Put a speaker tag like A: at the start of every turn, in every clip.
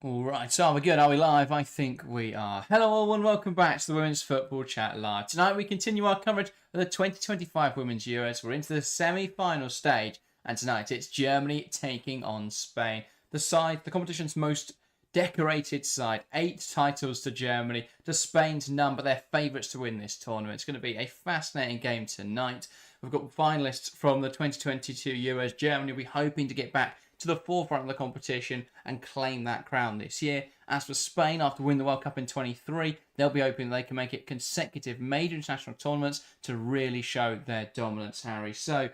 A: All right, so are we good? Are we live? I think we are. Hello all and welcome back to the Women's Football Chat Live. Tonight we continue our coverage of the 2025 Women's Euros. We're into the semi-final stage and tonight it's Germany taking on Spain. The competition's most decorated side. 8 titles to Germany, to Spain's none, but they're favourites to win this tournament. It's going to be a fascinating game tonight. We've got finalists from the 2022 Euros. Germany will be hoping to get back to the forefront of the competition and claim that crown this year. As for Spain, after winning the World Cup in 23, they'll be hoping they can make it consecutive major international tournaments to really show their dominance, Harry. So,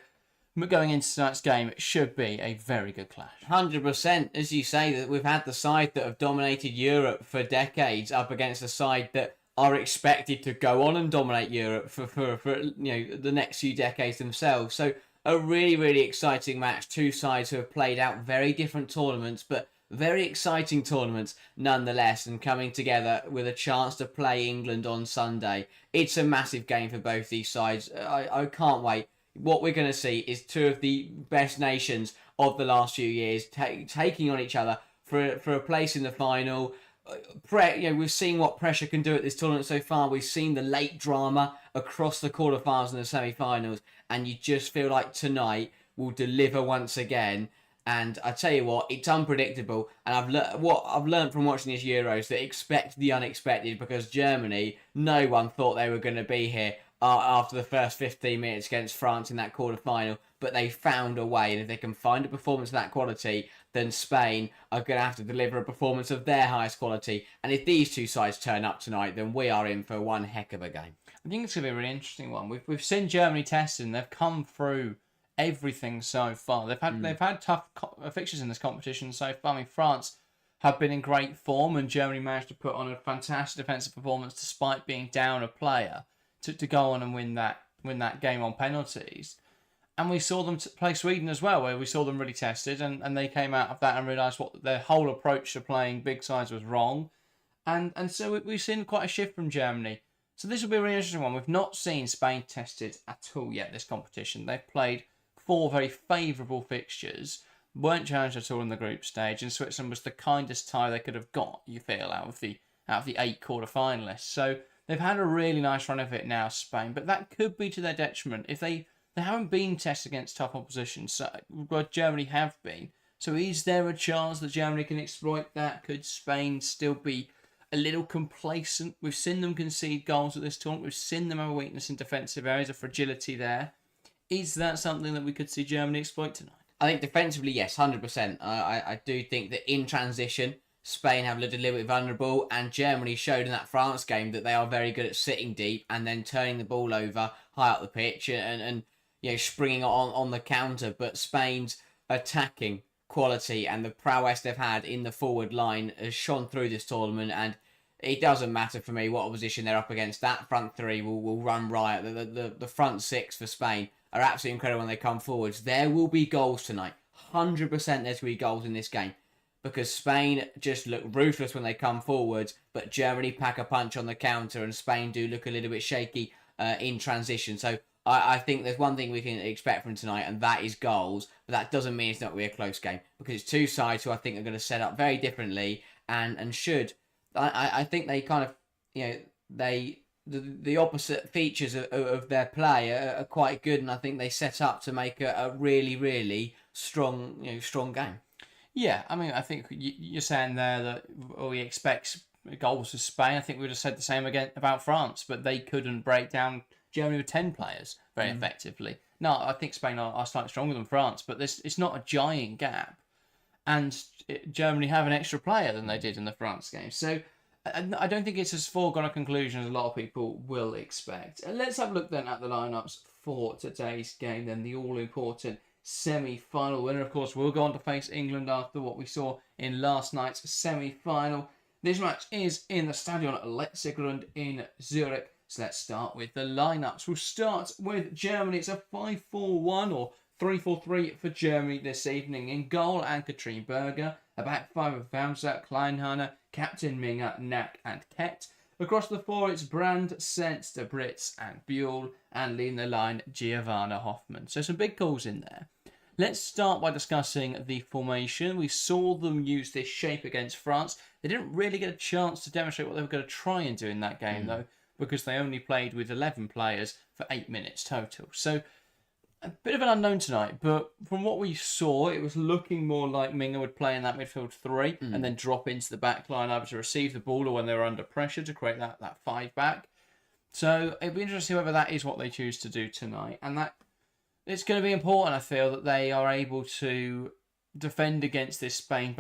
A: going into tonight's game, it should be a very good clash.
B: 100%. As you say, that we've had the side that have dominated Europe for decades up against the side that are expected to go on and dominate Europe for the next few decades themselves. So a really, really exciting match. Two sides who have played out very different tournaments, but very exciting tournaments nonetheless, and coming together with a chance to play England on Sunday. It's a massive game for both these sides. I can't wait. What we're going to see is two of the best nations of the last few years taking on each other for a place in the final. We've seen what pressure can do at this tournament so far. We've seen the late drama across the quarterfinals and the semi-finals, and you just feel like tonight will deliver once again. And I tell you what, it's unpredictable. And I've learned from watching these Euros that expect the unexpected, because Germany, no one thought they were going to be here after the first 15 minutes against France in that quarter-final, but they found a way, and if they can find a performance of that quality, then Spain are going to have to deliver a performance of their highest quality. And if these two sides turn up tonight, then we are in for one heck of a game.
A: I think it's going to be a really interesting one. We've seen Germany testing; they've come through everything so far. They've had tough fixtures in this competition so far. I mean, France have been in great form, and Germany managed to put on a fantastic defensive performance despite being down a player to go on and win that game on penalties. And we saw them play Sweden as well, where we saw them really tested, and they came out of that and realised what their whole approach to playing big sides was wrong. And so we've seen quite a shift from Germany. So this will be a really interesting one. We've not seen Spain tested at all yet this competition. They've played 4 very favourable fixtures, weren't challenged at all in the group stage, and Switzerland was the kindest tie they could have got, you feel, out of the 8 quarter-finalists. So they've had a really nice run of it now, Spain, but that could be to their detriment if they haven't been tested against tough opposition, so Germany have been. So is there a chance that Germany can exploit that? Could Spain still be a little complacent? We've seen them concede goals at this tournament. We've seen them have a weakness in defensive areas, a fragility there. Is that something that we could see Germany exploit tonight?
B: I think defensively, yes, 100%. I do think that in transition, Spain have looked a little bit vulnerable, and Germany showed in that France game that they are very good at sitting deep and then turning the ball over high up the pitch and springing on the counter. But Spain's attacking quality and the prowess they've had in the forward line has shone through this tournament, and it doesn't matter for me what opposition they're up against. That front three will run riot. The front 6 for Spain are absolutely incredible when they come forwards. There will be goals tonight. 100% there's will be goals in this game, because Spain just look ruthless when they come forwards, but Germany pack a punch on the counter, and Spain do look a little bit shaky in transition. So I think there's one thing we can expect from tonight, and that is goals. But that doesn't mean it's not going to be a close game, because it's two sides who I think are going to set up very differently and should. I think they kind of, the opposite features of their play are quite good, and I think they set up to make a really, really strong game.
A: Yeah, I mean, I think you're saying there that we expect goals for Spain. I think we would have said the same again about France, but they couldn't break down Germany with 10 players very effectively. No, I think Spain are slightly stronger than France, but it's not a giant gap. And Germany have an extra player than they did in the France game. So I don't think it's as foregone a conclusion as a lot of people will expect. Let's have a look then at the lineups for today's game, then the all-important semi-final winner. Of course, will go on to face England after what we saw in last night's semi-final. This match is in the Stadion Letzigrund in Zurich. So let's start with the lineups. We'll start with Germany. It's a 5-4-1 or 3-4-3 for Germany this evening. In goal, Ann-Kathrin Berger. A back 5 of Wamser, Kleinhahner, Captain Minger, Knack and Kett. Across the 4, it's Brand, Sens, De Brits and Buell. And leading the line, Giovanna Hoffmann. So some big calls in there. Let's start by discussing the formation. We saw them use this shape against France. They didn't really get a chance to demonstrate what they were going to try and do in that game, though, because they only played with 11 players for 8 minutes total. So, a bit of an unknown tonight, but from what we saw, it was looking more like Minga would play in that midfield three and then drop into the back line either to receive the ball or when they were under pressure to create that five back. So it'd be interesting to see whether that is what they choose to do tonight. And that it's going to be important, I feel, that they are able to defend against this Spain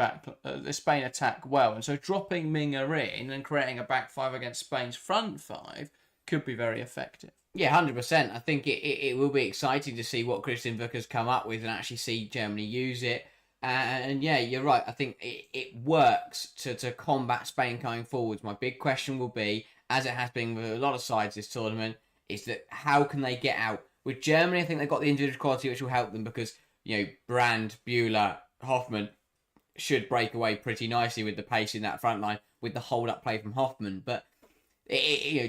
A: Spain attack well. And so dropping Minga in and creating a back five against Spain's front five could be very effective.
B: Yeah, 100%. I think it will be exciting to see what Christian Wicker's come up with and actually see Germany use it. And yeah, you're right. I think it works to combat Spain going forwards. My big question will be, as it has been with a lot of sides this tournament, is that how can they get out? With Germany, I think they've got the individual quality which will help them because, Brand, Bühler, Hoffman should break away pretty nicely with the pace in that front line with the hold-up play from Hoffman. But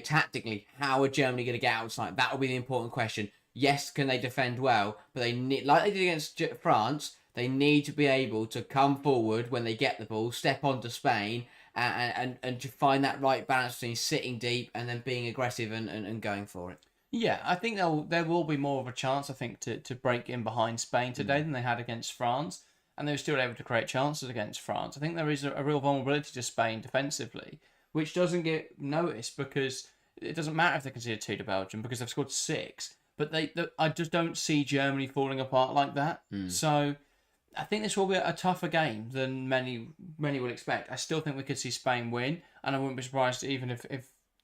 B: tactically, how are Germany going to get outside? That will be the important question. Yes, can they defend well? But they need, like they did against France, they need to be able to come forward when they get the ball, step onto Spain, and to find that right balance between sitting deep and then being aggressive and going for it.
A: Yeah, I think there will be more of a chance, I think, to break in behind Spain today than they had against France. And they were still able to create chances against France. I think there is a real vulnerability to Spain defensively, which doesn't get noticed because it doesn't matter if they concede 2 to Belgium because they've scored 6. But I just don't see Germany falling apart like that. So I think this will be a tougher game than many would expect. I still think we could see Spain win, and I wouldn't be surprised even if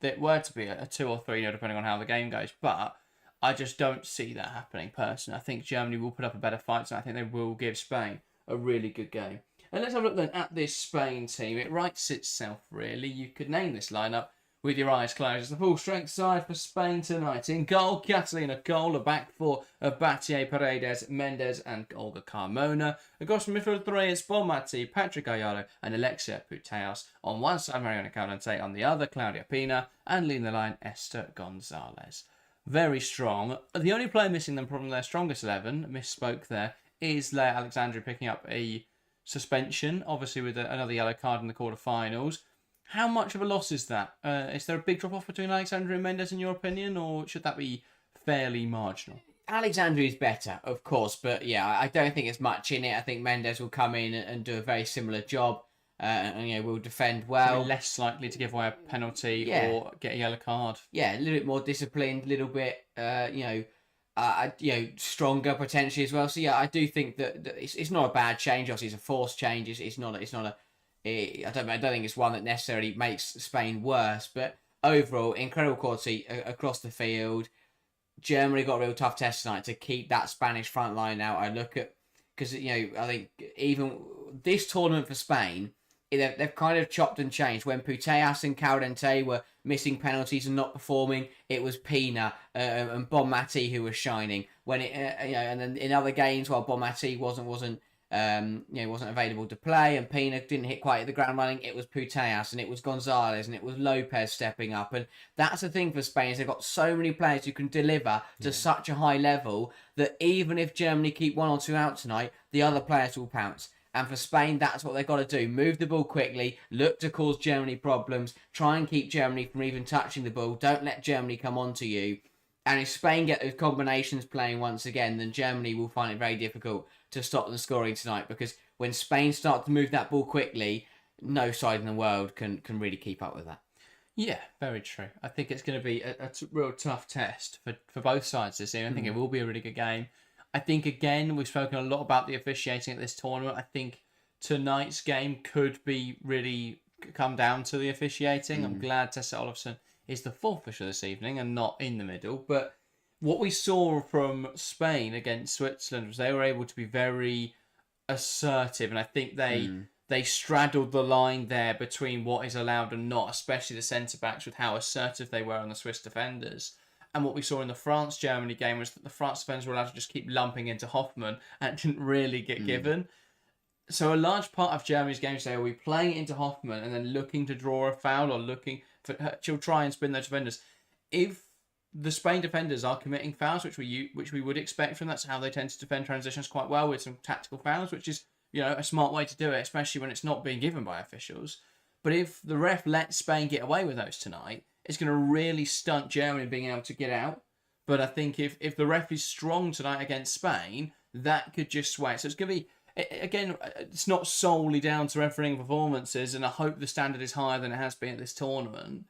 A: it were to be a 2 or 3, depending on how the game goes. But I just don't see that happening personally. I think Germany will put up a better fight, and I think they will give Spain a really good game. And let's have a look then at this Spain team. It writes itself, really. You could name this lineup with your eyes closed. It's the full-strength side for Spain tonight. In goal, Catalina Goal, a back four of Battier, Paredes, Mendes and Olga Carmona. Across from midfield 3, it's Bonmati, Patrick Ayala and Alexia Putellas. On one side, Mariana Caldente. On the other, Claudia Pina. And leading the line, Esther Gonzalez. Very strong. The only player missing them from their strongest 11, misspoke there, is Leia Alexandria picking up a suspension, obviously with another yellow card in the quarterfinals. How much of a loss is that? Is there a big drop-off between Alexandria and Mendes in your opinion, or should that be fairly marginal?
B: Alexandria is better, of course, but yeah, I don't think there's much in it. I think Mendes will come in and do a very similar job, and will defend well.
A: Less likely to give away a penalty or get a yellow card.
B: Yeah, a little bit more disciplined, a little bit, stronger potentially as well. So yeah, I do think that it's not a bad change. Obviously, it's a forced change. It's not a. I don't think it's one that necessarily makes Spain worse. But overall, incredible quality across the field. Germany got a real tough test tonight to keep that Spanish front line out. I look at because I think even this tournament for Spain, they've kind of chopped and changed. When Putellas and Caldente were missing penalties and not performing, it was Pina and Bonmati who was shining. When and then in other games, while Bonmati wasn't available to play and Pina didn't hit quite at the ground running, it was Putellas and it was Gonzalez and it was Lopez stepping up. And that's the thing for Spain, is they've got so many players who can deliver to such a high level that even if Germany keep 1 or 2 out tonight, the other players will pounce. And for Spain, that's what they've got to do. Move the ball quickly, look to cause Germany problems, try and keep Germany from even touching the ball. Don't let Germany come onto you. And if Spain get those combinations playing once again, then Germany will find it very difficult to stop them scoring tonight. Because when Spain start to move that ball quickly, no side in the world can really keep up with that.
A: Yeah, very true. I think it's going to be a real tough test for both sides this year. I think it will be a really good game. I think, again, we've spoken a lot about the officiating at this tournament. I think tonight's game could be really come down to the officiating. I'm glad Tessa Olofsson is the 4th official this evening and not in the middle. But what we saw from Spain against Switzerland was they were able to be very assertive. And I think they straddled the line there between what is allowed and not, especially the centre-backs, with how assertive they were on the Swiss defenders. And what we saw in the France-Germany game was that the France defenders were allowed to just keep lumping into Hoffman, and it didn't really get given. So a large part of Germany's game today, are we playing it into Hoffman and then looking to draw a foul or looking for she'll try and spin those defenders? If the Spain defenders are committing fouls, which we would expect from. That's how they tend to defend transitions quite well, with some tactical fouls, which is a smart way to do it, especially when it's not being given by officials. But if the ref lets Spain get away with those tonight, it's going to really stunt Germany being able to get out. But I think if the ref is strong tonight against Spain, that could just sway. So it's going to be, again, it's not solely down to refereeing performances, and I hope the standard is higher than it has been at this tournament.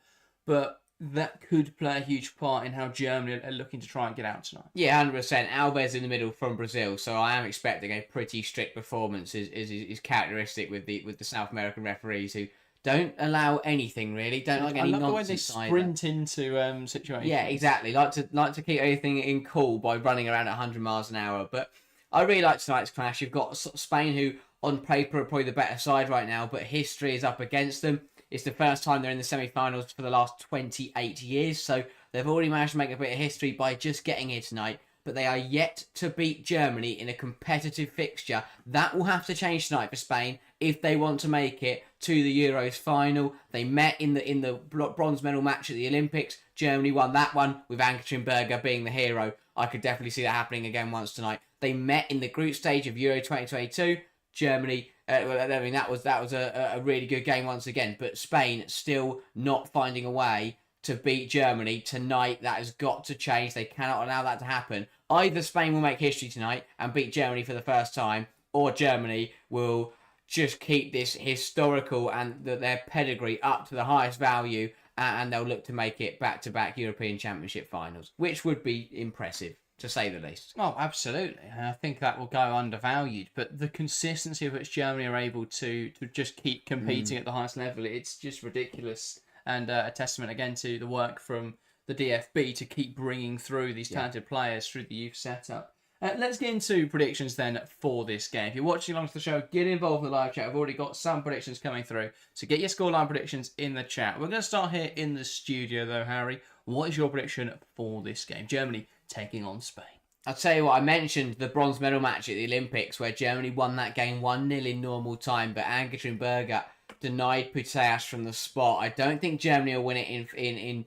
A: But that could play a huge part in how Germany are looking to try and get out tonight.
B: Yeah, 100%. Alves in the middle from Brazil, so I am expecting a pretty strict performance. Is characteristic with the South American referees, who don't allow anything really. Don't like any nonsense. I love the way they
A: sprint into situations.
B: Yeah, exactly. Like to keep everything in cool by running around at 100 miles an hour. But I really like tonight's clash. You've got Spain, who on paper are probably the better side right now, but history is up against them. It's the first time they're in the semi-finals for the last 28 years, so they've already managed to make a bit of history by just getting here tonight. But they are yet to beat Germany in a competitive fixture. That will have to change tonight for Spain if they want to make it to the Euros final. They met in the bronze medal match at the Olympics. Germany won that one with Anke Berger being the hero. I could definitely see that happening again once tonight. They met in the group stage of Euro 2022. Germany, that was a really good game once again. But Spain still not finding a way to beat Germany tonight. That has got to change. They cannot allow that to happen. Either Spain will make history tonight and beat Germany for the first time, or Germany will just keep this historical and their pedigree up to the highest value, and they'll look to make it back-to-back European Championship finals, which would be impressive, to say the least.
A: Oh, absolutely. And I think that will go undervalued. But the consistency of which Germany are able to just keep competing at the highest level, it's just ridiculous. And a testament, again, to the work from the DFB to keep bringing through these talented players through the youth setup. Let's get into predictions then for this game. If you're watching along to the show, get involved in the live chat. I've already got some predictions coming through. So get your scoreline predictions in the chat. We're going to start here in the studio, though, Harry. What is your prediction for this game? Germany taking on Spain.
B: I'll tell you what, I mentioned the bronze medal match at the Olympics where Germany won that game 1-0 in normal time, but Anke Berger denied Putellas from the spot. I don't think Germany will win it in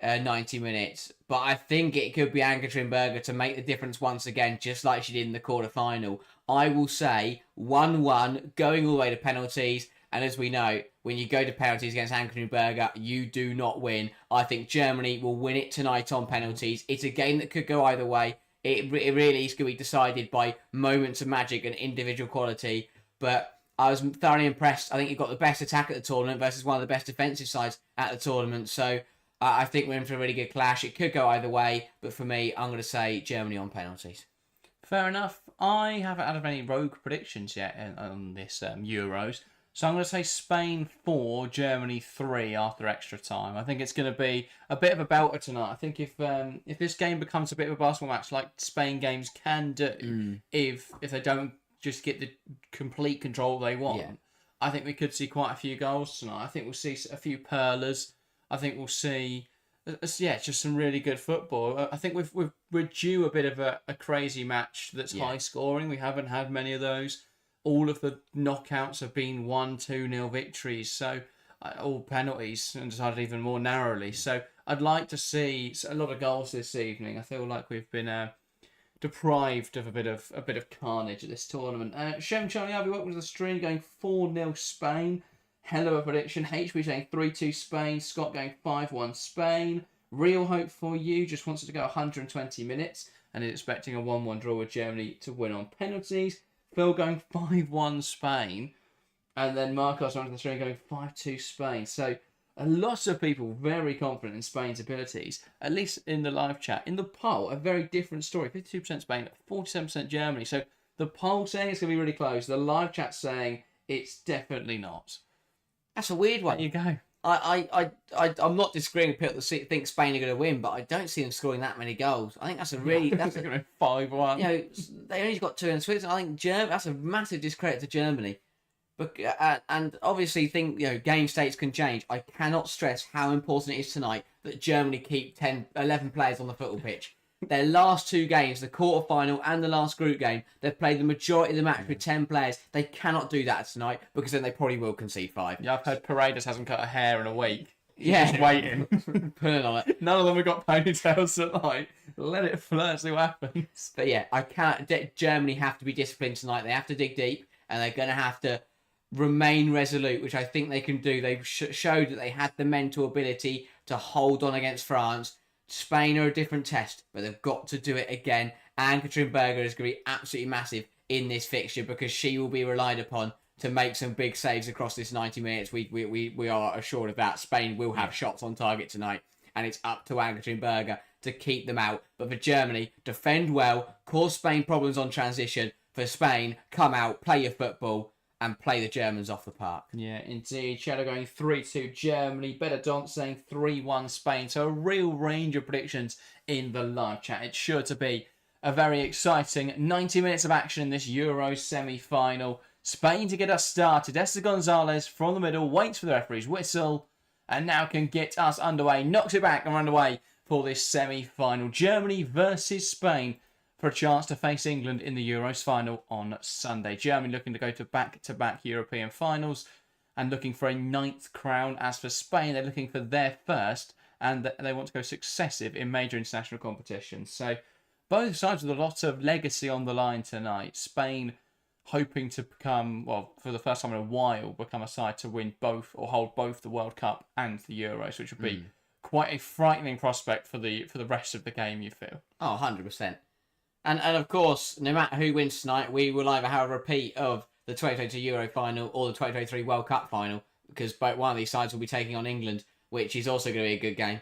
B: 90 minutes, but I think it could be Anke Berger to make the difference once again, just like she did in the quarter-final. I will say 1-1, going all the way to penalties, and as we know, when you go to penalties against Anke Berger, you do not win. I think Germany will win it tonight on penalties. It's a game that could go either way. It really is going to be decided by moments of magic and individual quality, but I was thoroughly impressed. I think you've got the best attack at the tournament versus one of the best defensive sides at the tournament. So I think we're in for a really good clash. It could go either way, but for me, I'm going to say Germany on penalties.
A: Fair enough. I haven't had any rogue predictions yet on this Euros. So I'm going to say Spain 4, Germany 3 after extra time. I think it's going to be a bit of a belter tonight. I think if this game becomes a bit of a basketball match like Spain games can do, if they don't just get the complete control they want, I think we could see quite a few goals tonight. I think we'll see a few perlers. I think we'll see, just some really good football. I think we're due a bit of a crazy match that's high scoring. We haven't had many of those. All of the knockouts have been 1-2-0 victories, so all penalties and decided even more narrowly. So I'd like to see a lot of goals this evening. I feel like we've been deprived of a bit of carnage at this tournament. Shem Charlie Abbey, welcome to the stream. Going 4-0 Spain. Hell of a prediction. HB saying 3-2 Spain. Scott going 5-1 Spain. Real hope for you. Just wants it to go 120 minutes and is expecting a 1-1 draw with Germany to win on penalties. Phil going 5-1 Spain. And then Marcos onto the stream going 5-2 Spain. So a lot of people very confident in Spain's abilities, at least in the live chat. In the poll, a very different story. 52% Spain, 47% Germany. So the poll saying it's going to be really close. The live chat saying it's definitely not.
B: That's a weird one.
A: There you go.
B: I'm not disagreeing with people that think Spain are going to win, but I don't see them scoring that many goals. I think that's a really...
A: that's going to be 5-1.
B: They only got 2 in Switzerland. I think that's a massive discredit to Germany. But and obviously, game states can change. I cannot stress how important it is tonight that Germany keep 11 players on the football pitch. Their last 2 games, the quarter-final and the last group game, they've played the majority of the match with 10 players. They cannot do that tonight because then they probably will concede 5.
A: Yeah, I've heard Paredes hasn't cut a hair in a week. Just waiting.
B: Pulling on it.
A: None of them have got ponytails, so like, let it flirt, see what happens.
B: But yeah, I can't. Germany have to be disciplined tonight. They have to dig deep, and they're going to have to remain resolute, which I think they can do. They've showed that they had the mental ability to hold on against France. Spain are a different test, but they've got to do it again. And Katrin Berger is going to be absolutely massive in this fixture because she will be relied upon to make some big saves across this 90 minutes. We are assured of that. Spain will have shots on target tonight, and it's up to Katrin Berger to keep them out. But for Germany, defend well, cause Spain problems on transition. For Spain, come out, play your football, and play the Germans off the park.
A: Yeah, indeed. Shadow going 3-2 Germany. Better Don saying 3-1 Spain. So a real range of predictions in the live chat. It's sure to be a very exciting 90 minutes of action in this Euro semi-final. Spain to get us started. Esther Gonzalez from the middle waits for the referee's whistle and now can get us underway. Knocks it back and run away for this semi-final. Germany versus Spain for a chance to face England in the Euros final on Sunday. Germany looking to go to back-to-back European finals and looking for a 9th crown. As for Spain, they're looking for their first and they want to go successive in major international competitions. So both sides with a lot of legacy on the line tonight. Spain hoping to become, well, for the first time in a while, become a side to win both or hold both the World Cup and the Euros, which would be quite a frightening prospect for the rest of the game, you feel.
B: Oh, 100%. And of course, no matter who wins tonight, we will either have a repeat of the 2022 Euro final or the 2023 World Cup final, because one of these sides will be taking on England, which is also going to be a good game.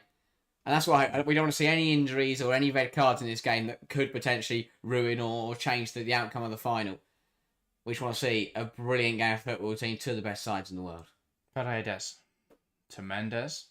B: And that's why we don't want to see any injuries or any red cards in this game that could potentially ruin or change the outcome of the final. We just want to see a brilliant game of football between two of the best sides in the world.
A: Paredes to Mendes.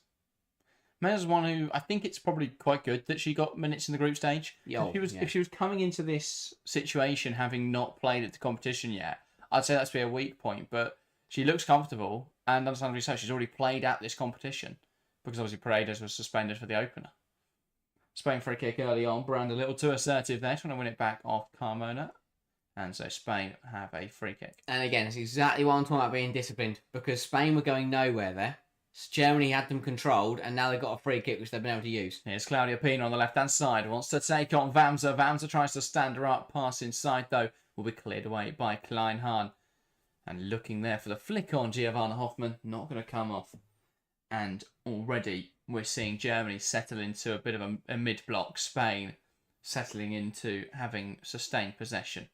A: Mendes is one who I think it's probably quite good that she got minutes in the group stage. If she was coming into this situation having not played at the competition yet, I'd say that's be a weak point. But she looks comfortable, and understandably so. She's already played at this competition because obviously Paredes was suspended for the opener. Spain free kick early on. Brand a little too assertive there. Trying to win it back off Carmona. And so Spain have a free kick.
B: And again, it's exactly what I'm talking about being disciplined, because Spain were going nowhere there. Germany had them controlled, and now they've got a free kick which they've been able to use.
A: Here's Claudia Pina on the left-hand side. Wants to take on Vamsa. Vamsa tries to stand her up. Pass inside, though, will be cleared away by Kleinhahn. And looking there for the flick on Giovanna Hoffmann. Not going to come off. And already we're seeing Germany settle into a bit of a mid-block. Spain settling into having sustained possession.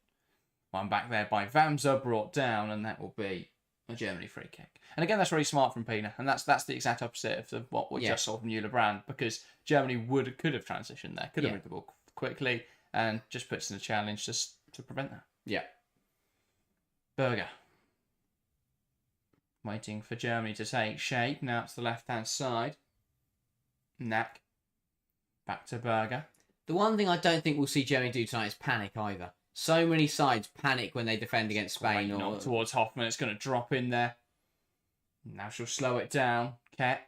A: One back there by Vamsa, brought down, and that will be a Germany free kick. And again, that's really smart from Pina, and that's the exact opposite of what we just saw from Euler Brand, because Germany could have transitioned there, could have moved the ball quickly, and just puts in a challenge just to prevent that.
B: Yeah.
A: Berger. Waiting for Germany to take shape. Now it's the left-hand side. Knack. Back to Berger.
B: The one thing I don't think we'll see Germany do tonight is panic either. So many sides panic when they defend against Spain.
A: Knock towards Hoffmann. It's going to drop in there. Now she'll slow it down. Ket.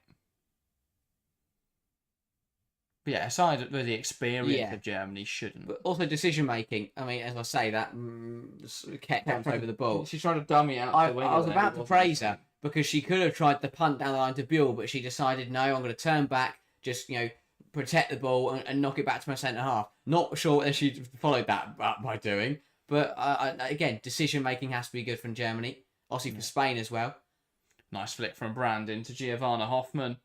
A: But yeah, aside with the experience of Germany, shouldn't.
B: But also decision making. I mean, as I say, that Ket comes over the ball.
A: She's trying to dummy out.
B: I was about to praise her because she could have tried to punt down the line to Buell, but she decided, no, I'm going to turn back, just, protect the ball and knock it back to my centre half. Not sure what she followed that up by doing, but again, decision making has to be good from Germany. Obviously for Spain as well.
A: Nice flick from Brandon to Giovanna Hoffmann,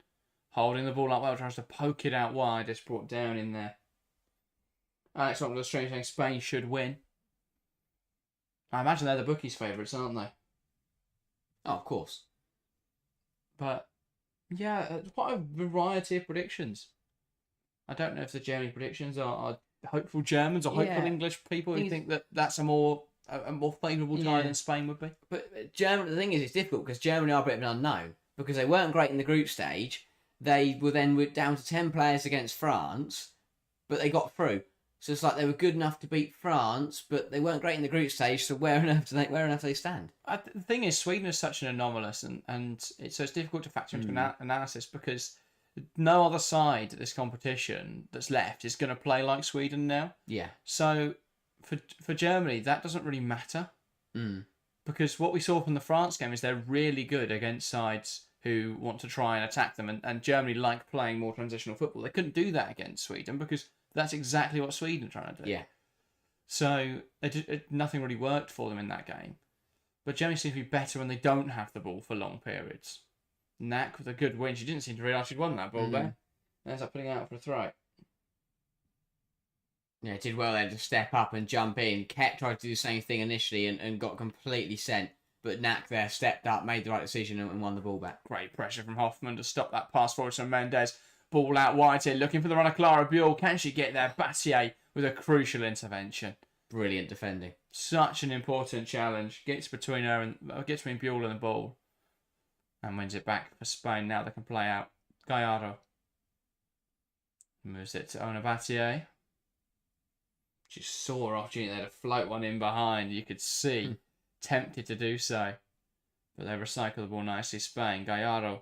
A: holding the ball up well, tries to poke it out wide. It's brought down in there. Alex Rockwood Strange saying Spain should win. I imagine they're the bookies' favourites, aren't they?
B: Oh, of course.
A: But yeah, quite a variety of predictions. I don't know if the Germany predictions are hopeful Germans or hopeful English people who think that that's a more favourable tie than Spain would be.
B: But Germany, the thing is, it's difficult because Germany are a bit of an unknown because they weren't great in the group stage. They were then down to 10 players against France, but they got through. So it's like they were good enough to beat France, but they weren't great in the group stage. So where on earth do they stand?
A: The thing is, Sweden is such an anomalous, and it's difficult to factor into analysis because no other side at this competition that's left is going to play like Sweden now.
B: Yeah.
A: So for Germany, that doesn't really matter because what we saw from the France game is they're really good against sides who want to try and attack them. And Germany like playing more transitional football. They couldn't do that against Sweden because that's exactly what Sweden are trying to do.
B: Yeah.
A: So nothing really worked for them in that game. But Germany seems to be better when they don't have the ball for long periods. Knack with a good win. She didn't seem to realise she'd won that ball there. Ends up putting it out for a throw.
B: Yeah, it did well there to step up and jump in. Kept tried to do the same thing initially and got completely sent. But Knack there stepped up, made the right decision and won the ball back.
A: Great pressure from Hoffman to stop that pass forward to Mendes. Ball out wide here, looking for the runner Clara Buell. Can she get there? Battier with a crucial intervention.
B: Brilliant defending.
A: Such an important challenge. Gets between Buell and the ball. And wins it back for Spain. Now they can play out. Gallardo moves it to Ona Battier. She saw an opportunity there to float one in behind. You could see. Tempted to do so. But they recycle the ball nicely. Spain. Gallardo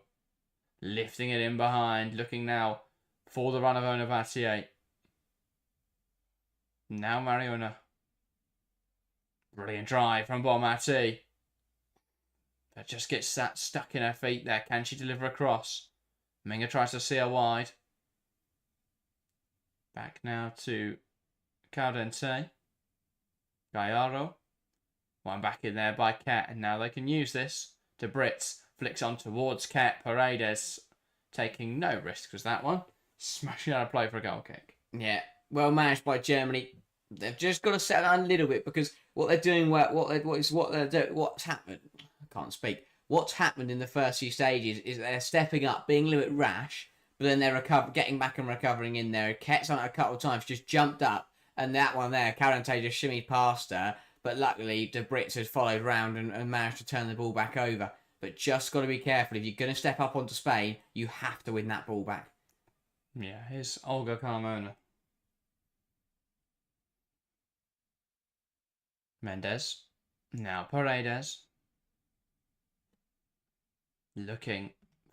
A: lifting it in behind. Looking now for the run of Ona Battier. Now Mariona. Brilliant drive from Bonmati. But just gets stuck in her feet there. Can she deliver a cross? Minga tries to see her wide. Back now to Caldente. Gallardo. One back in there by Ket. And now they can use this. To Brits. Flicks on towards Ket. Paredes taking no risks with that one. Smashing out a play for a goal kick.
B: Yeah. Well managed by Germany. They've just got to settle down a little bit because what they're doing, what's happened. I can't speak. What's happened in the first few stages is they're stepping up, being a little bit rash, but then they're getting back and recovering in there. Ket's on it a couple of times, just jumped up, and that one there, Caldente just shimmied past her, but luckily De Brits has followed round and managed to turn the ball back over. But just got to be careful. If you're going to step up onto Spain, you have to win that ball back.
A: Yeah, here's Olga Carmona. Mendes. Now Paredes. Looking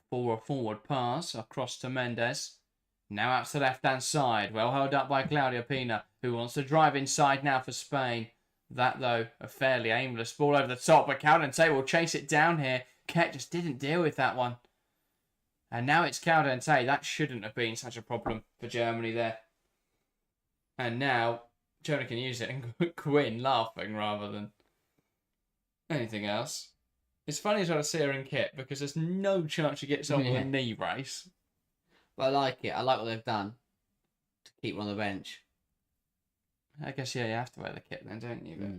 A: for a forward pass across to Mendes. Now out to the left-hand side. Well held up by Claudia Pina, who wants to drive inside now for Spain. That, though, a fairly aimless ball over the top. But Caldente will chase it down here. Ket just didn't deal with that one. And now it's Caldente. That shouldn't have been such a problem for Germany there. And now Germany can use it. And Quinn laughing rather than anything else. It's funny as well to see her in kit because there's no chance she gets on with a knee brace.
B: But I like it. I like what they've done to keep her on the bench.
A: I guess, yeah, you have to wear the kit then, don't you?
B: But...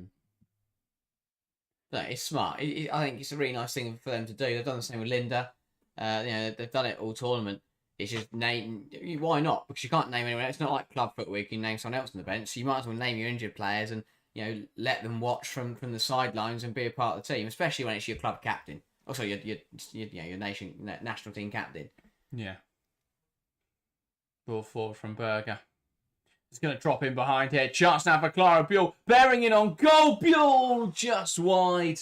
B: No, it's smart. I think it's a really nice thing for them to do. They've done the same with Linda. They've done it all tournament. It's just why not? Because you can't name anyone. It's not like club football. You can name someone else on the bench. So you might as well name your injured players and let them watch from the sidelines and be a part of the team, especially when it's your club captain. Also, your national team captain.
A: Yeah. Ball forward from Berger. He's going to drop in behind here. Chance now for Clara Buell. Bearing in on goal. Buell just wide.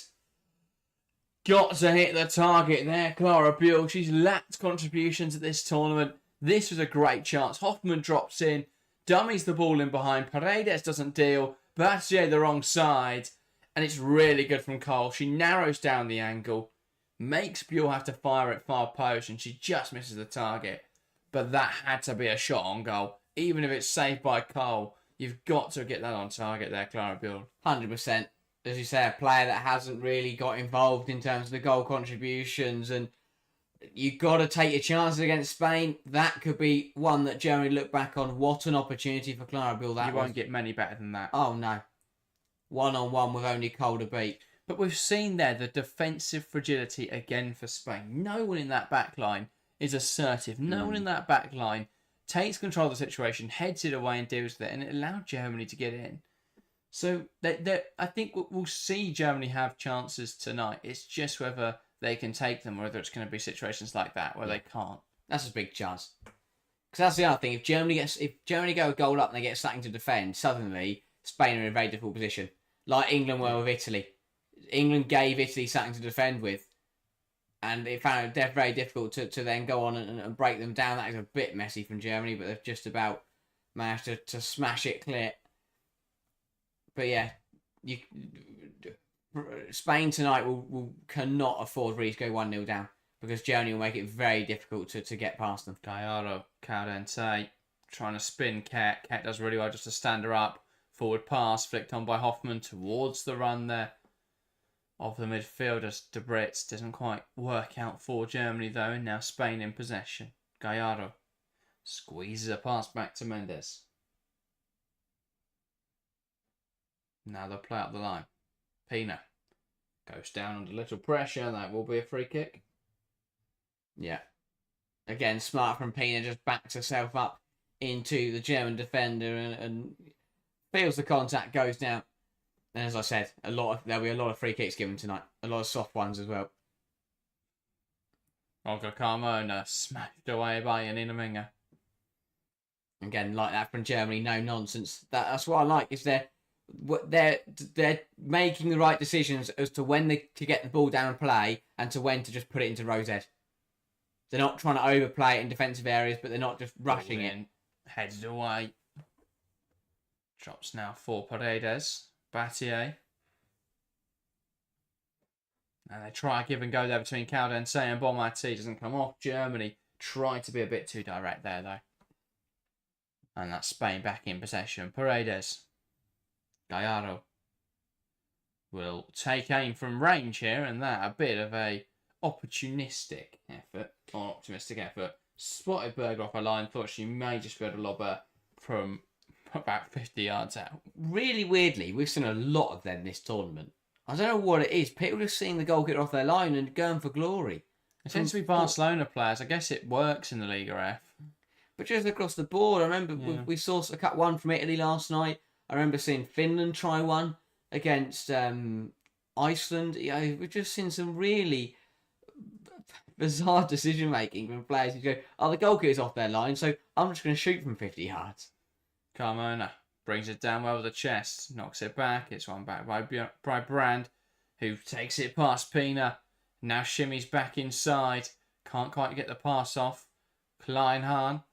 A: Got to hit the target there, Clara Buell. She's lacked contributions at this tournament. This was a great chance. Hoffman drops in. Dummies the ball in behind. Paredes doesn't deal. Battier the wrong side. And it's really good from Cole. She narrows down the angle. Makes Buell have to fire at far post. And she just misses the target. But that had to be a shot on goal. Even if it's saved by Cole, you've got to get that on target there, Clara Buell.
B: 100%. As you say, a player that hasn't really got involved in terms of the goal contributions, and you've got to take your chances against Spain. That could be one that Germany look back on. What an opportunity for Clara Buell that
A: You won't get many better than that.
B: Oh, no. One-on-one with only Cole to beat.
A: But we've seen there the defensive fragility again for Spain. No one in that back line is assertive. No one in that back line takes control of the situation, heads it away and deals with it, and it allowed Germany to get in. So I think we'll see Germany have chances tonight. It's just whether they can take them or whether it's going to be situations like that where they can't.
B: That's a big chance. Because that's the other thing. If Germany go a goal up and they get something to defend, suddenly Spain are in a very difficult position. Like England were with Italy. England gave Italy something to defend with. And it found it very difficult to then go on and break them down. That is a bit messy from Germany, but they've just about managed to smash it clear. But yeah, Spain tonight cannot afford really to go 1-0 down. because Germany will make it very difficult to get past them.
A: Gallardo, Caldente, trying to spin Ket. Ket does really well just to stand her up. Forward pass, flicked on by Hoffman towards the run there of the midfielders. De Brits doesn't quite work out for Germany though, and now Spain in possession. Gallardo squeezes a pass back to Mendes. Now they'll play up the line. Pina goes down under little pressure. That will be a free kick.
B: Yeah. Again, smart from Pina, just backs herself up into the German defender and feels the contact, goes down. And as I said, there'll be a lot of free kicks given tonight. A lot of soft ones as well.
A: Olga Carmona smashed away by Yanina Minga.
B: Again, like that from Germany, no nonsense. That's what I like, is they're making the right decisions as to when to get the ball down and play, and to when to just put it into Rosette. They're not trying to overplay it in defensive areas, but they're not just rushing it.
A: Heads away. Drops now for Paredes. Battier. And they try a give and go there between Caldente and Bonmati. Doesn't come off. Germany try to be a bit too direct there, though. And that's Spain back in possession. Paredes. Gallardo will take aim from range here, and that a bit of a opportunistic effort, or optimistic effort. Spotted Berger off a line, thought she may just be able to lob her from about 50 yards out.
B: Really weirdly, we've seen a lot of them this tournament. I don't know what it is. People are seeing the goalkeeper off their line and going for glory.
A: It tends to be Barcelona players. I guess it works in the Liga F.
B: But just across the board, I remember we saw a cut one from Italy last night. I remember seeing Finland try one against Iceland. We've just seen some really bizarre decision making from players who go, the goalkeeper's off their line, so I'm just going to shoot from 50 yards.
A: Carmona brings it down well with the chest, knocks it back. It's one back by Brand, who takes it past Pina. Now shimmies back inside. Can't quite get the pass off. Kleinhahn.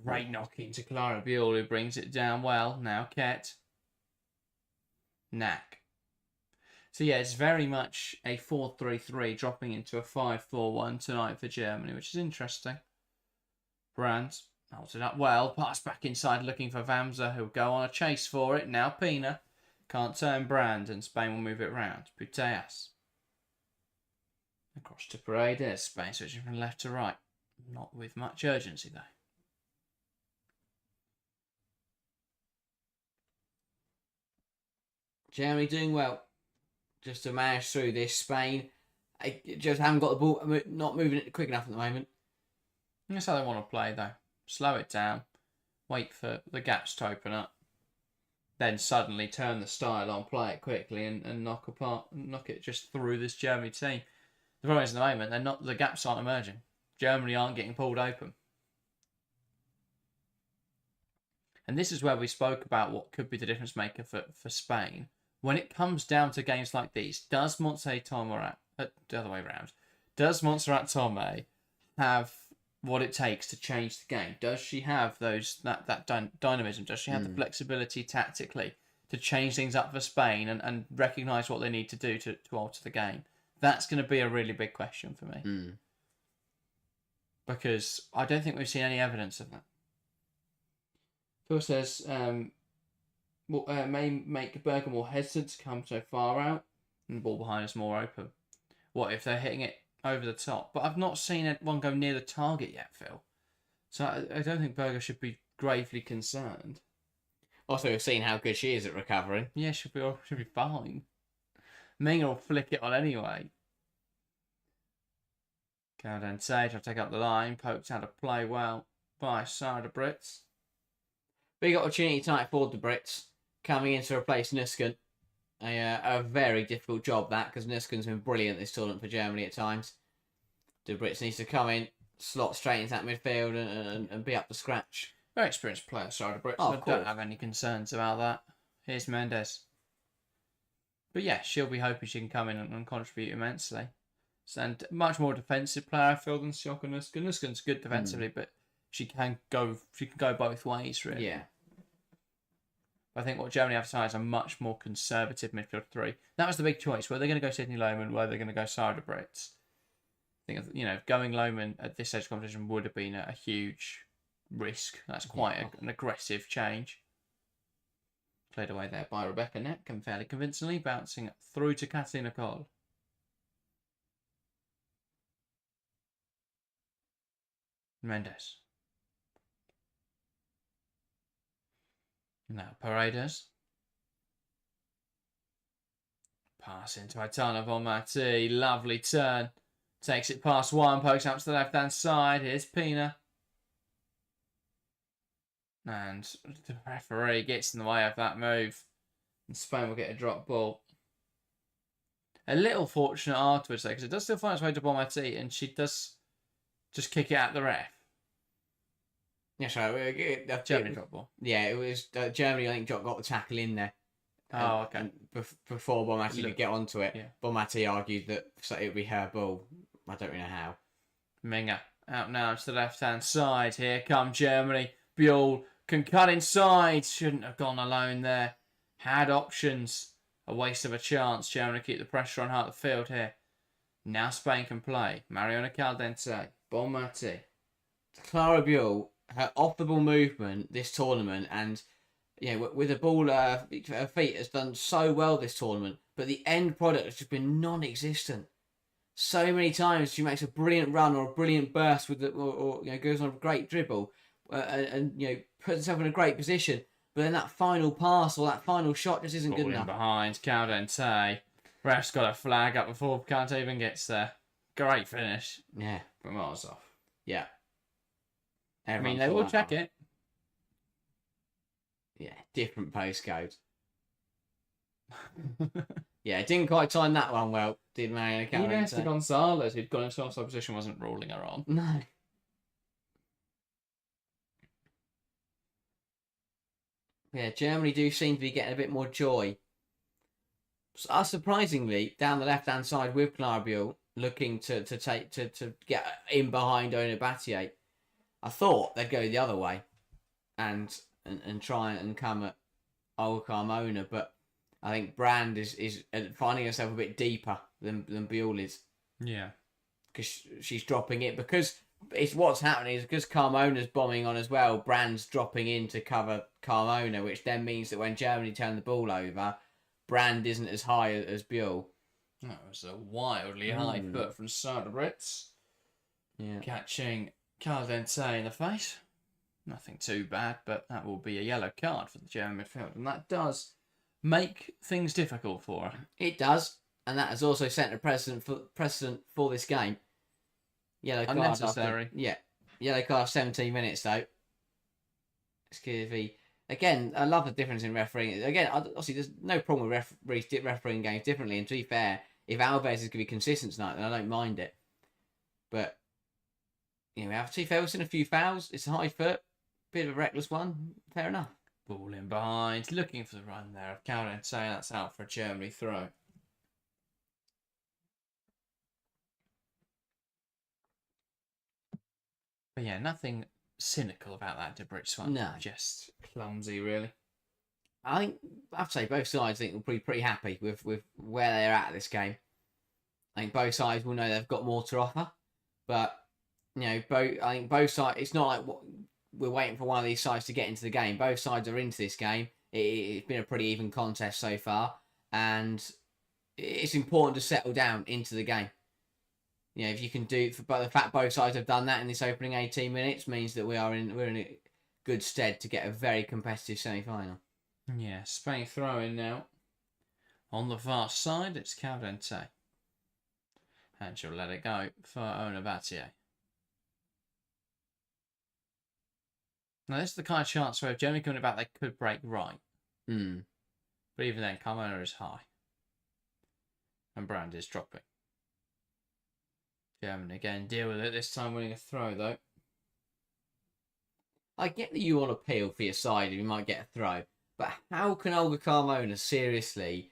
A: Great knock into Clara Buell, who brings it down well. Now Ket. Knack. So yeah, it's very much a 4-3-3 dropping into a 5-4-1 tonight for Germany, which is interesting. Brandt holds it up well. Pass back inside looking for Vamsa, who'll go on a chase for it. Now Pina. Can't turn Brand, and Spain will move it round. Puteas. Across to Paredes. Spain switching from left to right. Not with much urgency though.
B: Germany doing well. Just to manage through this. Spain, I just haven't got the ball, not moving it quick enough at the moment.
A: That's how they want to play, though. Slow it down, wait for the gaps to open up, then suddenly turn the style on, play it quickly, and knock it just through this Germany team. The problem is, at the moment, the gaps aren't emerging. Germany aren't getting pulled open. And this is where we spoke about what could be the difference maker for Spain. When it comes down to games like these, does Montserrat Tomé, the other way around, does Montserrat Tomé have what it takes to change the game? Does she have that dynamism? Does she have the flexibility tactically to change things up for Spain and recognise what they need to do to alter the game? That's going to be a really big question for me. Because I don't think we've seen any evidence of that. Phil says, may make Berger more hesitant to come so far out and the ball behind us more open. What if they're hitting it over the top? But I've not seen one go near the target yet, Phil. So I don't think Berger should be gravely concerned.
B: Also, we've seen how good she is at recovering.
A: Yeah, should be fine. Minga will flick it on anyway. Caldente to take up the line, poked out of play well by Sarah de Brits.
B: Big opportunity tonight for the Brits, coming in to replace Nusken. A very difficult job that, because Nusken's been brilliant this tournament for Germany at times. De Brits needs to come in, slot straight into that midfield and be up to scratch.
A: Very experienced player, Sarah de Brits.
B: Oh,
A: I don't have any concerns about that. Here's Mendes. But yeah, she'll be hoping she can come in and contribute immensely. And much more defensive player, I feel, than Sjoka Nusken. Nusken's good defensively, but she can go both ways, really.
B: Yeah.
A: I think what Germany have to is a much more conservative midfield three. That was the big choice. Were they going to go Sydney Lohmann? Were they going to go Sarah de Brits? I think, going Lohman at this stage of competition would have been a huge risk. That's quite an aggressive change. Played away there by Rebecca Neck and fairly convincingly, bouncing through to Katina Cole. Mendes. Now Paredes. Pass into Aitana Bonmati. Lovely turn. Takes it past one. Pokes out to the left-hand side. Here's Pina. And the referee gets in the way of that move. And Spain will get a drop ball. A little fortunate afterwards, though, because it does still find its way to Bonmati, and she does just kick it at the ref.
B: Yeah, sorry.
A: Germany drop ball.
B: Yeah, it was Germany, I think, got the tackle in there.
A: Oh, okay.
B: And before Bonmati could get onto it,
A: yeah.
B: Bonmati argued that it would be her ball. I don't really know how.
A: Minga out now to the left-hand side. Here come Germany. Buell can cut inside. Shouldn't have gone alone there. Had options. A waste of a chance. Germany keep the pressure on half the field here. Now Spain can play. Mariona Caldente. Bonmati.
B: Clara Buell, her off-the-ball movement this tournament, and with the ball, her feet has done so well this tournament, but the end product has just been non-existent. So many times she makes a brilliant run or a brilliant burst with or goes on a great dribble, and puts herself in a great position. But then that final pass or that final shot just isn't good enough.
A: Behind Caldente, ref's got a flag up before Caldente even gets there. Great finish.
B: Yeah,
A: from miles off.
B: Yeah.
A: Everyone they will check it.
B: Yeah, different postcode. Yeah, it didn't quite time that one well, did Mariana Caldente?
A: Inés de Gonzalez, who'd gone into offside position, wasn't ruling her on.
B: No. Yeah, Germany do seem to be getting a bit more joy. Surprisingly, down the left-hand side with Clara Buell, looking to get in behind Ona Battier. I thought they'd go the other way and try and come at Olga Carmona, but I think Brand is finding herself a bit deeper than Buell is.
A: Yeah.
B: Because she's dropping it. Because it's what's happening is because Carmona's bombing on as well, Brand's dropping in to cover Carmona, which then means that when Germany turn the ball over, Brand isn't as high as Buell.
A: That was a wildly high foot from Soderbrits.
B: Yeah.
A: Catching Caldente in the face. Nothing too bad, but that will be a yellow card for the German midfield. And that does make things difficult for her.
B: It does. And that has also set a precedent for this game. Yellow card.
A: Unnecessary.
B: Yellow card 17 minutes, though. Again, I love the difference in refereeing. Again, obviously, there's no problem with refereeing games differently. And to be fair, if Alves is going to be consistent tonight, then I don't mind it. But, we have to be fair, we've seen a few fouls. It's a high foot. Bit of a reckless one. Fair enough.
A: Ball in behind. Looking for the run there of Caldente. That's out for a Germany throw. But yeah, nothing cynical about that De Brits one.
B: No.
A: Just clumsy, really.
B: I have to say, both sides will be pretty happy with where they're at this game. I think both sides will know they've got more to offer. But, I think both sides, it's not like we're waiting for one of these sides to get into the game. Both sides are into this game. It's been a pretty even contest so far. And it's important to settle down into the game. If you can but the fact both sides have done that in this opening 18 minutes means that we're in a good stead to get a very competitive semi-final.
A: Yeah, Spain throwing now. On the far side, it's Caldente. And she'll let it go for Ona Battier. Now, this is the kind of chance where if Germany coming about, they could break right. But even then, Carmona is high. And Brand is dropping. Germany again deal with it, this time winning a throw though.
B: I get that you want to appeal for your side and you might get a throw, but how can Olga Carmona seriously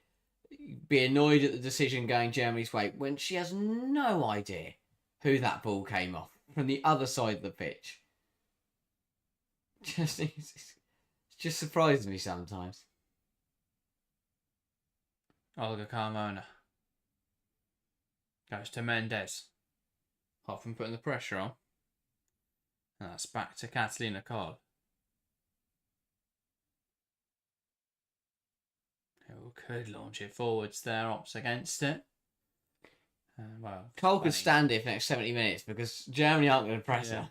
B: be annoyed at the decision going Germany's way when she has no idea who that ball came off from the other side of the pitch? It just surprises me sometimes.
A: Olga Carmona goes to Mendes. apart from putting the pressure on. And that's back to Catalina Cole. Who could launch it forwards there, ops against it. Well,
B: Cole could stand it for the next 70 minutes because Germany aren't going to press her.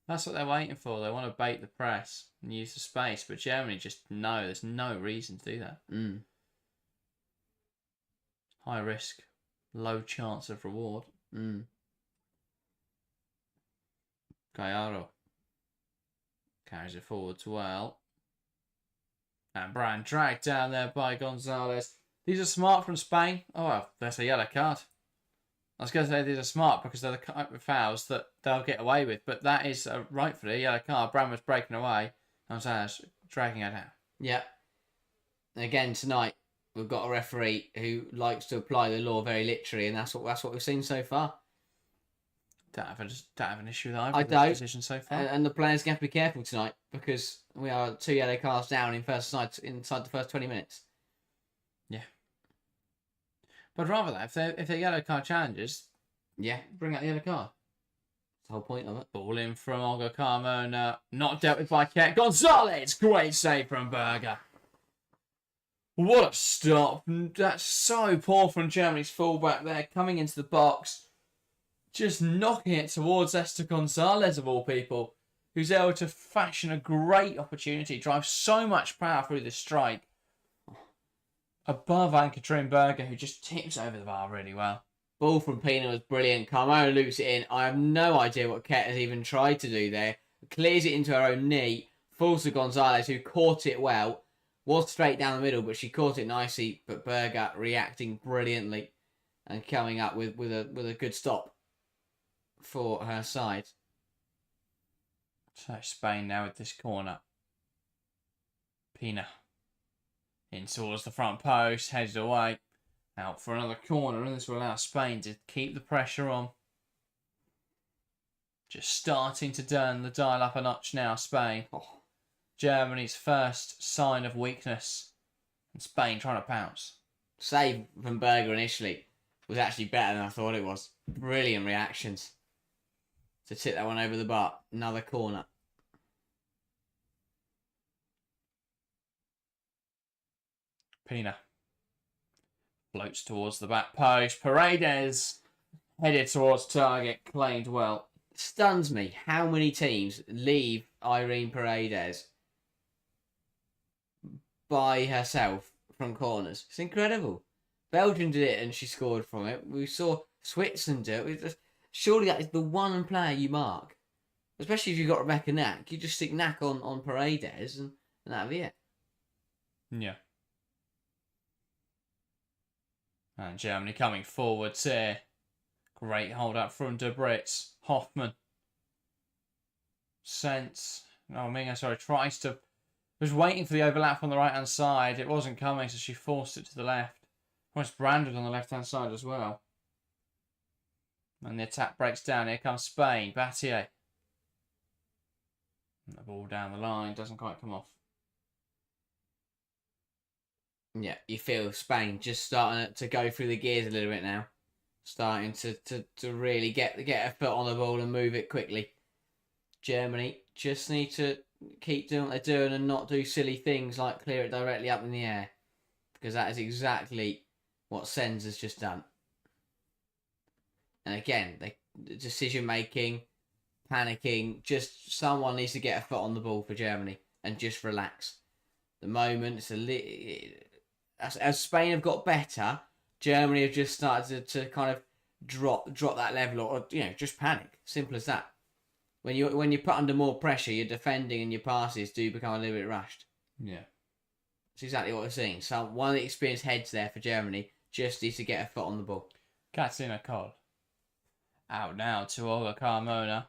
A: That's what they're waiting for. They want to bait the press and use the space, but Germany just know there's no reason to do that. High risk, low chance of reward. Gallardo carries it forwards well. And Brand dragged down there by Gonzalez. These are smart from Spain. Oh, well, that's a yellow card. I was going to say these are smart because they're the type of fouls that they'll get away with, but that is rightfully a yellow card. Brand was breaking away. Gonzalez dragging her down.
B: Yeah. Again, tonight, we've got a referee who likes to apply the law very literally, and that's what we've seen so far.
A: Don't have an issue with either
B: I
A: of the
B: don't.
A: decisions so far.
B: And the players have to be careful tonight because we are 2 yellow cards down inside the first 20 minutes.
A: Yeah. But rather that, if they're yellow card challenges, bring out the yellow card.
B: That's the whole point of it.
A: Ball in from Olga Carmona. Not dealt with by Keck. Gonzalez! Great save from Berger. What a stop. That's so poor from Germany's fullback there, coming into the box. Just knocking it towards Esther Gonzalez, of all people, who's able to fashion a great opportunity, drive so much power through the strike. Above Ann-Katrin Berger, who just tips over the bar really well.
B: Ball from Pina was brilliant. Carmona loops it in. I have no idea what Ket has even tried to do there. Clears it into her own knee. Falls to Gonzalez, who caught it well. Was straight down the middle, but she caught it nicely. But Berger reacting brilliantly and coming up with a good stop for her side.
A: So Spain now with this corner. Pina in towards the front post, headed away. Out for another corner, and this will allow Spain to keep the pressure on. Just starting to turn the dial up a notch now, Spain. Germany's first sign of weakness. And Spain trying to pounce.
B: Save from Berger initially was actually better than I thought it was. Brilliant reactions to tip that one over the bar. Another corner.
A: Pina floats towards the back post. Paredes headed towards target. Claimed well.
B: Stuns me how many teams leave Irene Paredes by herself from corners. It's incredible. Belgium did it and she scored from it. We saw Switzerland do it. Surely that is the one player you mark. Especially if you've got Rebecca Knack. You just stick Knack on Paredes and that'll be it.
A: Yeah. And Germany coming forwards here. Great hold up from De Brits. Hoffman. Tries to... Was waiting for the overlap on the right-hand side. It wasn't coming, so she forced it to the left. Almost branded on the left-hand side as well. And the attack breaks down. Here comes Spain. Battier. And the ball down the line. Doesn't quite come off.
B: Yeah, you feel Spain just starting to go through the gears a little bit now. Starting to really get a foot on the ball and move it quickly. Germany just need to keep doing what they're doing and not do silly things like clear it directly up in the air. Because that is exactly what Sens has just done. And again, the decision making, panicking, just someone needs to get a foot on the ball for Germany and just relax. The moment, as Spain have got better, Germany have just started to kind of drop that level or just panic. Simple as that. When you put under more pressure, your defending and your passes do become a little bit rushed.
A: Yeah.
B: That's exactly what we're seeing. So one of the experienced heads there for Germany just needs to get a foot on the ball.
A: Katsina Cole. Out now to Olga Carmona.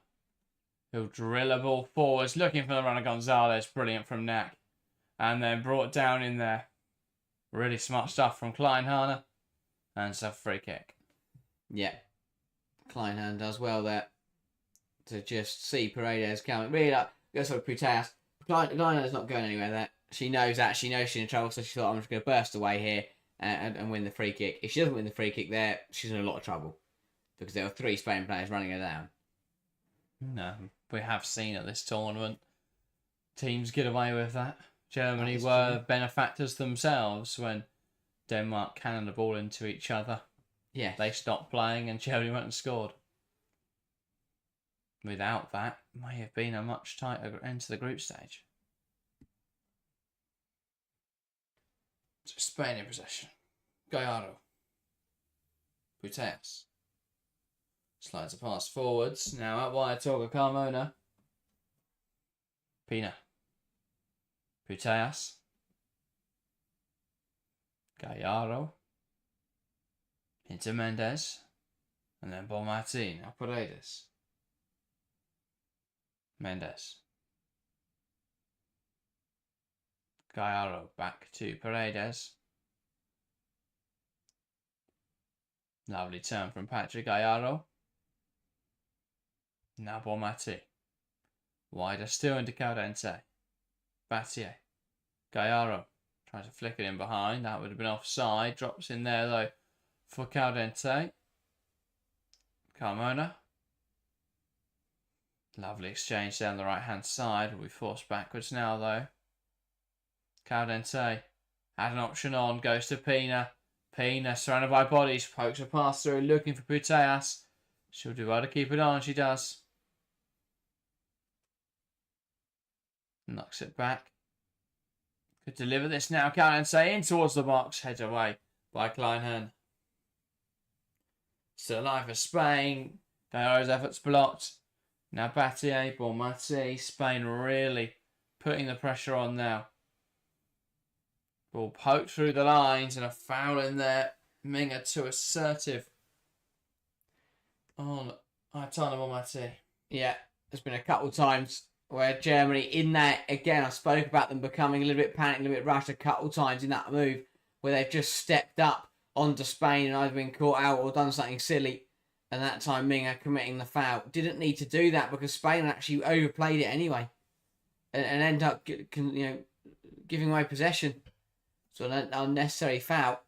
A: He'll drill a ball forwards, looking for the runner Gonzalez. Brilliant from Knack. And then brought down in there. Really smart stuff from Kleinhahn. And it's a free kick.
B: Yeah. Kleinhahn does well there. To just see Paredes coming. Really, goes for Puteas. Kleinhahn's not going anywhere there. She knows that. She knows she's in trouble, so she thought, I'm just going to burst away here and win the free kick. If she doesn't win the free kick there, she's in a lot of trouble. because there were 3 Spain players running her down.
A: No, we have seen at this tournament teams get away with that. Germany were benefactors themselves when Denmark cannoned the ball into each other.
B: Yeah.
A: They stopped playing and Germany went and scored. Without that, it may have been a much tighter end to the group stage. So Spain in possession. Gallardo. Putellas. Slides a pass forwards. Now out wide, Torga Carmona. Pina. Putellas. Gallardo. Into Mendes. And then Bonmatí. Now Paredes. Mendes. Gallardo back to Paredes. Lovely turn from Patrick Gallardo. Now Bonmatí. Wider still into Caldente. Battier. Gallardo tries to flick it in behind. That would have been offside. Drops in there though for Caldente. Carmona. Lovely exchange down the right hand side. Will be forced backwards now though. Caldente had an option on. Goes to Pina. Pina surrounded by bodies. Pokes a pass through looking for Putellas. She'll do well to keep it on. She does. Knocks it back. Could deliver this now. Caldente in towards the box. Heads away by Kleinhen. Still alive for Spain. Gallardo's efforts blocked. Now Battier, Bonmatí. Spain really putting the pressure on now. Ball poked through the lines and a foul in there. Minga too assertive on Aitana Bonmatí.
B: Yeah, there's been a couple of times where Germany, in that, again, I spoke about them becoming a little bit panicked, a little bit rushed a couple of times in that move, where they've just stepped up onto Spain and either been caught out or done something silly. And that time, Minga committing the foul. Didn't need to do that because Spain actually overplayed it anyway. And end up giving away possession. So an unnecessary foul.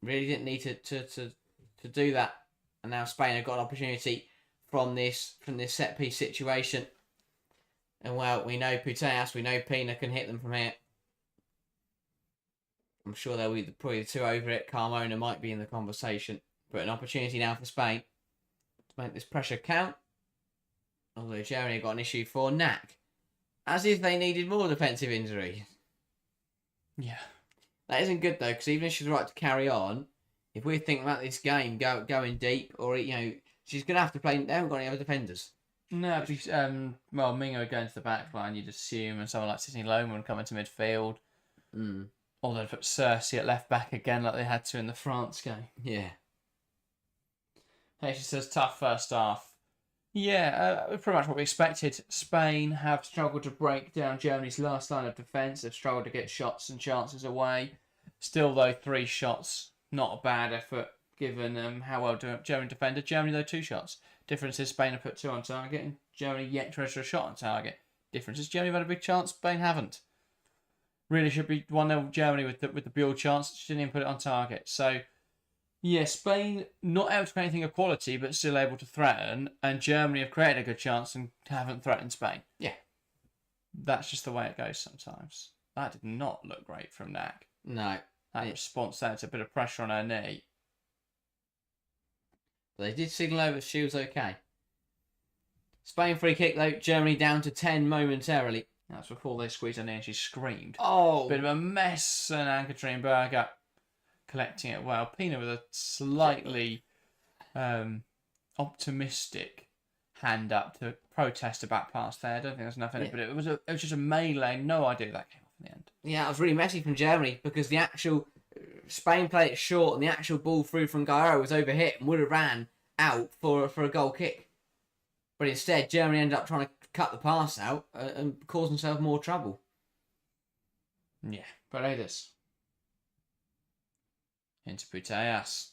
B: Really didn't need to do that. And now Spain have got an opportunity from this set piece situation. And well, we know Putellas, we know Pina can hit them from here. I'm sure they'll be probably the two over it. Carmona might be in the conversation. But an opportunity now for Spain to make this pressure count. Although Germany got an issue for Knack. As if they needed more defensive injury.
A: Yeah.
B: That isn't good though, because even if she's right to carry on, if we're thinking about this game going deep, or she's going to have to play. They haven't got any other defenders.
A: No, because Minga would go into the back line, you'd assume, and someone like Sidney Loman would come into midfield. Or they'd put Cersei at left back again, like they had to in the France game.
B: Yeah.
A: Hey, she says tough first half. Yeah, pretty much what we expected. Spain have struggled to break down Germany's last line of defence. They've struggled to get shots and chances away. Still, though, 3 shots. Not a bad effort, given how well Germany defended. Germany, though, 2 shots. Difference is Spain have put 2 on target, and Germany yet to register a shot on target. Difference is Germany have had a big chance, Spain haven't. Really should be 1-0 Germany with the Buell chance. She didn't even put it on target. So, yeah, Spain not able to play anything of quality, but still able to threaten. And Germany have created a good chance and haven't threatened Spain.
B: Yeah.
A: That's just the way it goes sometimes. That did not look great from Knack.
B: No.
A: That response there to a bit of pressure on her knee.
B: But they did signal over she was okay. Spain free kick though. Germany down to 10 momentarily.
A: That's before they squeezed her knee and she screamed.
B: Oh.
A: Bit of a mess, and Ann-Katrin Berger collecting it well. Pina with a slightly optimistic hand up to protest a back pass there. I don't think there's enough in it, but it was just a melee. No idea that came off in the end. Yeah,
B: it was really messy from Germany because the actual Spain played it short and the actual ball through from Gallardo was overhit and would have ran out for a goal kick. But instead, Germany ended up trying to cut the pass out and cause themselves more trouble.
A: Yeah, Paredes. Into Putellas.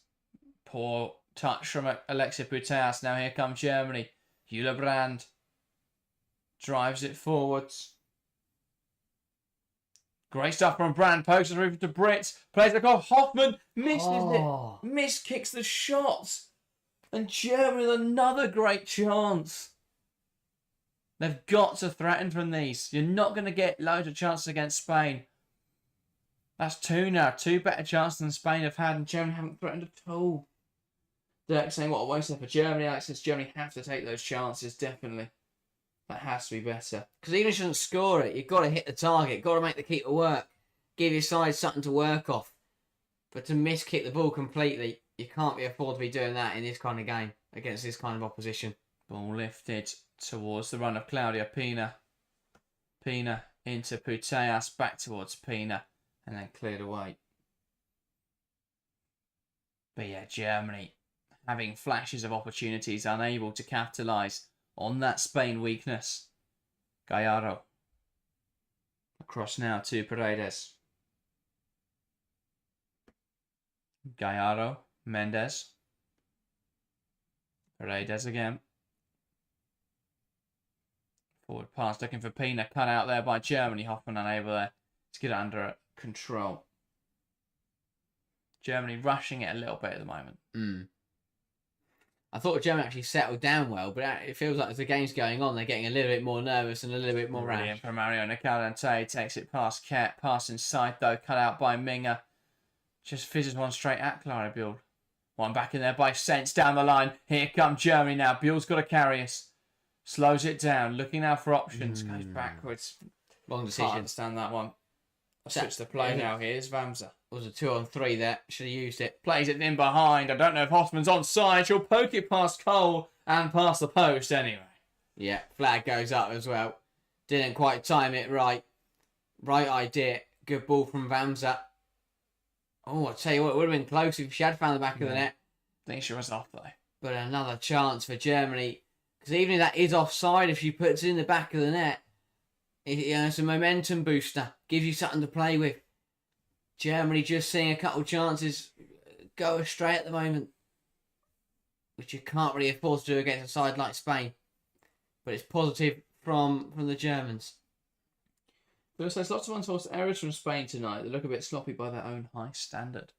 A: Poor touch from Alexia Putellas. Now here comes Germany. Hillebrand drives it forwards. Great stuff from Brand. Pokes it through to Brits. Plays it off. Hoffman misses it. Miss kicks the shot. And Germany with another great chance. They've got to threaten from these. You're not going to get loads of chances against Spain. That's 2 now. 2 better chances than Spain have had, and Germany haven't threatened at all. Dirk saying, what a waste there for Germany. Alex says Germany have to take those chances, definitely. That has to be better.
B: Because even if you don't score it, you've got to hit the target. Got to make the keeper work. Give your side something to work off. But to miss-kick the ball completely, you can't be afford to be doing that in this kind of game against this kind of opposition.
A: Ball lifted towards the run of Claudia Pina. Pina into Puteas, back towards Pina, and then cleared away. But yeah, Germany having flashes of opportunities, unable to capitalise on that Spain weakness. Gallardo. Across now to Paredes. Gallardo. Mendes. Paredes again. Forward pass looking for Pina. Cut out there by Germany. Hoffman unable there to get it under control. Germany rushing it a little bit at the moment.
B: I thought Germany actually settled down well, but it feels like as the game's going on, they're getting a little bit more nervous and a little bit more rash.
A: From Mario Nicalante, takes it past Ket, pass inside though, cut out by Minga. Just fizzes one straight at Clara Build. One back in there by Sense down the line. Here come Germany now. Build's got to carry us. Slows it down, looking now for options, goes backwards.
B: Wrong decision.
A: Can't understand that one. I'll switch the play now. Here's Vamsa.
B: Was a 2-on-3 there. Should have used it.
A: Plays it in behind. I don't know if Hoffman's onside. She'll poke it past Cole and past the post anyway.
B: Yeah, flag goes up as well. Didn't quite time it right. Right idea. Good ball from Vamsa. Oh, I tell you what, it would have been close if she had found the back of the net.
A: I think she was off though.
B: But another chance for Germany. Because even if that is offside, if she puts it in the back of the net, it's a momentum booster. Gives you something to play with. Germany just seeing a couple of chances go astray at the moment, which you can't really afford to do against a side like Spain. But it's positive from the Germans.
A: There's lots of unforced errors from Spain tonight. They look a bit sloppy by their own high standard.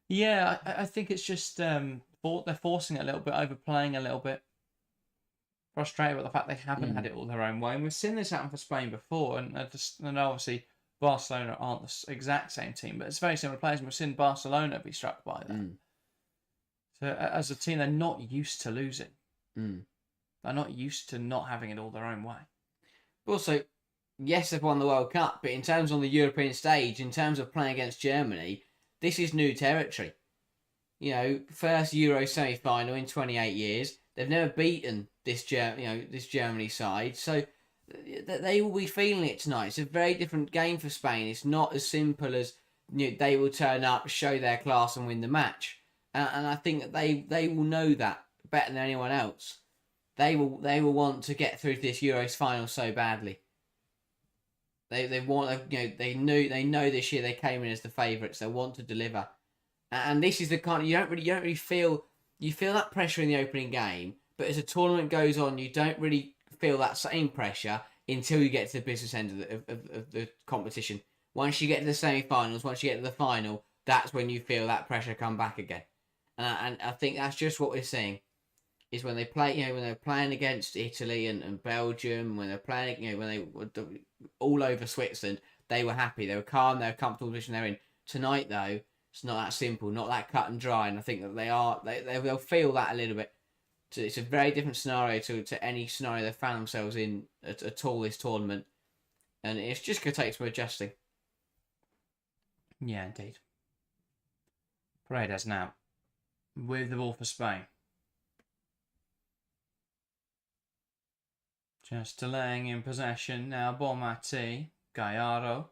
A: Yeah, I think it's just they're forcing it a little bit, overplaying a little bit. Frustrated with the fact they haven't had it all their own way. And we've seen this happen for Spain before. And obviously Barcelona aren't the exact same team, but it's very similar players. And we've seen Barcelona be struck by that. So as a team, they're not used to losing. They're not used to not having it all their own way.
B: But also, yes, they've won the World Cup, but in terms on the European stage, in terms of playing against Germany, this is new territory. You know, first Euro semi-final in 28 years. They've never beaten this Germany side, so they will be feeling it tonight. It's a very different game for Spain. It's not as simple as they will turn up, show their class, and win the match. And I think that they will know that better than anyone else. They will want to get through to this Euros final so badly. They know this year they came in as the favourites. They want to deliver, and this is the kind of you don't really feel that pressure in the opening game, but as the tournament goes on, you don't really feel that same pressure until you get to the business end of the competition. Once you get to the semi-finals, once you get to the final, that's when you feel that pressure come back again, and I think that's just what we're seeing. Is when they play, when they're playing against Italy and Belgium, when they're playing, when they were all over Switzerland, they were happy, they were calm, they were comfortable position they're in. Tonight, though, it's not that simple, not that cut and dry, and I think that they'll feel that a little bit. So it's a very different scenario to any scenario they found themselves in at all this tournament, and it's just going to take some adjusting.
A: Yeah, indeed. Paredes now with the ball for Spain. Just delaying in possession now. Bonmati, Gallardo,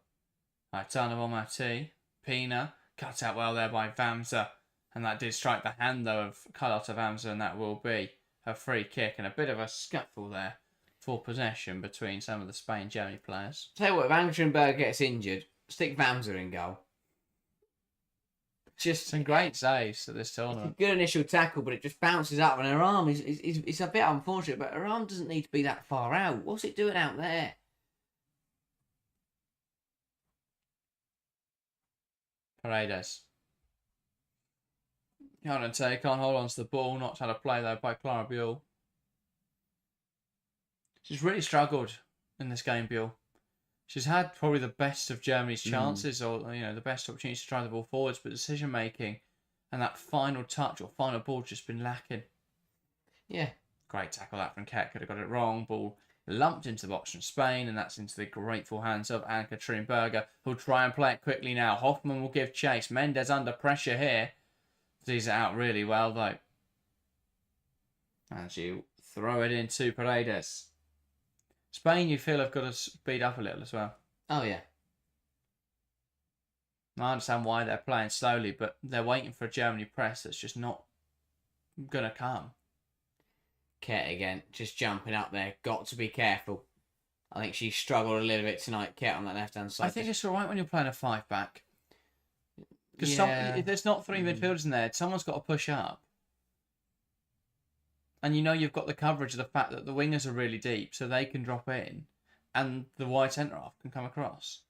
A: Aitana Bonmati, Pina, cut out well there by Vamsa, and that did strike the hand though of Carlota Vamsa, and that will be a free kick and a bit of a scuffle there for possession between some of the Spain-Germany players.
B: Tell you what, if Andrenberg gets injured, stick Vamsa in goal.
A: Just some great saves at this tournament.
B: It's a good initial tackle, but it just bounces up, and her arm is a bit unfortunate, but her arm doesn't need to be that far out. What's it doing out there?
A: Paredes. Caldente can't hold on to the ball. Not had a play though by Clara Buell. She's really struggled in this game, Buell. She's had probably the best of Germany's chances, or the best opportunities to drive the ball forwards, but decision making and that final touch or final ball just been lacking.
B: Yeah.
A: Great tackle that from Keck. Could have got it wrong. Ball lumped into the box from Spain, and that's into the grateful hands of Anne-Katrine Berger, who'll try and play it quickly now. Hoffman will give chase. Mendes under pressure here. Sees it out really well, though. As you throw it into Paredes. Spain, you feel, have got to speed up a little as well.
B: Oh, yeah.
A: I understand why they're playing slowly, but they're waiting for a Germany press that's just not going to come.
B: Ket again, just jumping up there. Got to be careful. I think she struggled a little bit tonight, Ket, on that left-hand side.
A: I think it's all right when you're playing a 5-back. Because there's not 3 midfielders in there. Someone's got to push up. And you've got the coverage of the fact that the wingers are really deep, so they can drop in, and the wide centre half can come across.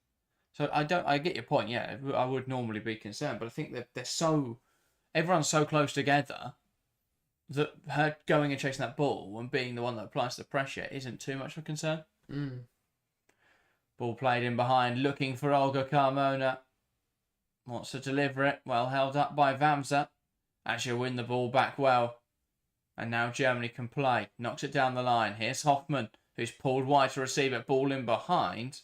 A: So I get your point. Yeah, I would normally be concerned, but I think that everyone's so close together that her going and chasing that ball and being the one that applies the pressure isn't too much of a concern. Ball played in behind, looking for Olga Carmona. Wants to deliver it. Well held up by Vamsa. And she'll win the ball back well. And now Germany can play. Knocks it down the line. Here's Hoffman, who's pulled wide to receive it. Ball in behind.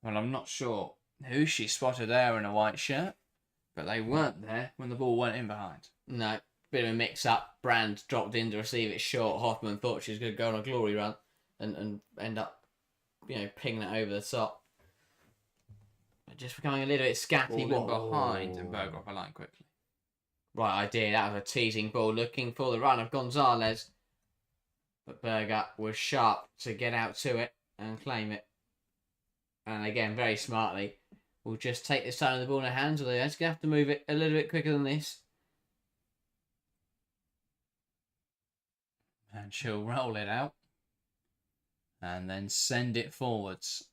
A: Well, I'm not sure who she spotted there in a white shirt, but they weren't there when the ball went in behind.
B: No, bit of a mix-up. Brand dropped in to receive it short. Hoffman thought she was going to go on a glory run and end up, pinging it over the top. But just becoming a little bit scatty.
A: Ball in behind and Berger off a line quickly.
B: Right idea. That was a teasing ball looking for the run of Gonzalez. But Berger was sharp to get out to it and claim it. And again, very smartly, we'll just take this side of the ball in her hands, although it's going to have to move it a little bit quicker than this.
A: And she'll roll it out. And then send it forwards.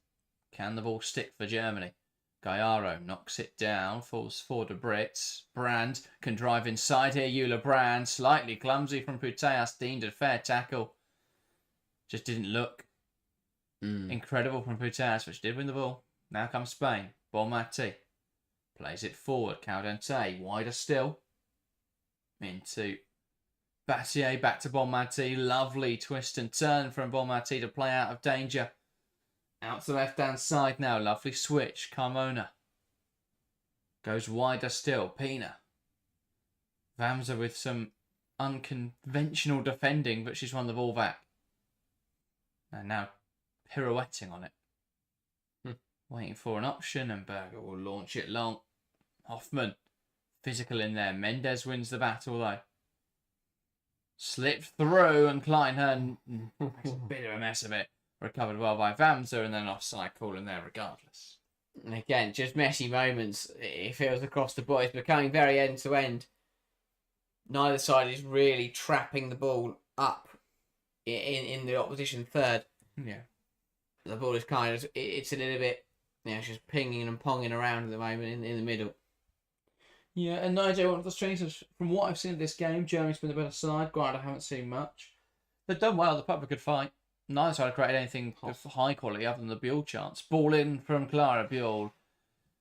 A: Can the ball stick for Germany? Gallardo knocks it down, falls forward to Brits. Brand can drive inside here. Eula Brand, slightly clumsy from Puteas, deemed a fair tackle. Just didn't look. Incredible from Puteas, which did win the ball. Now comes Spain. Bonmati plays it forward. Caldente, wider still. Into Battier, back to Bonmati. Lovely twist and turn from Bonmati to play out of danger. Out to the left-hand side now. Lovely switch. Carmona goes wider still. Pina. Vamsa with some unconventional defending, but she's won the ball back. And now pirouetting on it. Waiting for an option, and Berger will launch it long. Hoffman, physical in there. Mendes wins the battle though. Slipped through, and Kleinhern makes a bit of a mess of it. Recovered well by Vamsa, and then offside call in there regardless.
B: And again, just messy moments. It feels across the board. It's becoming very end to end. Neither side is really trapping the ball up in the opposition third.
A: Yeah.
B: The ball is it's a little bit, it's just pinging and ponging around at the moment in the middle.
A: Yeah, and Nigel, one of the strengths from what I've seen of this game, Germany's been the better side. Granted, I haven't seen much. They've done well. They've put up a good fight. Neither side created anything of high quality other than the Buell chance. Ball in from Clara Buell,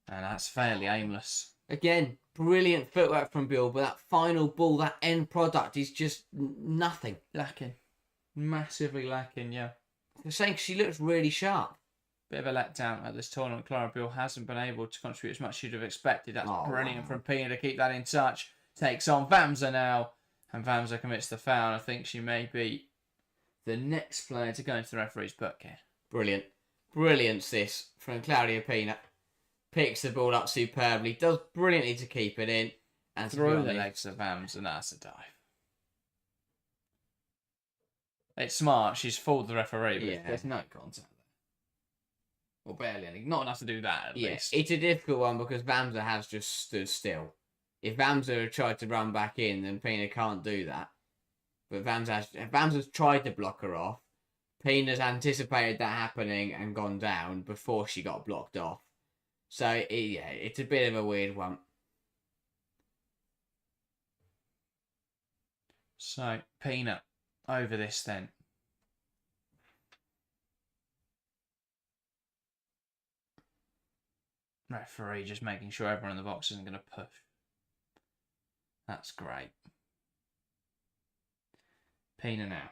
A: and that's fairly aimless.
B: Again, brilliant footwork from Buell, but that final ball, that end product is just nothing.
A: Lacking. Massively lacking, yeah.
B: I'm saying she looks really sharp.
A: Bit of a letdown at this tournament. Clara Buell hasn't been able to contribute as much as you'd have expected. That's brilliant from Pina to keep that in touch. Takes on Vamsa now, and Vamsa commits the foul. I think she may be the next player to go into the referee's book here.
B: Brilliant. Brilliance this from Claudia Pina. Picks the ball up superbly. Does brilliantly to keep it in. And
A: through the legs of Vamsa, and that's a dive. It's smart. She's fooled the referee, but there's no contact there. Or barely any. Not enough to do that, at least.
B: It's a difficult one because Vamsa has just stood still. If Vamsa had tried to run back in, then Pina can't do that. But Vamsa's tried to block her off. Pina's anticipated that happening and gone down before she got blocked off. So, it's a bit of a weird one.
A: So, Peanut over this then. Referee just making sure everyone in the box isn't going to push. That's great. Peanut now.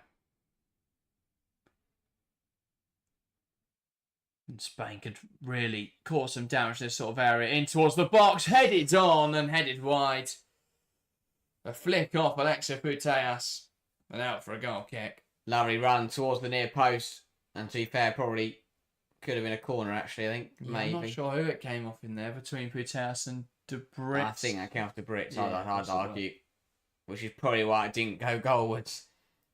A: And Spain could really cause some damage to this sort of area. In towards the box, headed on and headed wide. A flick off Alexa Putellas. And out for a goal kick.
B: Lovely run towards the near post. And to be fair, probably could have been a corner, actually, I think.
A: Yeah,
B: maybe.
A: I'm not sure who it came off in there between Putellas and De Bruyne.
B: I think that came off De Bruyne,
A: Yeah,
B: I'd argue. Which is probably why it didn't go goalwards.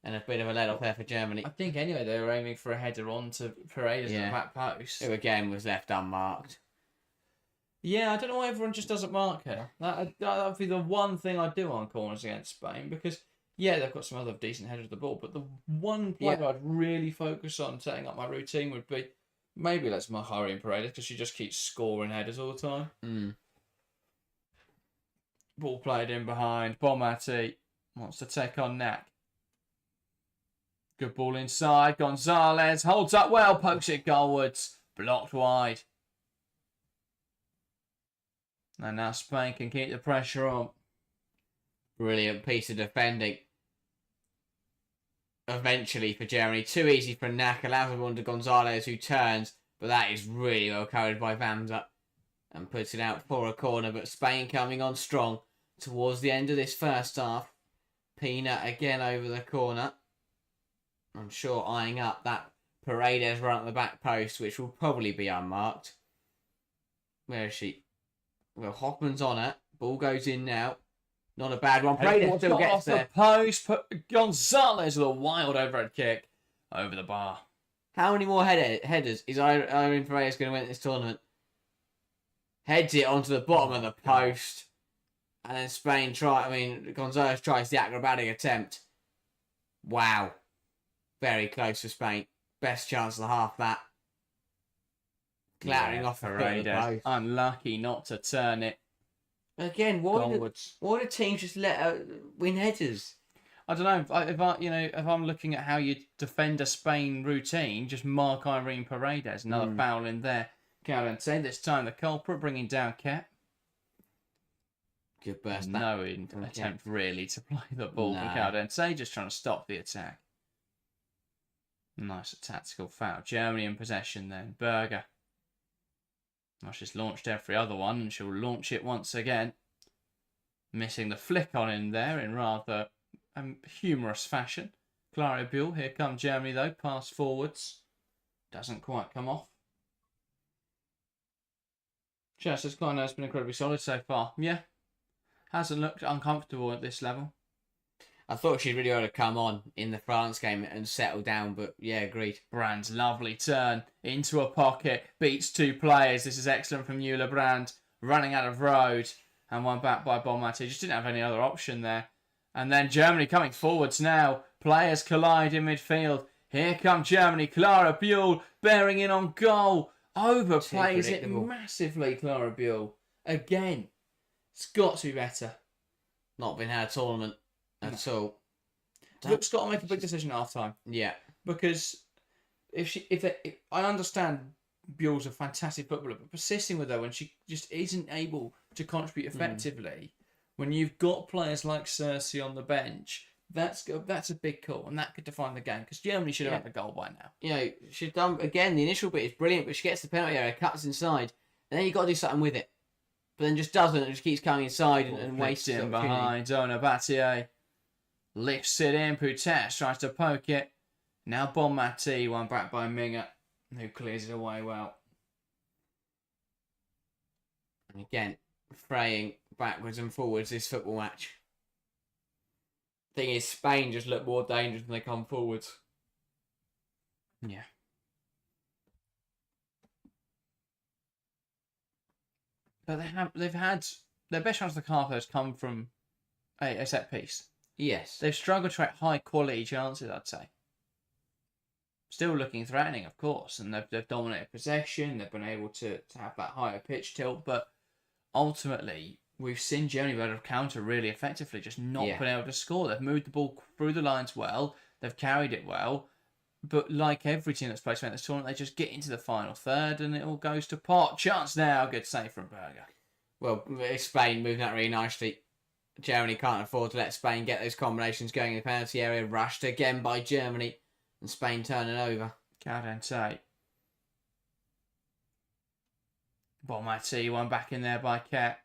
B: And a bit of a let off there for Germany.
A: I think anyway they were aiming for a header on to Paredes in the back post.
B: Who again was left unmarked.
A: Yeah, I don't know why everyone just doesn't mark her. That would be the one thing I'd do on corners against Spain, because, yeah, they've got some other decent headers of the ball, but the one player I'd really focus on setting up my routine would be maybe let's Mahari and Paredes, because she just keeps scoring headers all the time. Ball played in behind. Bomati wants to take on Nak. Good ball inside. Gonzalez holds up well, pokes it goalwards. Blocked wide. And now Spain can keep the pressure on.
B: Brilliant piece of defending. Eventually for Germany. Too easy for Nak. Allows the one to Gonzalez, who turns. But that is really well covered by Vamsa. And puts it out for a corner. But Spain coming on strong towards the end of this first half. Peanut again over the corner. I'm sure eyeing up that Paredes run at the back post, which will probably be unmarked. Where is she? Well, Hoffman's on it. Ball goes in now. Not a bad one. Paredes still gets
A: off
B: there.
A: the post. Gonzalez with a wild overhead kick over the bar.
B: How many more headers is Irene Paredes going to win this tournament? Heads it onto the bottom of the post. And then Spain Gonzalez tries the acrobatic attempt. Wow. Very close for Spain. Best chance of the half, that. Clattering off the post.
A: Unlucky not to turn it.
B: Again, why do teams just let her win headers?
A: I don't know. If I'm looking at how you defend a Spain routine, just mark Irene Paredes. Another foul in there. Galante, this time the culprit, bringing down Ket.
B: Good burst.
A: No attempt really to play the ball for Galante, just trying to stop the attack. Nice tactical foul. Germany in possession then. Berger. Well, she's launched every other one, and she'll launch it once again. Missing the flick on in there in rather humorous fashion. Clara Buell. Here come Germany, though. Pass forwards. Doesn't quite come off. Just has been incredibly solid so far. Yeah. Hasn't looked uncomfortable at this level.
B: I thought she'd really ought to come on in the France game and settle down, but yeah, agreed.
A: Brand's lovely turn into a pocket, beats two players. This is excellent from Eula Brand, running out of road, and one back by Bonmati. Just didn't have any other option there. And then Germany coming forwards now. Players collide in midfield. Here come Germany. Clara Buell bearing in on goal. Overplays it massively, Clara Buell. Again, it's got to be better.
B: Not been had a tournament. At all.
A: Look's got to make a big decision at half time.
B: Yeah.
A: Because if I understand Buell's a fantastic footballer, but persisting with her when she just isn't able to contribute effectively, when you've got players like Cersei on the bench, that's a big call, and that could define the game, because Germany should have had the goal by now.
B: You know, she's done, again, the initial bit is brilliant, but she gets the penalty area, cuts inside, and then you've got to do something with it. But then just doesn't, and just keeps coming inside and wastes it.
A: Behind, Dona Battier. Lifts it in. Putellas tries to poke it. Now Bonmati, one back by Minga, who clears it away well.
B: And again, fraying backwards and forwards this football match. Thing is, Spain just look more dangerous when they come forwards.
A: Yeah. But they've had their best chance of the half has come from a set piece.
B: Yes.
A: They've struggled to create high quality chances, I'd say. Still looking threatening, of course, and they've dominated possession, they've been able to have that higher pitch tilt, but ultimately, we've seen Germany be able to counter really effectively, just not
B: Yeah.
A: been able to score. They've moved the ball through the lines well, they've carried it well, but like every team that's played Spain in this tournament, they just get into the final third and it all goes to pot. Chance now, good save from Berger.
B: Well, Spain moving that really nicely. Germany can't afford to let Spain get those combinations going in the penalty area. Rushed again by Germany, and Spain turning over.
A: Caldente. Bonmati, one back in there by Ket.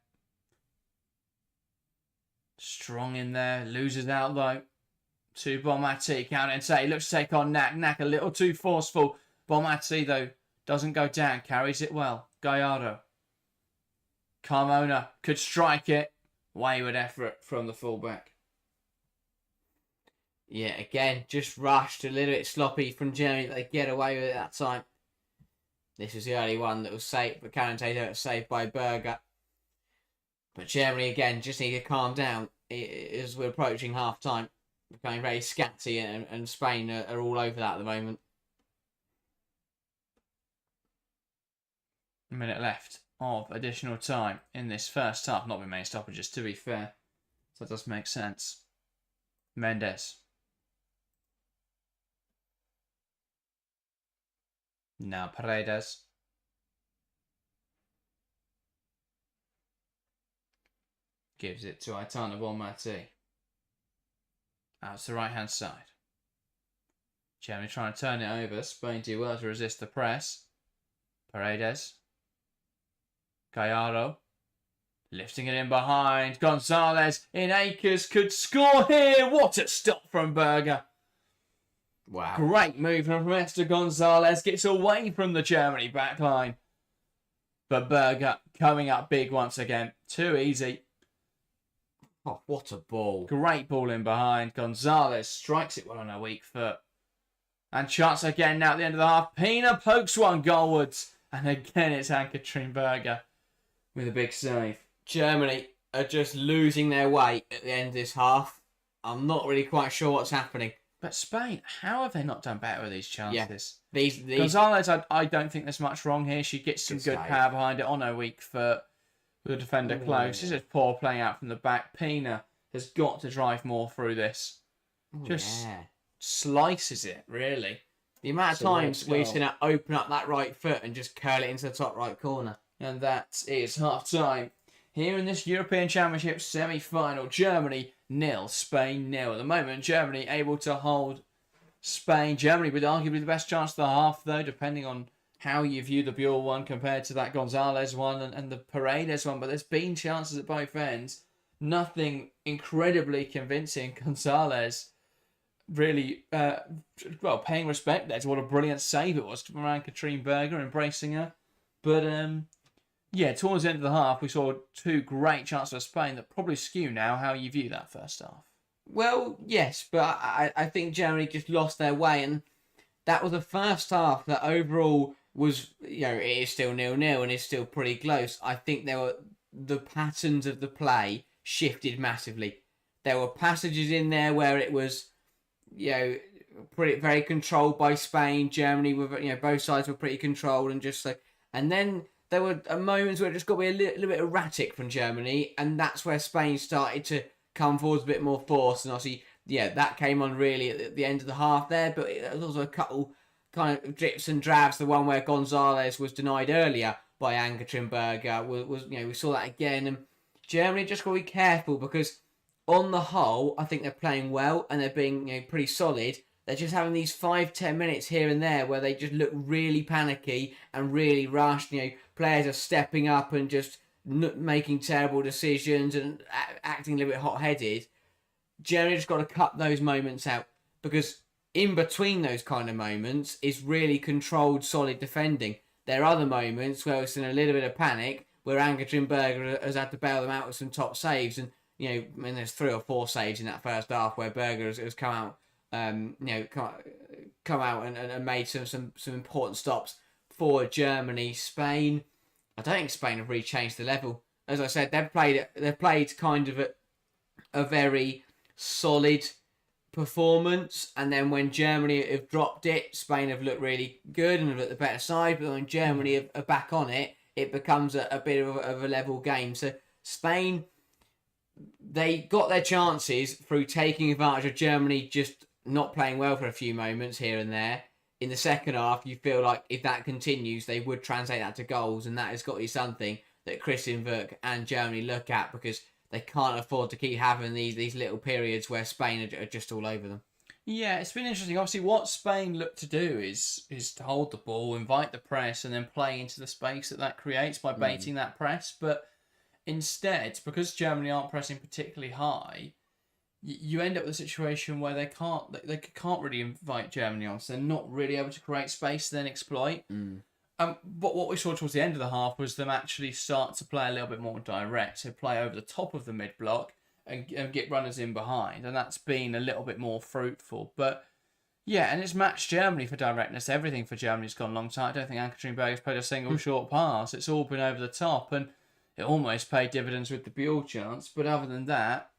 A: Strong in there, loses out though. To Bonmati, Caldente looks to take on Knack. Knack a little too forceful. Bonmati though doesn't go down, carries it well. Gallardo. Carmona could strike it. Wayward effort from the fullback.
B: Yeah, again, just rushed, a little bit sloppy from Germany, but they get away with it that time. This was the early one that was saved, but Caldente was saved by Berger. But Germany, again, just need to calm down as we're approaching half-time. Becoming very scatty, and Spain are all over that at the moment.
A: A minute left of additional time in this first half. Not been many stoppages, to be fair. So that does make sense. Mendes. Now Paredes. Gives it to Aitana Bonmati. Out to the right-hand side. Germany trying to turn it over. Spain do well to resist the press. Paredes. Gallardo. Lifting it in behind. Gonzalez in acres. Could score here. What a stop from Berger.
B: Wow.
A: Great movement from Esther Gonzalez. Gets away from the Germany backline. But Berger coming up big once again. Too easy.
B: Oh, what a ball.
A: Great ball in behind. Gonzalez strikes it well on a weak foot. And chance again now at the end of the half. Pina pokes one goalwards. And again it's Ann-Katrin Berger with a big save.
B: Germany are just losing their way at the end of this half. I'm not really quite sure what's happening.
A: But Spain, how have they not done better with these chances?
B: Yeah. These
A: Gonzalez, I don't think there's much wrong here. She gets some good
B: save.
A: power behind it on her weak foot. With the defender close. This is poor playing out from the back. Pina has got to drive more through this. Just slices it, really.
B: The amount of times we've seen her open up that right foot and just curl it into the top right corner.
A: And that is half-time. Here in this European Championship semi-final, Germany 0, Spain 0. At the moment, Germany able to hold Spain. Germany with arguably the best chance of the half, though, depending on how you view the Buell one compared to that Gonzalez one and the Paredes one. But there's been chances at both ends. Nothing incredibly convincing. Gonzalez really, paying respect there to what a brilliant save it was from Ann-Katrin Berger, embracing her. But, towards the end of the half, we saw two great chances for Spain that probably skew now how you view that first half.
B: Well, yes, but I think Germany just lost their way, and that was the first half that overall was, it is still 0-0 and is still pretty close. I think the patterns of the play shifted massively. There were passages in there where it was, very controlled by Spain. Germany were, both sides were pretty controlled and then there were moments where it just got to be a little bit erratic from Germany, and that's where Spain started to come forward with a bit more force, and obviously, that came on really at the end of the half there, but there was also a couple kind of drips and drabs. The one where Gonzalez was denied earlier by Ann-Katrin Berger was we saw that again, and Germany just got to be careful because on the whole, I think they're playing well and they're being pretty solid. They're just having these 5-10 minutes here and there where they just look really panicky and really rushed. Players are stepping up and just making terrible decisions and acting a little bit hot-headed. Germany just got to cut those moments out because in between those kind of moments is really controlled, solid defending. There are other moments where it's in a little bit of panic where Ann-Katrin Berger has had to bail them out with some top saves, and there's 3 or 4 saves in that first half where Berger has come out, come out and made some important stops for Germany. Spain, I don't think Spain have really changed the level. As I said, they've played kind of a very solid performance, and then when Germany have dropped it, Spain have looked really good and have looked the better side, but when Germany are back on it, it becomes a bit of a level game. So Spain, they got their chances through taking advantage of Germany just not playing well for a few moments here and there. In the second half, you feel like if that continues, they would translate that to goals, and that has got to be something that Christian Wirk and Germany look at, because they can't afford to keep having these little periods where Spain are just all over them.
A: Yeah, it's been interesting. Obviously, what Spain look to do is to hold the ball, invite the press, and then play into the space that creates by baiting that press. But instead, because Germany aren't pressing particularly high, you end up with a situation where they can't really invite Germany on, so they're not really able to create space to then exploit. But what we saw towards the end of the half was them actually start to play a little bit more direct, so play over the top of the mid block and get runners in behind, and that's been a little bit more fruitful. But yeah, and it's matched Germany for directness. Everything for Germany's gone long time. I don't think Ann-Katrin Berger's played a single short pass. It's all been over the top, and it almost paid dividends with the Buell chance. But other than that,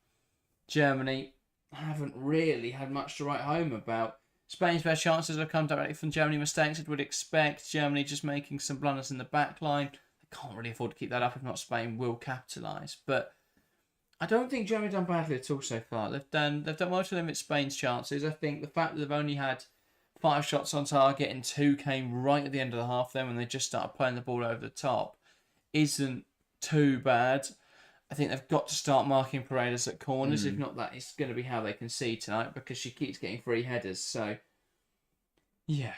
A: Germany haven't really had much to write home about. Spain's best chances have come directly from Germany mistakes, as would expect. Germany just making some blunders in the back line. They can't really afford to keep that up. If not, Spain will capitalise. But I don't think Germany have done badly at all so far. They've done well to limit Spain's chances. I think the fact that they've only had 5 shots on target and 2 came right at the end of the half then when they just started playing the ball over the top isn't too bad. I think they've got to start marking Paredes at corners. If not, that is going to be how they concede tonight, because she keeps getting free headers. So, yeah.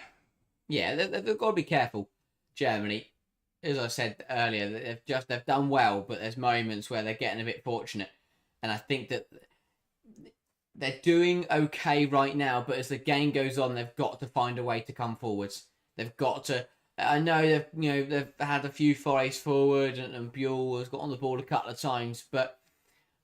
B: Yeah, they've got to be careful, Germany. As I said earlier, they've done well, but there's moments where they're getting a bit fortunate. And I think that they're doing okay right now, but as the game goes on, they've got to find a way to come forwards. They've got to... I know they've had a few forays forward, and Buell has got on the ball a couple of times, but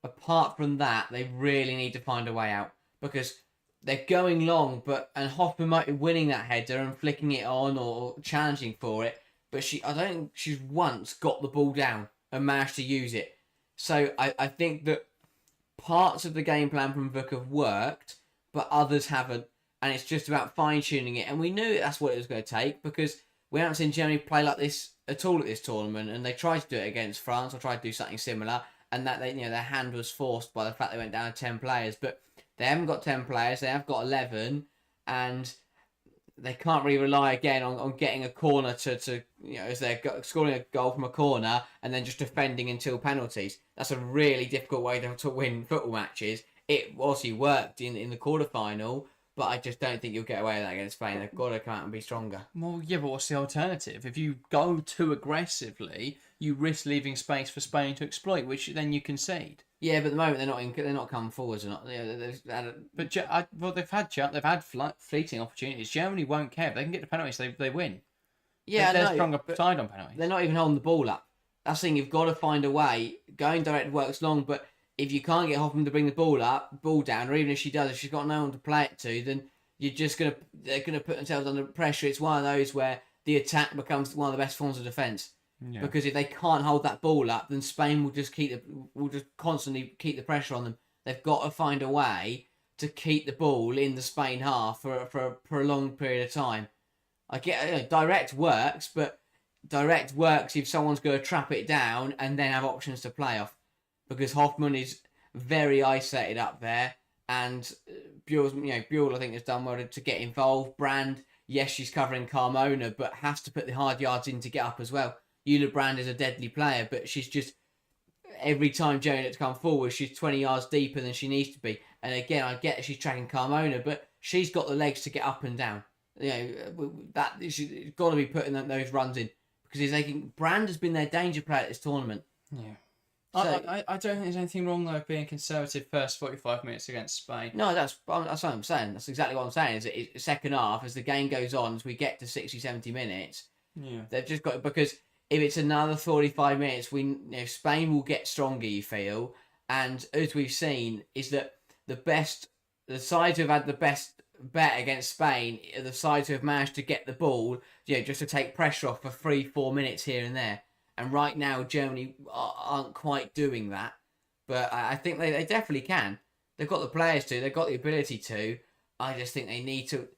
B: apart from that, they really need to find a way out, because they're going long, and Hoffman might be winning that header and flicking it on or challenging for it, but I don't think she's once got the ball down and managed to use it. So I think that parts of the game plan from Wirk have worked, but others haven't, and it's just about fine-tuning it, and we knew that's what it was going to take, because we haven't seen Germany play like this at all at this tournament, and they tried to do it against France, or tried to do something similar, and that their hand was forced by the fact they went down to 10 players. But they haven't got 10 players; they have got 11, and they can't really rely again on getting a corner to as they're scoring a goal from a corner and then just defending until penalties. That's a really difficult way to win football matches. It obviously worked in the quarterfinal. But I just don't think you'll get away with that against Spain. They've got to come out and be stronger.
A: Well, yeah, but what's the alternative? If you go too aggressively, you risk leaving space for Spain to exploit, which then you concede.
B: Yeah, but at the moment they're not coming forwards or not.
A: They've had fleeting opportunities. Germany won't care. If they can get the penalties, they win.
B: Yeah,
A: they're stronger side on penalties.
B: They're not even holding the ball up. That's the thing. You've got to find a way. Going direct works long, but if you can't get Hoffman to bring the ball down, or even if she does, if she's got no one to play it to, then they're gonna put themselves under pressure. It's one of those where the attack becomes one of the best forms of defence. Yeah. Because if they can't hold that ball up, then Spain will just constantly keep the pressure on them. They've got to find a way to keep the ball in the Spain half for a prolonged period of time. I get direct works, but direct works if someone's going to trap it down and then have options to play off. Because Hoffman is very isolated up there, and Buell I think has done well to get involved. Brand, yes, she's covering Carmona, but has to put the hard yards in to get up as well. Eula Brand is a deadly player, but she's just every time Joe lets come forward, she's 20 yards deeper than she needs to be. And again, I get that she's tracking Carmona, but she's got the legs to get up and down. That she's got to be putting those runs in, because Brand has been their danger player at this tournament.
A: Yeah. So, I don't think there's anything wrong though being conservative first 45 minutes against Spain.
B: No, that's what I'm saying. That's exactly what I'm saying. Is that second half, as the game goes on, as we get to 60, 70 minutes, they've just got, because if it's another 45 minutes, Spain will get stronger. You feel, and as we've seen, is that the sides who have had the best bet against Spain are the sides who have managed to get the ball, just to take pressure off for 3-4 minutes here and there. And right now, Germany aren't quite doing that. But I think they definitely can. They've got the players to. They've got the ability to. I just think they need to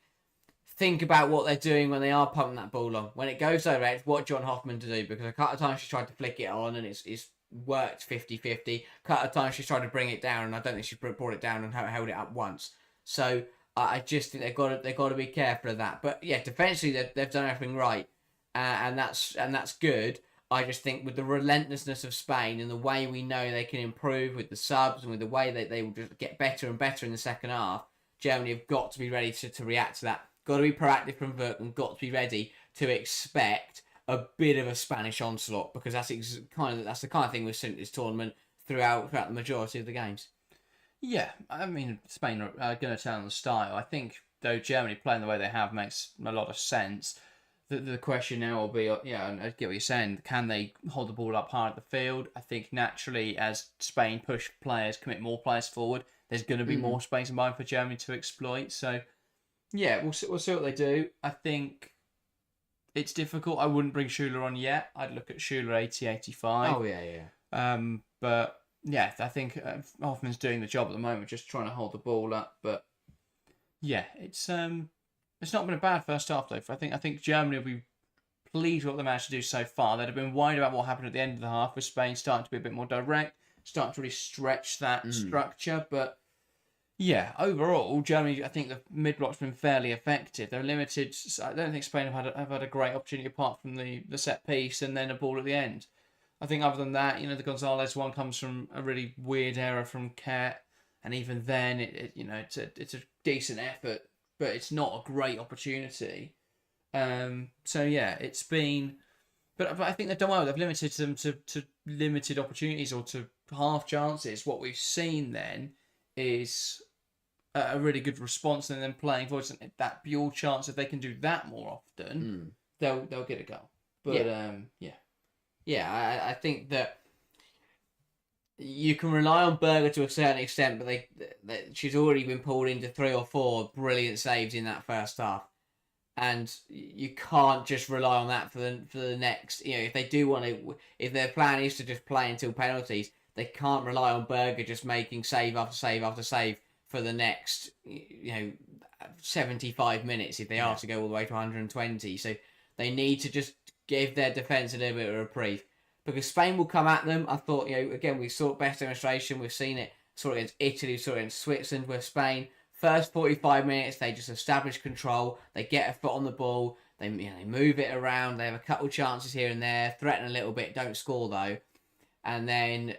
B: think about what they're doing when they are pumping that ball on. When it goes direct, what John Hoffman to do. Because a couple of times she tried to flick it on and it's worked 50-50. Cut of times she's tried to bring it down, and I don't think she brought it down and held it up once. So I just think they've got to be careful of that. But yeah, defensively they've done everything right, and that's good. I just think with the relentlessness of Spain and the way we know they can improve with the subs and with the way that they will just get better and better in the second half, Germany have got to be ready to react to that. Got to be proactive from Wirtz and got to be ready to expect a bit of a Spanish onslaught, because that's the kind of thing we've seen this tournament throughout the majority of the games.
A: Yeah, I mean, Spain are going to turn on the style. I think, though, Germany playing the way they have makes a lot of sense. The question now will be, and I get what you're saying, can they hold the ball up hard at the field? I think naturally, as Spain push players, commit more players forward, there's going to be more space in mind for Germany to exploit. So, yeah, we'll see what they do. I think it's difficult. I wouldn't bring Schuler on yet. I'd look at Schuler 80-85.
B: Oh, yeah.
A: But, yeah, I think Hoffman's doing the job at the moment, just trying to hold the ball up. But, yeah, it's not been a bad first half, though. I think Germany will be pleased with what they managed to do so far. They'd have been worried about what happened at the end of the half, with Spain starting to be a bit more direct, starting to really stretch that structure. But, yeah, overall, Germany, I think the mid-block's been fairly effective. They're limited. I don't think Spain have had a great opportunity apart from the set piece and then a ball at the end. I think other than that, the Gonzalez one comes from a really weird error from Ket, and even then, it's a decent effort, but it's not a great opportunity. So yeah, it's been, but I think they've done well. They've limited them to limited opportunities or to half chances. What we've seen then is a really good response, and then playing forward that pure chance. If they can do that more often, they'll get a goal. But
B: I think that you can rely on Berger to a certain extent, but she's already been pulled into 3 or 4 brilliant saves in that first half, and you can't just rely on that for the next. If they do want to, if their plan is to just play until penalties, they can't rely on Berger just making save after save after save for the next 75 minutes if they are to go all the way to 120. So they need to just give their defence a little bit of a reprieve. Because Spain will come at them. I thought, again, we saw best demonstration. We've seen it sort of against Italy, sort of against Switzerland, with Spain. First 45 minutes, they just establish control. They get a foot on the ball. They move it around. They have a couple chances here and there, threaten a little bit, don't score though. And then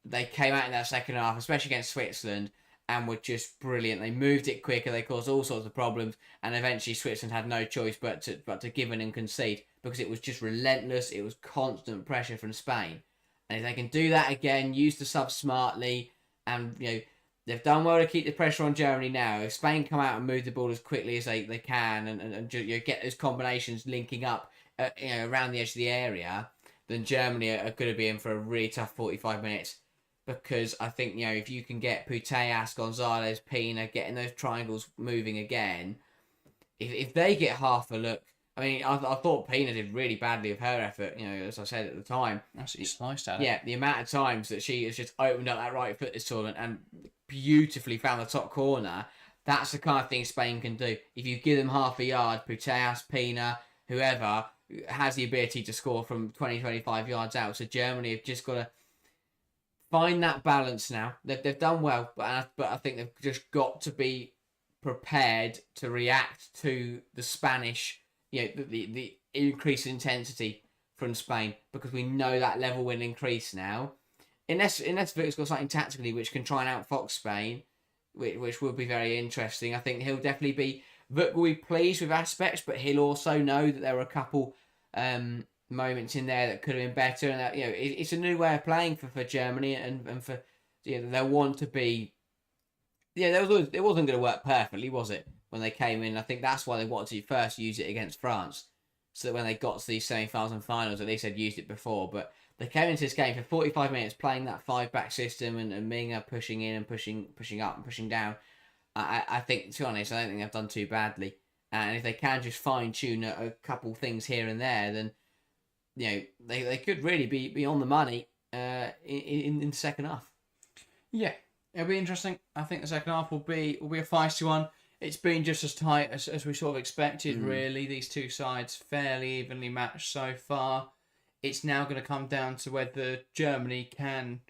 B: they came out in that second half, especially against Switzerland, and were just brilliant. They moved it quicker. They caused all sorts of problems, and eventually Switzerland had no choice but to give in and concede, because it was just relentless. It was constant pressure from Spain, and if they can do that again, use the subs smartly, and they've done well to keep the pressure on Germany now. If Spain come out and move the ball as quickly as they can, and get those combinations linking up, around the edge of the area, then Germany are going to be in for a really tough 45 minutes. Because I think, if you can get Putellas, Gonzalez, Pina, getting those triangles moving again, if they get half a look, I mean, I thought Pina did really badly with her effort, as I said at the time.
A: Absolutely sliced at it.
B: Yeah, the amount of times that she has just opened up that right foot this tournament and beautifully found the top corner, that's the kind of thing Spain can do. If you give them half a yard, Putellas, Pina, whoever, has the ability to score from 20-25 yards out. So Germany have just got to find that balance now. They've done well, but I think they've just got to be prepared to react to the Spanish, the increased intensity from Spain, because we know that level will increase now. Unless Vic's got something tactically which can try and outfox Spain, which will be very interesting. I think he'll definitely be. Vic will be pleased with aspects, but he'll also know that there were a couple moments in there that could have been better, and that it's a new way of playing for Germany, and for they'll want to be. It wasn't going to work perfectly, was it, when they came in? I think that's why they wanted to first use it against France, so that when they got to these semi-finals and finals, at least they'd used it before. But they came into this game for 45 minutes playing that 5-back system, and Minga pushing in and pushing up and pushing down. I think, to be honest, I don't think they've done too badly. And if they can just fine-tune a couple things here and there, then they could really be on the money in the second half.
A: Yeah, it'll be interesting. I think the second half will be a feisty one. It's been just as tight as we sort of expected, really. These two sides fairly evenly matched so far. it's now going to come down to whether Germany can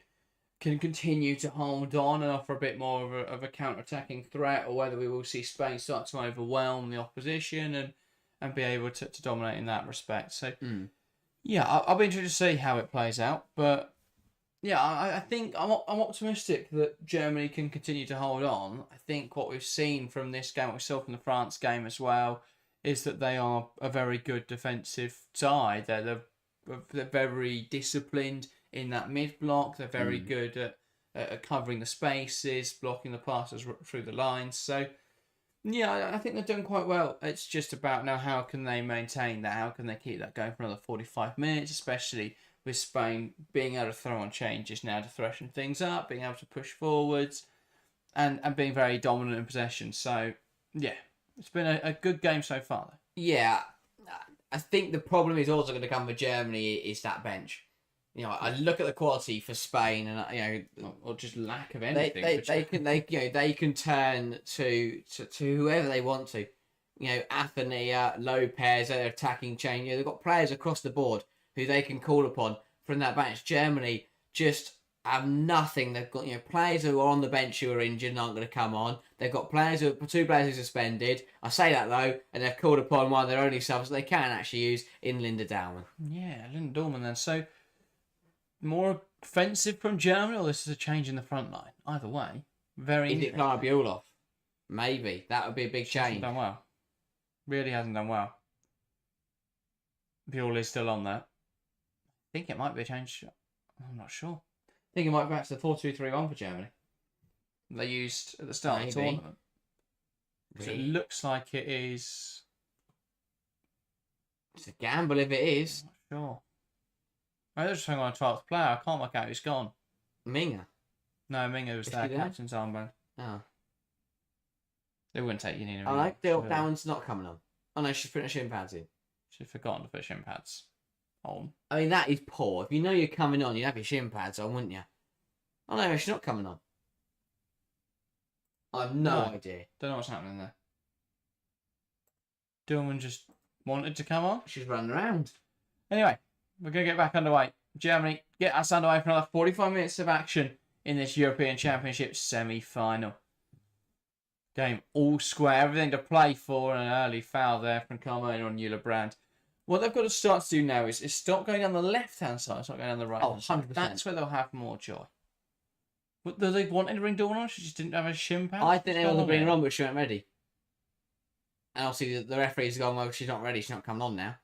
A: continue to hold on and offer a bit more of a counter-attacking threat, or whether we will see Spain start to overwhelm the opposition and be able to dominate in that respect. So, yeah, I'll be interested to see how it plays out. But, yeah, I think I'm optimistic that Germany can continue to hold on. I think what we've seen from this game, what we saw from the France game as well, is that they are a very good defensive side. They're very disciplined in that mid block. They're very good at covering the spaces, blocking the passes through the lines. So, yeah, I think they're doing quite well. It's just about now, how can they maintain that? How can they keep that going for another 45 minutes, especially with Spain being able to throw on changes now to freshen things up, being able to push forwards, and being very dominant in possession. So, yeah, it's been a good game so far, though.
B: Yeah, I think the problem is also going to come with Germany is that bench. You know, I look at the quality for Spain, and
A: or just lack of anything.
B: They can turn to whoever they want to. You know, Athenia, Lopez, their attacking chain. You know, they've got players across the board who they can call upon from that bench. Germany just have nothing. They've got players who are on the bench who are injured and aren't going to come on. They've got two players who are suspended. I say that though, and they've called upon one of their only subs they can actually use in Linda Dallman.
A: Yeah, Linda Dallman then. So, more offensive from Germany, or this is a change in the front line? Either way, very
B: interesting. Is it Clara Buloff? Maybe. That would be a big change.
A: Hasn't done well. Really hasn't done well. Buell is still on there. I think it might be a change. I'm not sure. I think it might be back to the 4-2-3-1 for Germany. They used at the start of the tournament. So it looks like it is.
B: It's a gamble if it is.
A: I'm not sure. They're just hanging on a 12th player. I can't work out who's gone.
B: Minga.
A: No, Minga was their captain's armband.
B: Oh.
A: They wouldn't take Yanina.
B: I like Dallman's not coming on. Oh no, she's putting her shin pads in.
A: She's forgotten to put shin pads on.
B: I mean, that is poor. If you know you're coming on, you'd have your shin pads on, wouldn't you? Oh no, she's not coming on. I have no idea.
A: Don't know what's happening there. Dillman just wanted to come on.
B: She's running around.
A: Anyway, we're going to get back underway. Germany get us underway for another 45 minutes of action in this European Championship semi-final. Game all square, everything to play for, and an early foul there from Carmona on Eula Brand. What they've got to start to do now is stop going down the left-hand side, stop going down the right-hand side.
B: 100%.
A: That's where they'll have more joy. But do they wanted to bring Dawn on? She just didn't have a shin pad?
B: I think they wanted to bring her on, but she weren't ready. And obviously the referee's gone, well, she's not ready, she's not coming on now.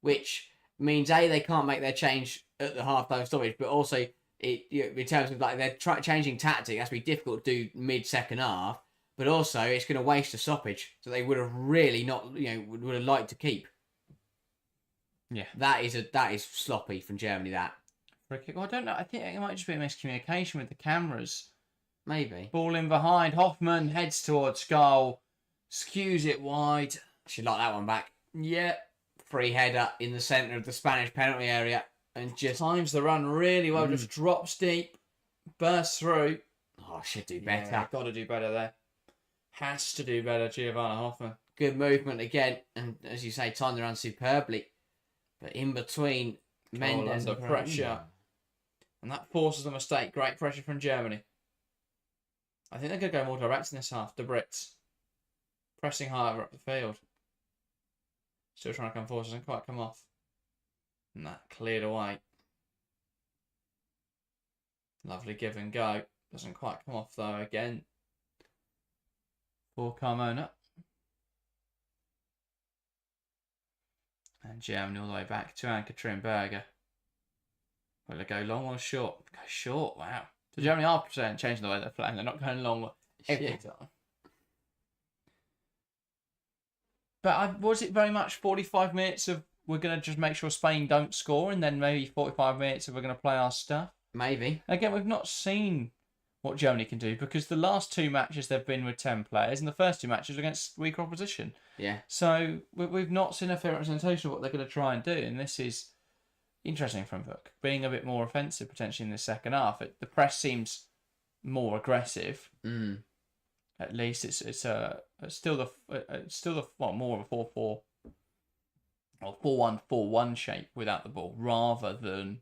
B: Which means, A, they can't make their change at the half-time stoppage, but also, in terms of like they're changing tactic, that's be difficult to do mid-second half, but also it's going to waste a stoppage, so they would have really not, would have liked to keep.
A: Yeah.
B: That is sloppy from Germany, that.
A: Well, I don't know. I think it might just be a miscommunication with the cameras.
B: Maybe.
A: Ball in behind. Hoffman heads towards goal. Skews it wide.
B: Should lock that one back.
A: Yeah.
B: Free header in the centre of the Spanish penalty area. And just
A: times the run really well. Just drops deep. Bursts through.
B: Oh, should do better.
A: Yeah, got to do better there. Has to do better, Giovanna Hoffman.
B: Good movement again. And as you say, timed the run superbly. But in between, Mendes
A: under pressure. And that forces a mistake. Great pressure from Germany. I think they're going to go more direct in this half. The Brits. Pressing harder up the field. Still trying to come forward. Doesn't quite come off. And that cleared away. Lovely give and go. Doesn't quite come off though again. For Carmona. And Germany all the way back to Ann-Katrin Berger. Will they go long or short? Go short, wow. So Germany are changing the way they're playing. They're not going long every time. But was it very much 45 minutes of we're going to just make sure Spain don't score, and then maybe 45 minutes of we're going to play our stuff?
B: Maybe.
A: Again, we've not seen what Germany can do, because the last two matches they've been with 10 players, and the first two matches against weaker opposition.
B: Yeah.
A: So we've not seen a fair representation of what they're going to try and do, and this is interesting from Vuk, being a bit more offensive potentially in the second half. The press seems more aggressive. At least it's still the more of a 4-4. or 4-1-4-1 shape without the ball rather than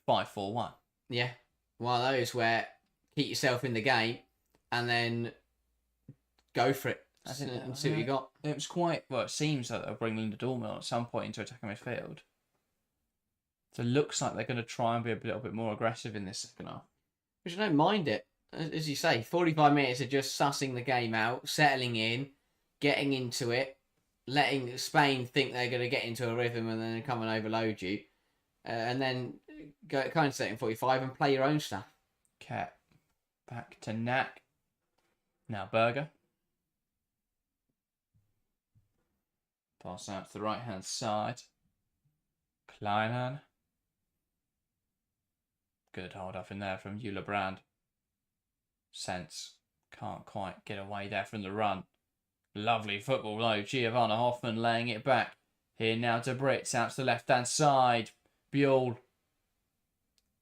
A: 5-4-1.
B: Yeah, one of those where keep yourself in the game and then go for it and see what you got.
A: It was quite, well, it seems that they'll bring Linda Dormill at some point into attacking midfield. So it looks like they're going to try and be a little bit more aggressive in this second half.
B: Which I don't mind it. As you say, 45 minutes of just sussing the game out, settling in, getting into it, letting Spain think they're going to get into a rhythm and then come and overload you. And then go kind of set in 45 and play your own stuff.
A: Okay. Back to Knack. Now Berger. Pass out to the right-hand side. Kleinhan. Good hold up in there from Eula Brand. Sense. Can't quite get away there from the run. Lovely football though. Giovanna Hoffman laying it back. Here now to Brits. Out to the left-hand side. Buell.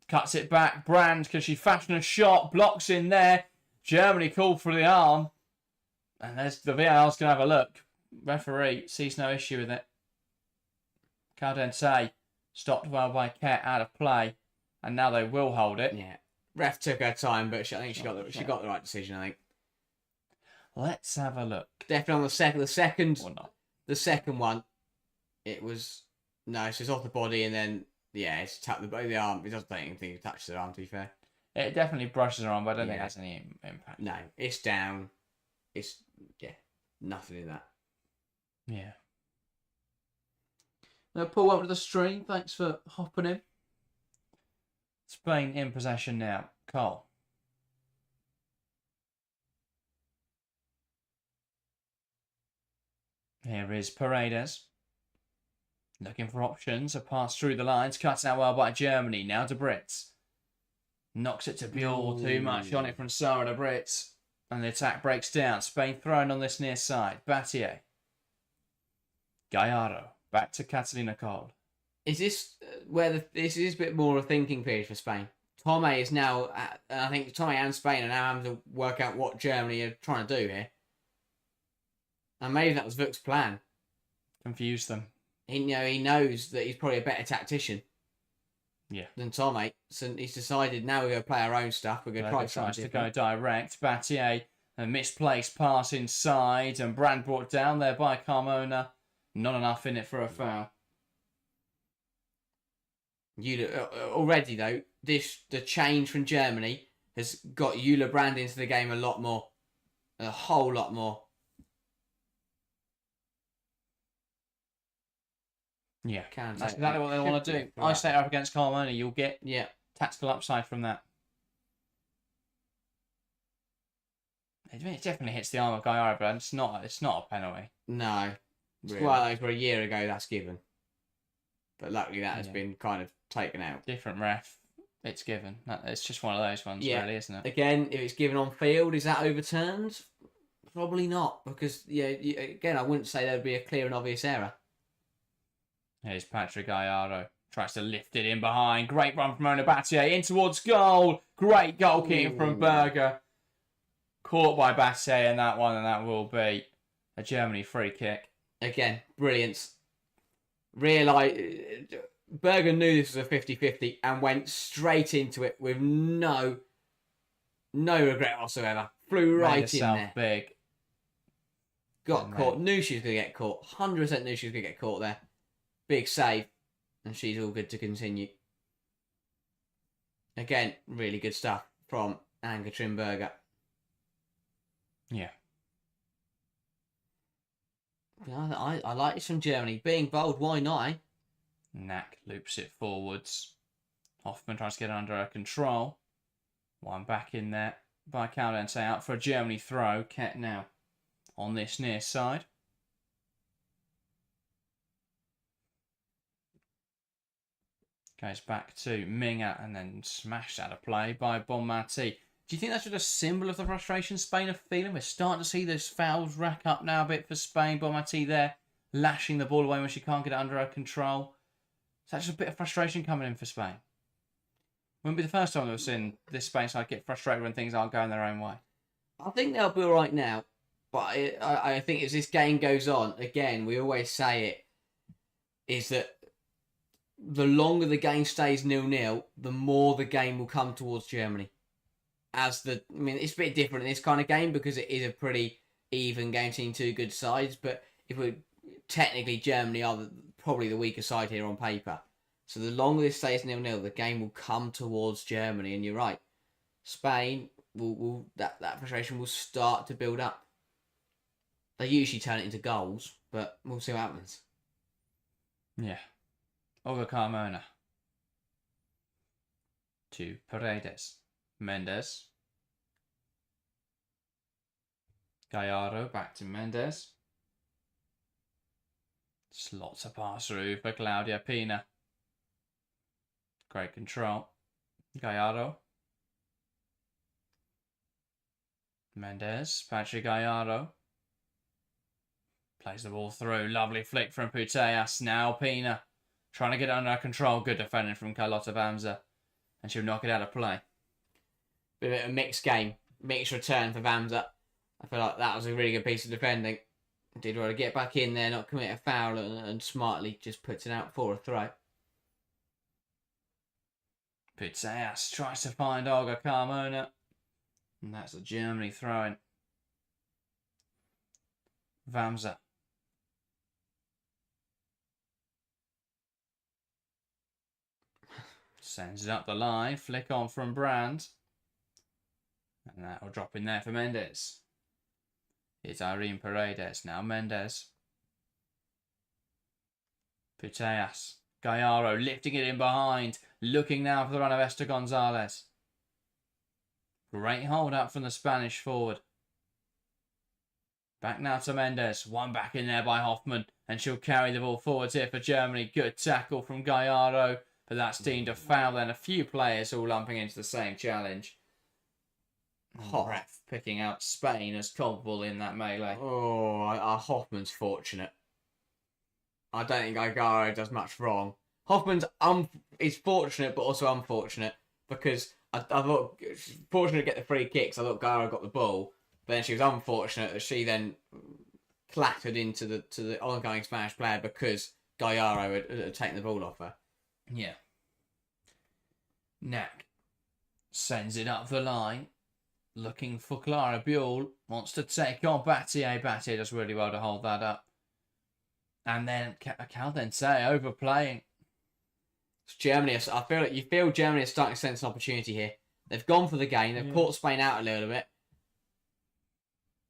A: Cuts it back. Brand, can she fashion a shot? Blocks in there. Germany called for the arm. And there's the VAR's going to have a look. Referee sees no issue with it. Caldense stopped well by Ket, out of play. And now they will hold it.
B: Yeah. Ref took her time, but I think she got the right decision, I think.
A: Let's have a look.
B: Definitely on the second
A: Or not.
B: The second one, it was no, so it's off the body and then it's tapped the arm. It doesn't take anything to touch the arm, to be fair.
A: It definitely brushes her arm, but I don't think it has any impact.
B: No, it's down. It's nothing in that.
A: Yeah. Now Paul, welcome to the stream. Thanks for hopping in. Spain in possession now. Cole. Here is Paredes. Looking for options. A pass through the lines. Cuts out well by Germany. Now to Brits. Knocks it to Buell. Too much on it from Sarah to Brits. And the attack breaks down. Spain thrown on this near side. Battier. Gallardo. Back to Catalina Cole.
B: Is this where this is a bit more of a thinking period for Spain? Tome is now, I think Tome and Spain are now having to work out what Germany are trying to do here. And maybe that was Vuk's plan.
A: Confuse them.
B: He knows that he's probably a better tactician.
A: Yeah.
B: Than Tome. So he's decided now we're going to play our own stuff. We're going to try something different.
A: To go direct. Battier, a misplaced pass inside, and Brand brought down there by Carmona. Not enough in it for a foul.
B: Already though, the change from Germany has got Eula Brand into the game a lot more, a whole lot more.
A: Yeah, that's exactly what they want to do. Isolate her up against Carmona, you'll get tactical upside from that. It definitely hits the arm of Gallardo, but it's not a penalty.
B: No, it's one of those where a year ago that's given, but luckily that has been kind of taken out.
A: Different ref, it's given. It's just one of those ones, really, isn't it?
B: Again, if it's given on field, is that overturned? Probably not, because again, I wouldn't say there'd be a clear and obvious error.
A: Here's Patrick Gallardo. Tries to lift it in behind. Great run from Mona Battier. In towards goal. Great goal kicking from Berger. Caught by Battier in that one, and that will be a Germany free kick.
B: Again, brilliance. Berger knew this was a 50-50 and went straight into it with no regret whatsoever. Flew right in there.
A: Big.
B: Got caught. Knew she was going to get caught. 100% knew she was going to get caught there. Big save. And she's all good to continue. Again, really good stuff from Ann-Katrin Berger.
A: Yeah.
B: I like this from Germany. Being bold, why not, eh?
A: Knack loops it forwards. Hoffman tries to get it under her control. One back in there by Caldense, out for a Germany throw. Ket now on this near side. Goes back to Minga and then smashed out of play by Bonmati. Do you think that's just a symbol of the frustration Spain are feeling? We're starting to see those fouls rack up now a bit for Spain. Bonmati there lashing the ball away when she can't get it under her control. Is that just a bit of frustration coming in for Spain? Wouldn't be the first time we've seen this Spain side get frustrated when things aren't going their own way.
B: I think they'll be all right now. But I think as this game goes on, again, we always say it, is that the longer the game stays 0-0, the more the game will come towards Germany. It's a bit different in this kind of game because it is a pretty even game between two good sides. But technically Germany are probably the weaker side here on paper. So the longer this stays 0-0, the game will come towards Germany. And you're right, Spain that frustration will start to build up. They usually turn it into goals, but we'll see what happens.
A: Yeah. Over Carmona. To Paredes. Mendes. Gallardo back to Mendes. Slots a pass through for Claudia Pina. Great control. Gallardo. Mendes. Patrick Gallardo. Plays the ball through. Lovely flick from Putellas. Now Pina. Trying to get it under control. Good defending from Carlotta Vamsa. And she'll knock it out of play.
B: Bit of a mixed game. Mixed return for Vamsa. I feel like that was a really good piece of defending. Did well to get back in there, not commit a foul, and smartly just puts it out for a throw.
A: Putellas tries to find Olga Carmona. And that's a Germany throwing. Vamsa. Sends it up the line. Flick on from Brand. And that will drop in there for Mendes. It's Irene Paredes. Now Mendes. Putellas. Gallardo lifting it in behind. Looking now for the run of Esther Gonzalez. Great hold up from the Spanish forward. Back now to Mendes. One back in there by Hoffman. And she'll carry the ball forwards here for Germany. Good tackle from Gallardo. But that's deemed a foul. Then a few players all lumping into the same challenge. Ref picking out Spain as culpable in that melee.
B: Oh, Hoffman's fortunate. I don't think Gallardo does much wrong. Hoffman's is fortunate, but also unfortunate because I thought she's fortunate to get the free kicks. I thought Gallardo got the ball, but then she was unfortunate that she then clattered into the ongoing Spanish player because Gallardo had taken the ball off her.
A: Yeah. Knack sends it up the line. Looking for Clara Buell. Wants to take on Battier. Battier does really well to hold that up. And then Caldense overplaying.
B: It's Germany. I feel Germany is starting to sense an opportunity here. They've gone for the game. They've caught Spain out a little bit.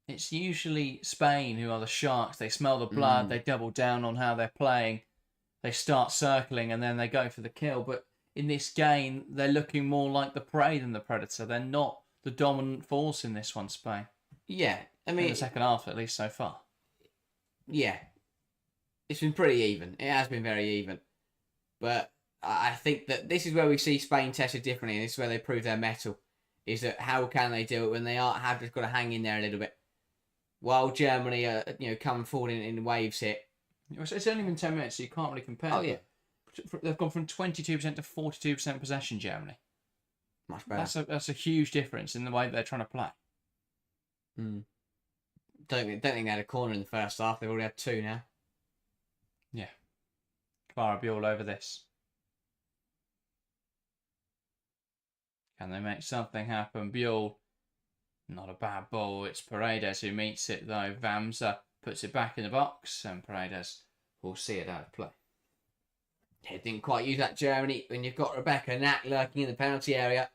A: It's usually Spain who are the sharks. They smell the blood. They double down on how they're playing. They start circling and then they go for the kill. But in this game, they're looking more like the prey than the predator. They're not the dominant force in this one, Spain.
B: Yeah, I mean...
A: in the second half, at least so far.
B: Yeah. It's been pretty even. It has been very even. But I think that this is where we see Spain tested differently, and this is where they prove their mettle. Is that how can they do it when they have just got to hang in there a little bit? While Germany are, coming forward in waves here.
A: It's only been 10 minutes, so you can't really compare.
B: Oh, yeah.
A: They've gone from 22% to 42% possession, Germany.
B: Much better.
A: That's a huge difference in the way they're trying to play.
B: Don't think they had a corner in the first half. They've already had two now.
A: Yeah. Clara Buell over this. Can they make something happen? Buell, not a bad ball. It's Paredes who meets it though. Vamsa puts it back in the box and Paredes will see it out of play.
B: They didn't quite use that, Germany. When you've got Rebecca Knack lurking in the penalty area,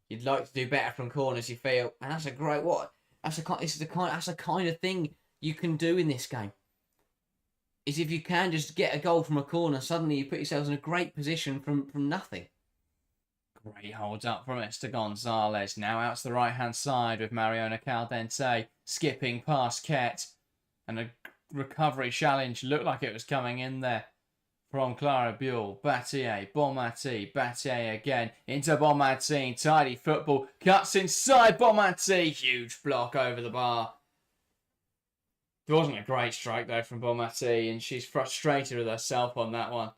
B: you'd like to do better from corners, you feel. And that's a great that's the kind of thing you can do in this game. Is if you can just get a goal from a corner, suddenly you put yourselves in a great position from nothing.
A: Great holds up from Esther Gonzalez. Now out to the right-hand side with Mariona Caldense skipping past Ket. And a recovery challenge looked like it was coming in there from Clara Buell. Battier, Bonmati, Battier again into Bonmati. Tidy football, cuts inside Bonmati. Huge block over the bar. It wasn't a great strike though from Bonmati, and she's frustrated with herself on that one.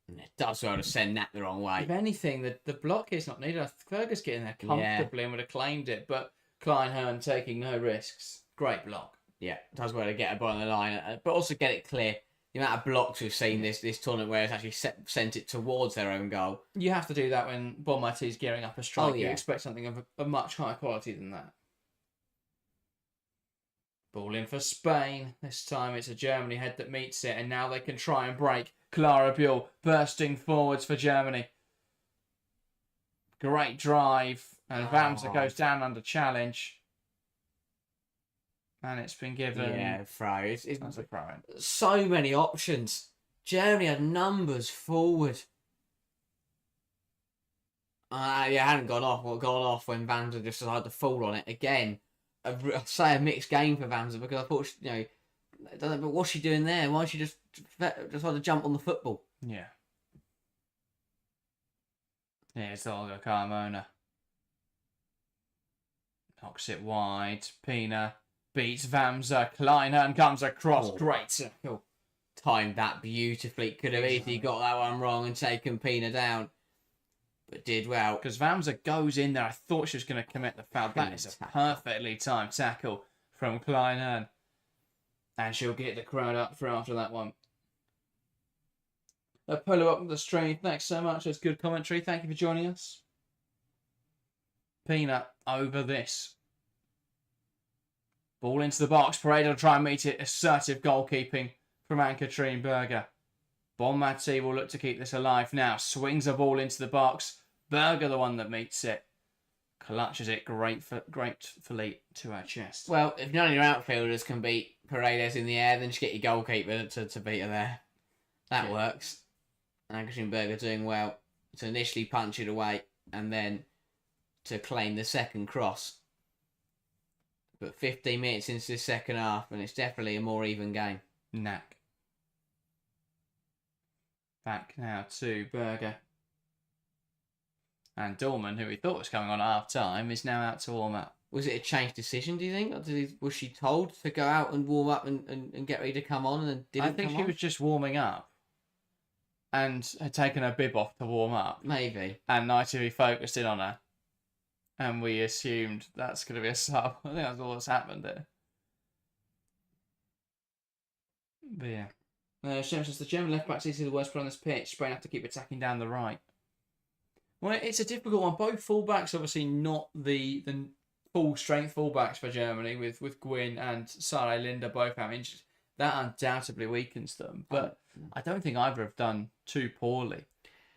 B: And it does well to send that the wrong way.
A: If anything, the block is not needed. Fergus getting there comfortably and would have claimed it, but Kleinhorn taking no risks. Great block.
B: Yeah, does well to get a ball on the line, but also get it clear. the amount of blocks we've seen this tournament where it's actually sent it towards their own goal.
A: You have to do that when Bonmati is gearing up a strike.
B: Oh, yeah.
A: You expect something of a much higher quality than that. Ball in for Spain. This time it's a Germany head that meets it, and now they can try and break. Clara Buell bursting forwards for Germany. Great drive, and Vamsa goes down under challenge. And it's been given...
B: throw. It's
A: That's a throw in.
B: So many options. Germany had numbers forward. Hadn't gone off. Well, gone off when Vamsa just decided to fall on it again. I'd say a mixed game for Vamsa because I thought, I don't know, but what's she doing there? Why did she just decide to jump on the football?
A: Yeah. Here's Olga Carmona. Knocks it wide. Pina beats Vamsa. Kleinern comes across.
B: Oh.
A: Great circle.
B: Timed that beautifully. Could have easily got that one wrong and taken Pina down. But did well.
A: Because Vamsa goes in there. I thought she was going to commit the foul. That is a perfectly timed tackle from Kleinern. And she'll get the crowd up for after that one. Polo up with the stream. Thanks so much. That's good commentary. Thank you for joining us. Pina over this. Ball into the box. Parade will try and meet it. Assertive goalkeeping from Ann-Katrine Berger. Bonmati will look to keep this alive now. Swings a ball into the box. Berger the one that meets it. Clutches it gratefully to her chest.
B: Well, if none of your outfielders can beat Paredes in the air, then just get your goalkeeper to beat her there. That works. Ann-Katrine Berger doing well to initially punch it away and then to claim the second cross. But 15 minutes into the second half, and it's definitely a more even game.
A: Knack. Back now to Berger. And Dorman, who we thought was coming on at half time, is now out to warm up.
B: Was it a changed decision, do you think? Or was she told to go out and warm up and get ready to come on and then didn't
A: I think she was just warming up and had taken her bib off to warm up.
B: Maybe.
A: And ITV focused in on her. And we assumed that's going to be a sub. I think that's all that's happened there. But yeah. Shem says the German left back seems to be the worst player on this pitch. Spain have to keep attacking down the right. Well, it's a difficult one. Both fullbacks, obviously not the full strength fullbacks for Germany, with Gwyn and Sarah Linda both having injuries. That undoubtedly weakens them. But I don't think either have done too poorly,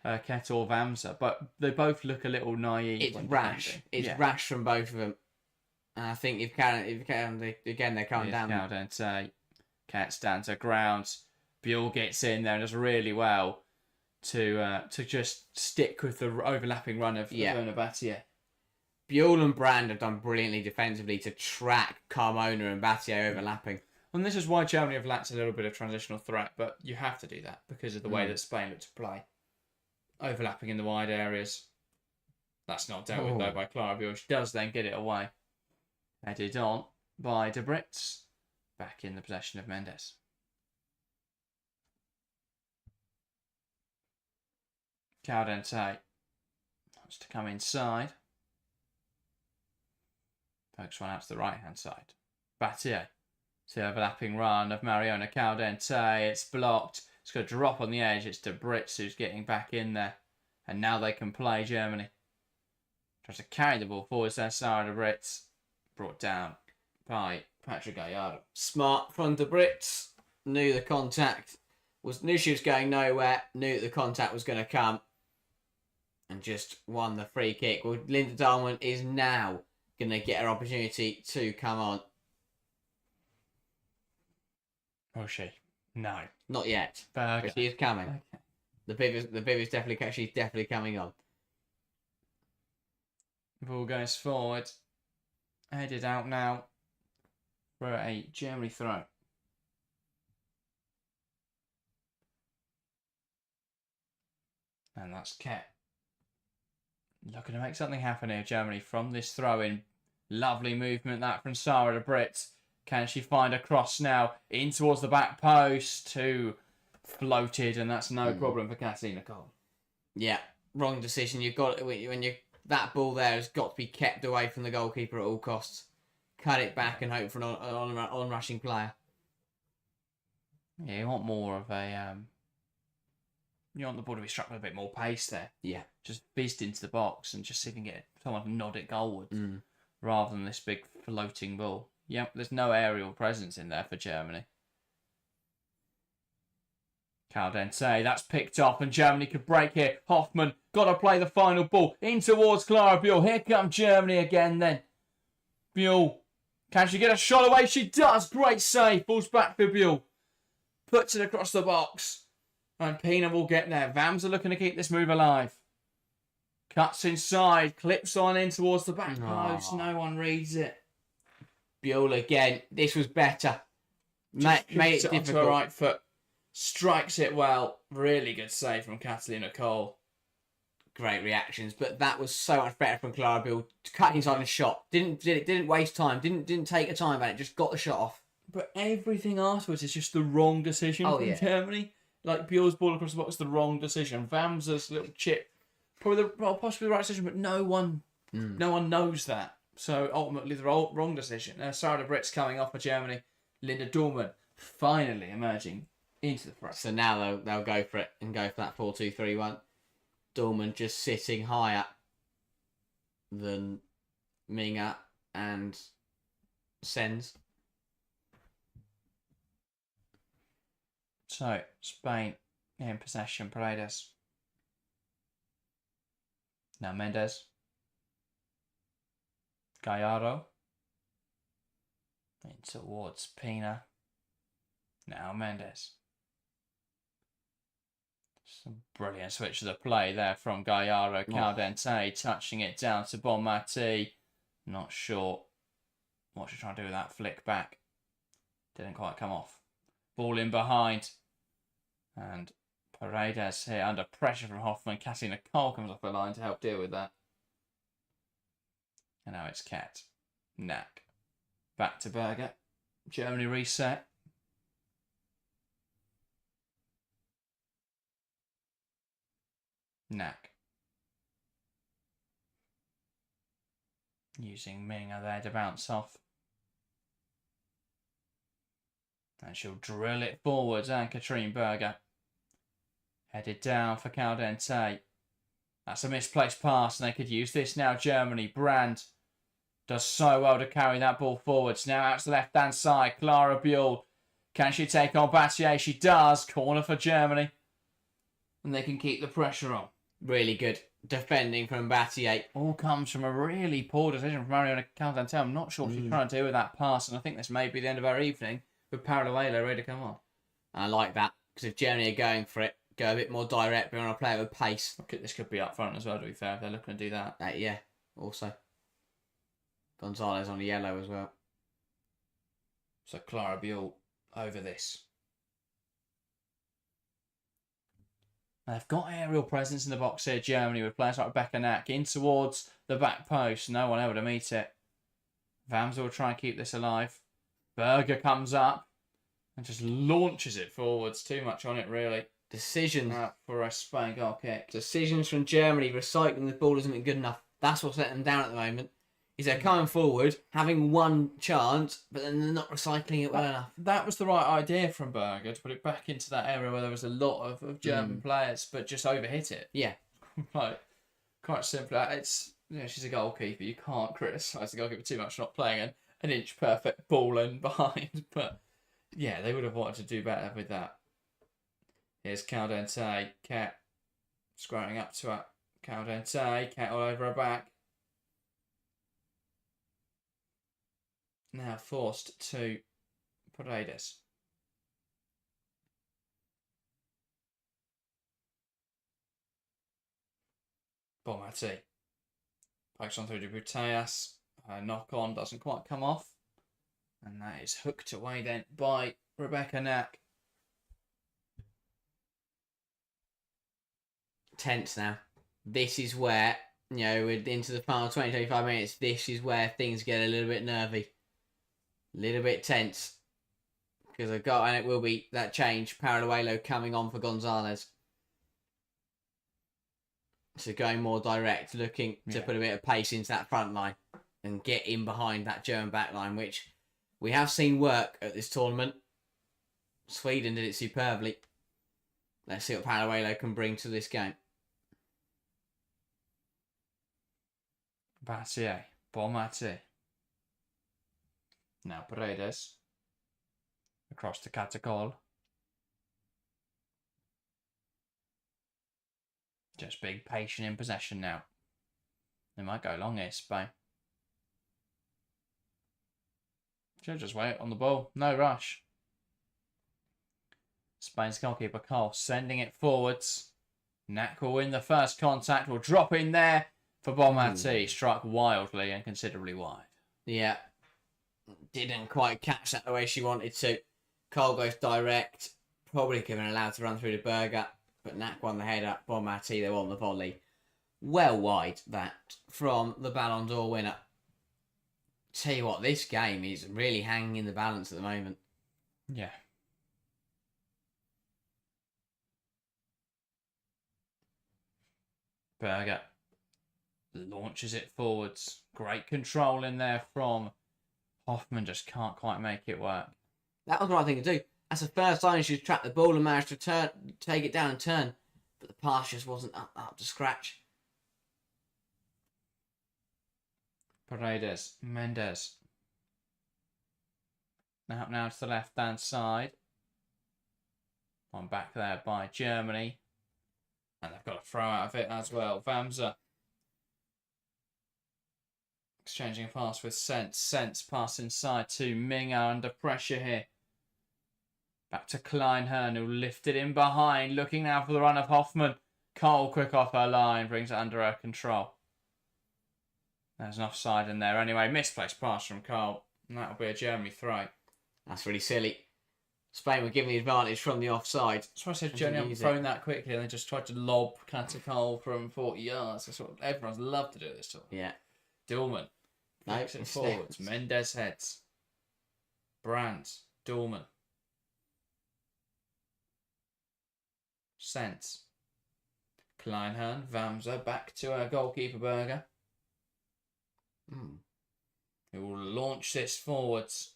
A: Ket or Vamsa. But they both look a little naive.
B: It's rash. It's rash from both of them. And I think if they're coming down.
A: Caldente, Ket's down to ground. Buell gets in there and does really well to just stick with the overlapping run of Verna Battier.
B: Buell and Brand have done brilliantly defensively to track Carmona and Battier overlapping.
A: And this is why Germany have lacked a little bit of transitional threat, but you have to do that because of the way that Spain look to play. Overlapping in the wide areas. That's not dealt with though by Clara Buell. She does then get it away. Headed on by De Brits. Back in the possession of Mendes. Caldente wants to come inside. Pokes one out to the right hand side. Battier. The overlapping run of Mariona Caldente. It's blocked. It's going to drop on the edge. It's De Brits who's getting back in there. And now they can play Germany. Tries to carry the ball forwards there. Sarah De Brits. Brought down by Patrick Gallardo.
B: Smart from De Brits. Knew the contact. Knew she was going nowhere. Knew that the contact was going to come. And just won the free kick. Well, Linda Dahlmann is now going to get her opportunity to come on.
A: Or she? No.
B: Not yet.
A: Berger.
B: But she is coming.
A: Okay.
B: The bib is definitely, she's definitely coming on.
A: Ball goes forward. Headed out now for a Germany throw. And that's Ket. Looking to make something happen here, Germany, from this throw-in. Lovely movement, that from Sarah De Brits. Can she find a cross now in towards the back post? Who floated, and that's no problem for Katina Cole.
B: Yeah, wrong decision. You've got that ball there has got to be kept away from the goalkeeper at all costs. Cut it back and hope for an on-rushing player.
A: Yeah, you want more of a you want the ball to be struck with a bit more pace there.
B: Yeah.
A: Just fizzed into the box and just see if you can get someone to nod it goalwards rather than this big floating ball. Yep, there's no aerial presence in there for Germany. Caldente, that's picked up and Germany could break here. Hoffman, got to play the final ball in towards Clara Buell. Here comes Germany again then. Buell, can she get a shot away? She does. Great save. Ball's back for Buell. Puts it across the box. And Pina will get there. Vams are looking to keep this move alive. Cuts inside. Clips on in towards the back post. No one reads it.
B: Buell again. This was better. Made it
A: onto
B: difficult.
A: her right foot. Strikes it well. Really good save from Catalina Cole.
B: Great reactions, but that was so much better from Clara Buell. Cut inside and shot. Didn't waste time. Didn't take a time about it. Just got the shot off.
A: But everything afterwards is just the wrong decision from Germany. Like Buell's ball across the box, the wrong decision. Vamsa's little chip, possibly the right decision, but no one knows that. So ultimately, the wrong decision. Sarah de Brit's coming off for Germany. Linda Dorman finally emerging into the front.
B: So now they'll go for it and go for that 4-2-3-1. Dorman just sitting higher than Minga and Sens.
A: So, Spain in possession, Paredes. Now Mendes. Gallardo. In towards Pina. Now Mendes. Some brilliant switch of the play there from Gallardo. Caldente touching it down to Bonmati. Not sure what she's trying to do with that flick back. Didn't quite come off. Ball in behind. And Paredes here under pressure from Hoffman. Catalina Cole comes off the line to help deal with that. And now it's Kat. Knack. Back to Berger. Germany reset. Knack. Using Minga there to bounce off. And she'll drill it forwards, and Katrine Berger. Headed down for Caldente. That's a misplaced pass, and they could use this now. Germany. Brand does so well to carry that ball forwards. Now out to the left-hand side. Clara Buell. Can she take on Battier? She does. Corner for Germany. And they can keep the pressure on.
B: Really good defending from Battier.
A: All comes from a really poor decision from Mariona Caldente. I'm not sure what she's trying to do with that pass, and I think this may be the end of our evening with Paraluelo ready to come on.
B: And I like that, because if Germany are going for it, go a bit more direct, but want to play it with pace.
A: Okay, this could be up front as well, to be fair, if they're looking to do that.
B: Yeah, also. Gonzalez on the yellow as well.
A: So Clara Buell over this. They've got aerial presence in the box here, Germany, with players like Rebecca Knack in towards the back post. No one able to meet it. Vamsa will try and keep this alive. Berger comes up and just launches it forwards. Too much on it, really.
B: Decisions.
A: For a Spain goal kick.
B: Decisions from Germany. Recycling the ball isn't good enough. That's what's letting them down at the moment. Is they're coming forward, having one chance, but then they're not recycling it well enough.
A: That was the right idea from Berger, to put it back into that area where there was a lot of German players, but just overhit it.
B: Yeah.
A: Like, quite simply. It's, she's a goalkeeper. You can't criticise the goalkeeper too much for not playing an inch perfect ball in behind. But yeah, they would have wanted to do better with that. Here's Caldente. Kat squaring up to her. Caldente. Kat all over her back. Now forced to Paredes. Bonmati. Pokes on through to Buteas. Knock on doesn't quite come off. And that is hooked away then by Rebecca Knack.
B: Tense now. This is where, we're into the final 20, 25 minutes. This is where things get a little bit nervy. A little bit tense. Because I've got, and it will be that change. Paraluelo coming on for Gonzalez. So going more direct, looking to put a bit of pace into that front line and get in behind that German back line, which we have seen work at this tournament. Sweden did it superbly. Let's see what Paraguay can bring to this game.
A: Battier, Bonmati. Now Paredes. Across to Catacol. Just being patient in possession now. They might go long here, Spain. Should just wait on the ball. No rush. Spain's goalkeeper Cole sending it forwards. Nak will win the first contact. Will drop in there for Bonmati. Struck wildly and considerably wide.
B: Yeah. Didn't quite catch that the way she wanted to. Cole goes direct. Probably could have been allowed to run through the burger. But Nak won the header. Bonmati, they won the volley. Well wide, that, from the Ballon d'Or winner. Tell you what, this game is really hanging in the balance at the moment.
A: Yeah. Berger launches it forwards. Great control in there from Hoffman. Just can't quite make it work.
B: That was the right thing to do. That's the first time she tracked the ball and managed to take it down and turn. But the pass just wasn't up to scratch.
A: Paredes, Mendes. Now to the left-hand side. One back there by Germany. And they've got a throw out of it as well. Vamsa. Exchanging a pass with Sense. Sense pass inside to Minga under pressure here. Back to Kleinhern, who lifted in behind. Looking now for the run of Hoffman. Cole quick off her line. Brings it under her control. There's an offside in there anyway. Misplaced pass from Cole. And that'll be a Germany throw.
B: That's really silly. Spain were given the advantage from the offside.
A: That's why I said Germany haven't thrown that quickly and they just tried to lob Catacol from 40 yards. That's what everyone's loved to do this time.
B: Yeah.
A: Dillman. Makes it forwards. Mendes heads. Brandt. Dillman. Sense. Kleinhern. Vamsa back to her goalkeeper Berger. Who will launch this forwards.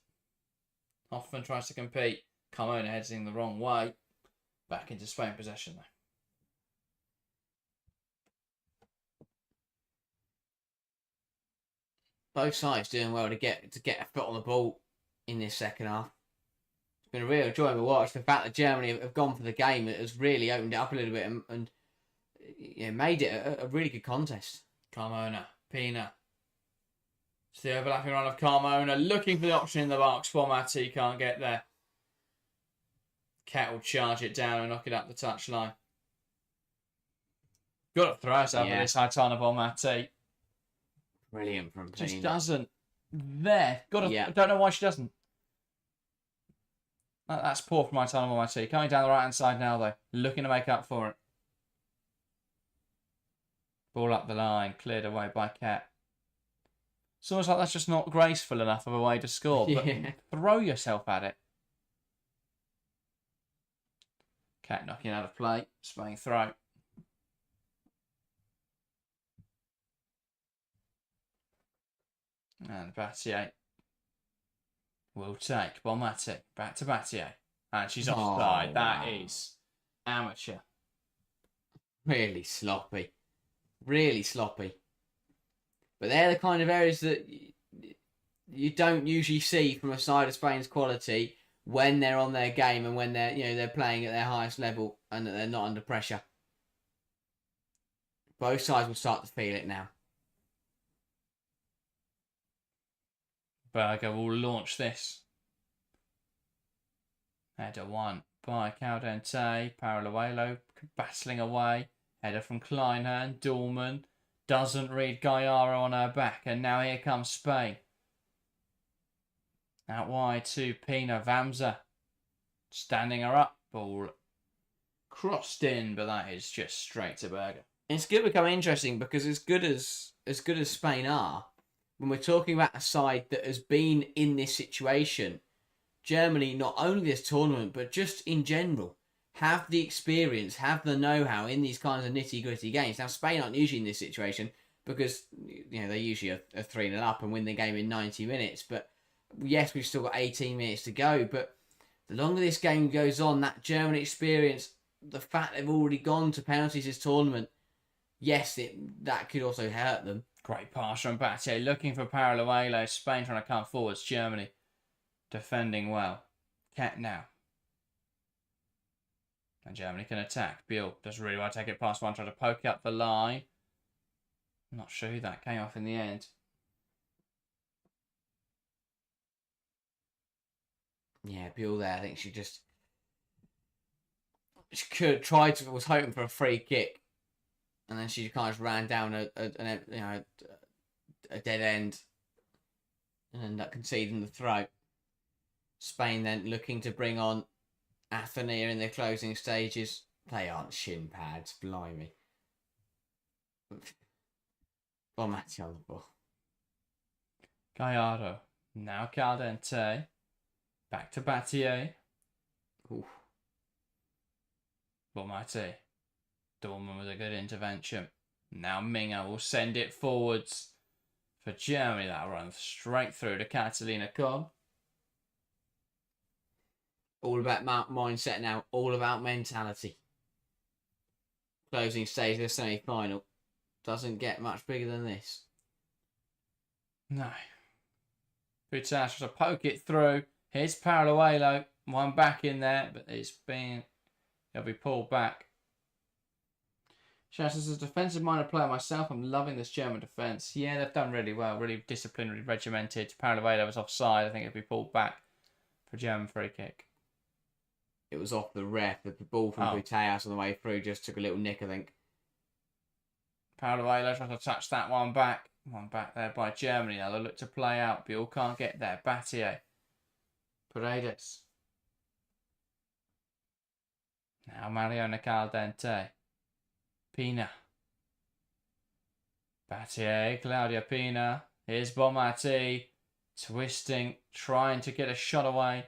A: Hoffman tries to compete. Carmona heading the wrong way. Back into Spain possession though.
B: Both sides doing well to get a foot on the ball in this second half. It's been a real joy to watch. The fact that Germany have gone for the game has really opened it up a little bit and made it a really good contest.
A: Carmona. Pina. It's the overlapping run of Carmona. Looking for the option in the box. Bonmati can't get there. Cat will charge it down and knock it up the touchline. Got to throw herself at this Haitana Bonmati.
B: Brilliant from Pina.
A: Just doesn't. There. I don't know why she doesn't. That's poor from Haitana Bonmati. Coming down the right hand side now though. Looking to make up for it. Ball up the line. Cleared away by Cat. It's almost like that's just not graceful enough of a way to score. But throw yourself at it. Cat knocking out of play. Spain throw. And Battier will take Bonmati. Back to Battier. And she's offside.
B: Wow.
A: That is amateur.
B: Really sloppy. Really sloppy. But they're the kind of areas that you don't usually see from a side of Spain's quality when they're on their game and when they're playing at their highest level and that they're not under pressure. Both sides will start to feel it now.
A: Berger will launch this. Header one by Caldente. Paralluelo battling away. Header from Kleinhern. Dillman doesn't read Gallardo on her back. And now here comes Spain. Out wide to Pina. Vamsa standing her up. Ball crossed in, but that is just straight to Berger.
B: It's going to become interesting because as good as Spain are, when we're talking about a side that has been in this situation, Germany, not only this tournament, but just in general, have the experience, have the know-how in these kinds of nitty-gritty games. Now, Spain aren't usually in this situation because they usually are 3-0 up and win the game in 90 minutes. But yes, we've still got 18 minutes to go. But The longer this game goes on, that German experience, the fact they've already gone to penalties this tournament, yes, that could also hurt them.
A: Great pass from Battier, looking for Paralluelo. Spain trying to come forwards. Germany defending well. Cat now. And Germany can attack. Biel does really well to take it past one, trying to poke up the line. Not sure who that came off in the end.
B: Yeah, Biel there. I think she could try to, was hoping for a free kick, and then she kind of ran down a dead end and ended up conceding the throw. Spain then looking to bring on Athenia in their closing stages. They aren't shin pads, blimey. Bomati on the ball.
A: Gallardo. Now Caldente. Back to Battier.
B: Oof.
A: Bomati. Dorman with a good intervention. Now Minga will send it forwards for Germany. That'll run straight through to Catalina Con.
B: All about mindset now. All about mentality. Closing stage of the semi-final. Doesn't get much bigger than this.
A: No. Butash to poke it through. Here's Paralluelo. One back in there, but he'll be pulled back. Shouts, as a defensive-minded player myself, I'm loving this German defence. Yeah, they've done really well. Really disciplined, really regimented. Paralluelo was offside. I think it'll be pulled back for a German free kick.
B: It was off the ref. The ball from Buteas on the way through just took a little nick, I think.
A: Paralluelo trying to touch that one back. One back there by Germany. Now they look to play out. Biel can't get there. Battier. Paredes. Now Mariona Caldente. Pina. Battier. Claudia Pina. Here's Bomati. Twisting. Trying to get a shot away.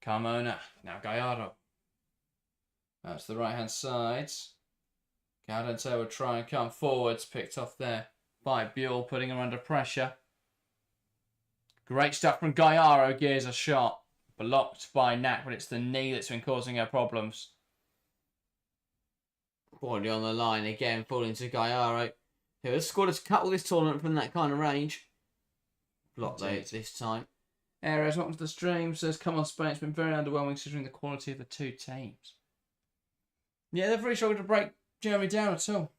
A: Carmona. Now Gallardo. That's the right hand side. Caldente will try and come forwards. Picked off there by Biel, putting him under pressure. Great stuff from Gallardo. Gears a shot. Blocked by Knack, but it's the knee that's been causing her problems.
B: Body on the line again, falling to Gallardo, who has scored a couple this tournament from that kind of range. Blocked though this time.
A: Ares, welcome to the stream. Says, come on, Spain. It's been very underwhelming considering the quality of the two teams. Yeah, they've really struggled to break Germany down at all.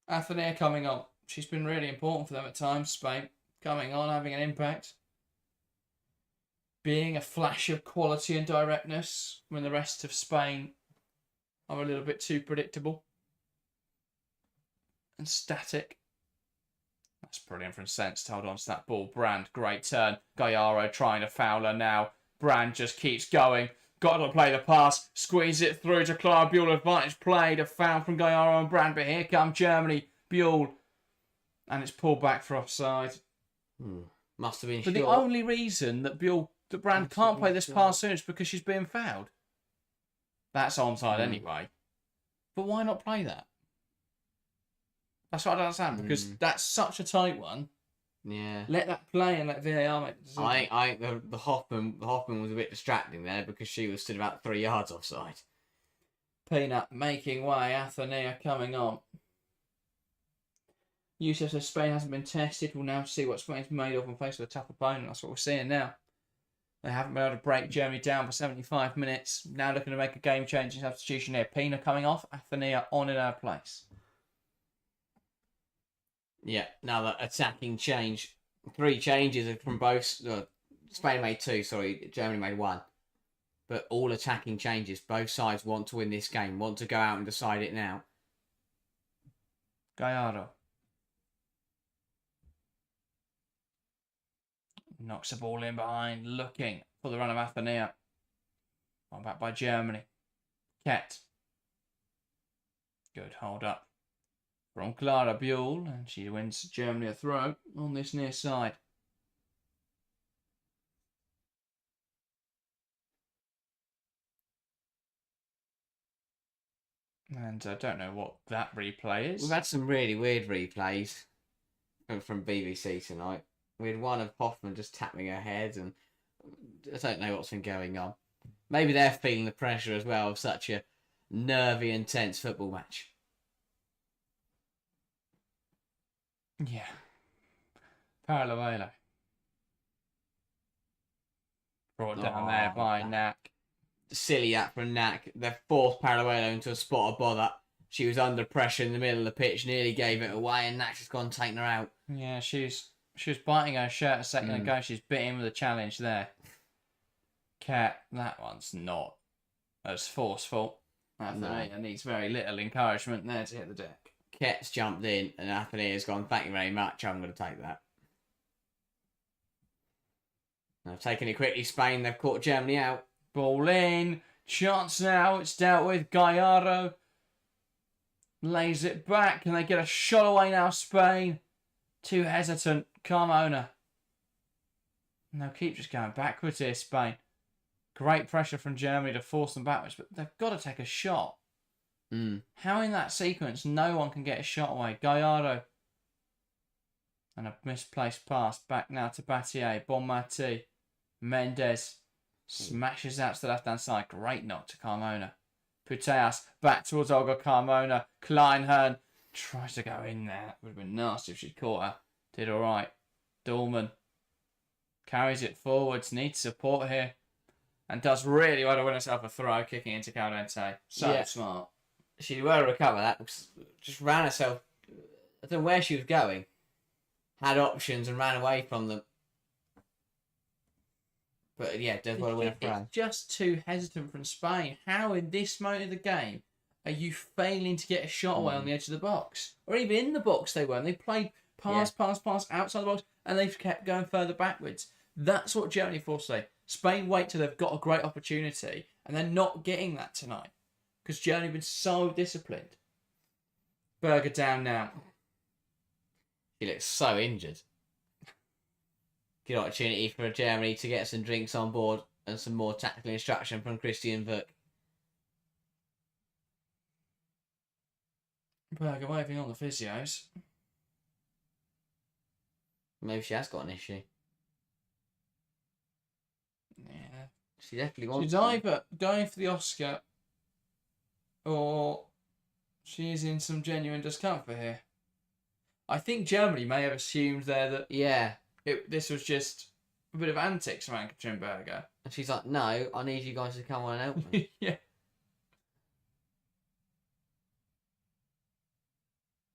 A: Athenia coming on. She's been really important for them at times. Spain coming on, having an impact. Being a flash of quality and directness when the rest of Spain are a little bit too predictable and static. That's brilliant from Sense to hold on to that ball. Brand, great turn. Gallardo trying to foul her now. Brand just keeps going. Got to play the pass. Squeeze it through to Clara Buell. Advantage played. A foul from Gallardo and Brand. But here come Germany. Buell. And it's pulled back for offside.
B: Must have been
A: But the only reason that Brand can't play this pass soon is because she's being fouled. That's onside anyway. But why not play that? That's what I don't understand, because that's such a tight one.
B: Yeah.
A: Let that play and let VAR make the decision.
B: I the Hoffman was a bit distracting there because she was stood about 3 yards offside.
A: Peanut making way, Athenia coming on. Yusuf says Spain hasn't been tested. We'll now see what Spain's made of and face with a tough opponent. That's what we're seeing now. They haven't been able to break Germany down for 75 minutes. Now looking to make a game-changing substitution here. Pina coming off, Athenia on in her place.
B: Yeah, now the attacking change. 3 changes from both. Spain made 2, sorry. Germany made 1. But all attacking changes. Both sides want to win this game, want to go out and decide it now.
A: Gallardo. Knocks the ball in behind, looking for the run of Athenia. One back by Germany. Ket. Good hold up from Clara Buell, and she wins Germany a throw on this near side. And I don't know what that replay is.
B: We've had some really weird replays from BBC tonight. We had one of Hoffman just tapping her head, and I don't know what's been going on. Maybe they're feeling the pressure as well of such a nervy, intense football match.
A: Yeah. Parallelo. Brought down there by Knack.
B: Silly that from Knack. They forced Paraluelo into a spot of bother. She was under pressure in the middle of the pitch, nearly gave it away, and Knack's just gone and taken her out.
A: Yeah, she was biting her shirt a second ago. She's bit in with a challenge there. Cat, that one's not as forceful. Anthony needs very little encouragement there to hit the deck.
B: Ket's jumped in, and Anthony has gone, thank you very much, I'm going to take that. They've taken it quickly. Spain, they've caught Germany out.
A: Ball in. Chance now. It's dealt with. Gallardo lays it back. Can they get a shot away now, Spain? Too hesitant. Carmona. And they'll keep just going backwards here, Spain. Great pressure from Germany to force them backwards, but they've got to take a shot. How in that sequence no one can get a shot away? Gallardo. And a misplaced pass. Back now to Battier. Bonmati. Mendes. Smashes out to the left-hand side. Great knock to Carmona. Puteas. Back towards Olga Carmona. Kleinhern. Tries to go in there. Would have been nasty if she'd caught her. Did all right. Dorman. Carries it forwards. Needs support here. And does really well to win herself a throw. Kicking into Caldente. So smart.
B: She did well to recover that. Just ran herself. I don't know where she was going. Had options and ran away from them. But yeah, does well to win a throw.
A: It's just too hesitant from Spain. How in this moment of the game are you failing to get a shot away on the edge of the box? Or even in the box they weren't. They played pass outside the box and they've kept going further backwards. That's what Germany forced today. Spain wait till they've got a great opportunity and they're not getting that tonight. Because Germany have been so disciplined. Berger down now.
B: He looks so injured. Good opportunity for Germany to get some drinks on board and some more tactical instruction from Christian Vuk.
A: Berger waving on the physios.
B: Maybe she has got an issue.
A: Yeah.
B: She definitely wants
A: She's either going for the Oscar or she is in some genuine discomfort here. I think Germany may have assumed there that this was just a bit of antics around Katrin Berger.
B: And she's like, no, I need you guys to come on and help me.
A: Yeah.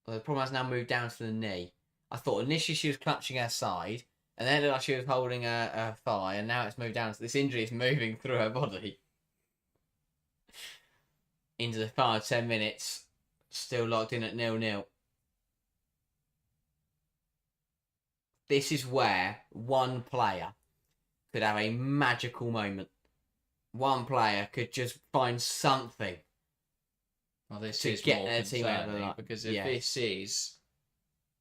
B: Well, the problem has now moved down to the knee. I thought initially she was clutching her side, and then it looked like she was holding her thigh, and now it's moved down. So this injury is moving through her body. Into the final 10 minutes, still locked in at 0-0. This is where one player could have a magical moment. One player could just find something.
A: Well, this
B: to
A: is
B: get
A: more
B: their team out of the line.
A: because if this is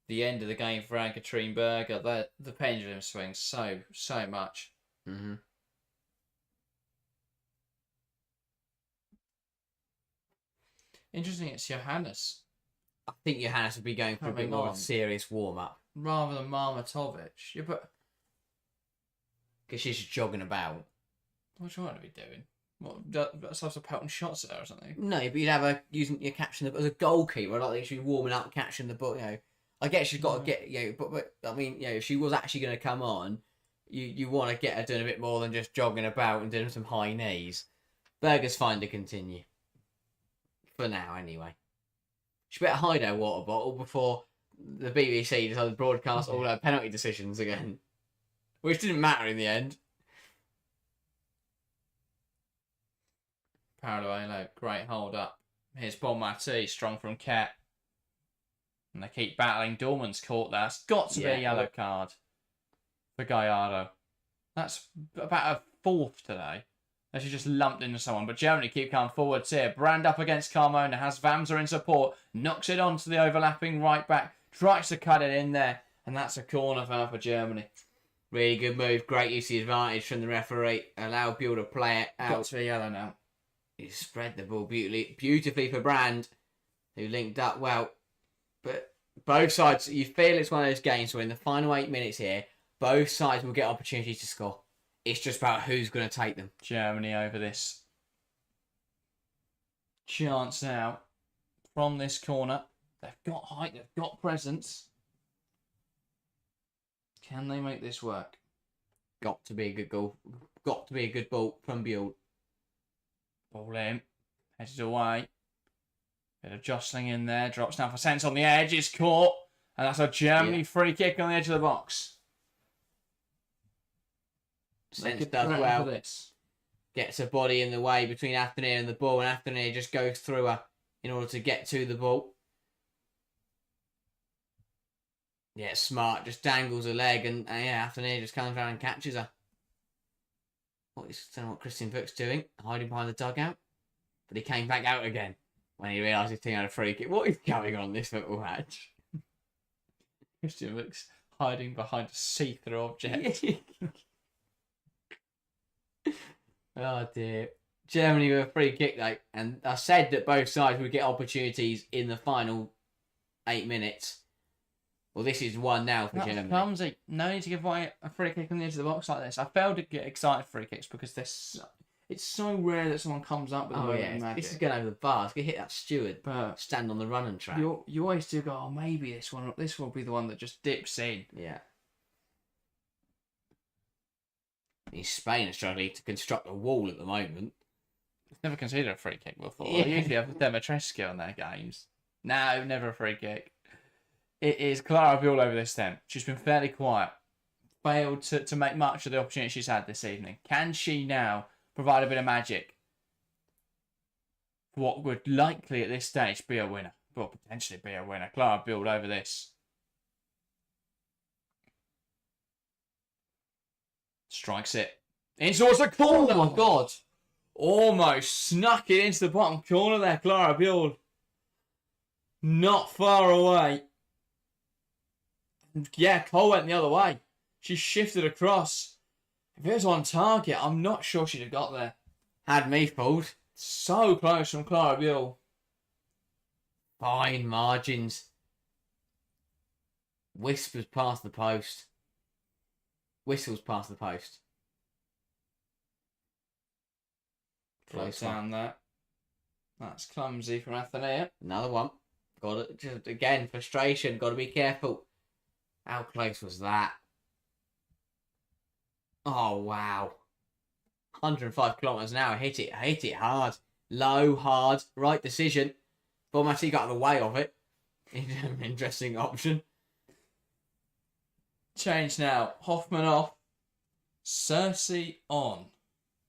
A: the end of the game for Anne-Katrin Berger, the pendulum swings so much.
B: Mm-hmm.
A: Interesting, it's Johannes.
B: I think Johannes would be going for a bit more of a serious warm-up.
A: Rather than Marmatovic. Yeah, but
B: because she's just jogging about.
A: What do you want to be doing? What, starts pelting shots at her or something?
B: No, but you'd have her using your catching as a goalkeeper. I don't think she'd be warming up, catching the ball. You know, I guess she's got to get but I mean, if she was actually going to come on, you want to get her doing a bit more than just jogging about and doing some high knees. Berger's fine to continue. For now, anyway. She better hide her water bottle before the BBC decided to broadcast all her penalty decisions again. Which didn't matter in the end.
A: Parallelo, great hold up. Here's Bonmati, strong from Ket. And they keep battling. Dorman's caught there. It's got to be a yellow card for Gallardo. That's about a fourth today. She just lumped into someone. But Germany keep coming forwards here. Brand up against Carmona. Has Vamsa in support. Knocks it onto the overlapping right back. Tries to cut it in there. And that's a corner foul for Germany.
B: Really good move. Great use of the advantage from the referee. Allow Bill to play it out.
A: Got to be yellow now.
B: He spread the ball beautifully for Brand, who linked up well. But both sides, you feel it's one of those games where in the final 8 minutes here, Both sides will get opportunities to score. It's just about who's going to take them.
A: Germany over this. Chance now from this corner. They've got height, they've got presence. Can they make this work?
B: Got to be a good goal. Got to be a good ball from Buell.
A: Ball in. Headed away. Bit of jostling in there. Drops down for sense on the edge. It's caught. And that's a Germany free kick on the edge of the box.
B: Sense does well. Gets a body in the way between Athenia and the ball, and Athenia just goes through her in order to get to the ball. Yeah, smart. Just dangles a leg, and Athenia just comes around and catches her. I don't know what Christian Fuchs doing, hiding behind the dugout. But he came back out again when he realised his team had a free kick. What is going on in this football match?
A: Christian Fuchs hiding behind a see-through object.
B: Oh dear. Germany with a free kick though, and I said that both sides would get opportunities in the final 8 minutes. Well, this is one now for Germany.
A: Clumsy. No need to give away a free kick on the edge of the box like this. I failed to get excited for free kicks because it's so rare that someone comes up with a magic.
B: This is going over the bar. It's going to hit that steward,
A: but
B: stand on the running track.
A: You always do go, oh, maybe this will be the one that just dips in.
B: Yeah. Spain are struggling to construct a wall at the moment.
A: I've never considered a free kick before.
B: Yeah.
A: They usually have Demetrescu on their games. No, never a free kick. It is Clara Buell over this then. She's been fairly quiet. Failed to make much of the opportunity she's had this evening. Can she now provide a bit of magic for what would likely at this stage be a winner? Well, potentially be a winner. Clara Buell over this. Strikes it. In towards the corner.
B: Oh my God.
A: Almost snuck it into the bottom corner there, Clara Buell. Not far away. Yeah, Cole went the other way. She shifted across. If it was on target, I'm not sure she'd have got there.
B: Had me fooled.
A: So close from Clara Buell.
B: Fine margins. Whispers past the post. Whistles past the post.
A: Close down there. That's clumsy from Athenia.
B: Another one. Got it. Just again, frustration. Got to be careful. How close was that? Oh, wow. 105 kilometres an hour. Hit it hard. Low, hard. Right decision. Bomati got out of the way of it. Interesting option.
A: Change now. Hoffman off. Cersei on.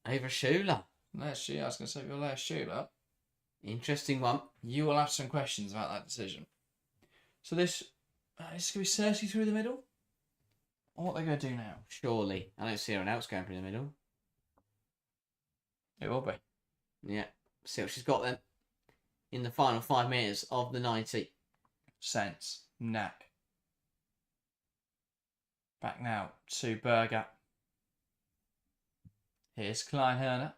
B: Over Schuler.
A: I was going to say, you'll let Schuler.
B: Interesting one.
A: You will have some questions about that decision. So this is going to be Cersei through the middle? Or what are they going to do now?
B: Surely. I don't see anyone else going through the middle.
A: It will be.
B: Yeah. See what she's got then. In the final 5 minutes of the 90.
A: Sense. Knack. Back now to Berger. Here's Kleinherner.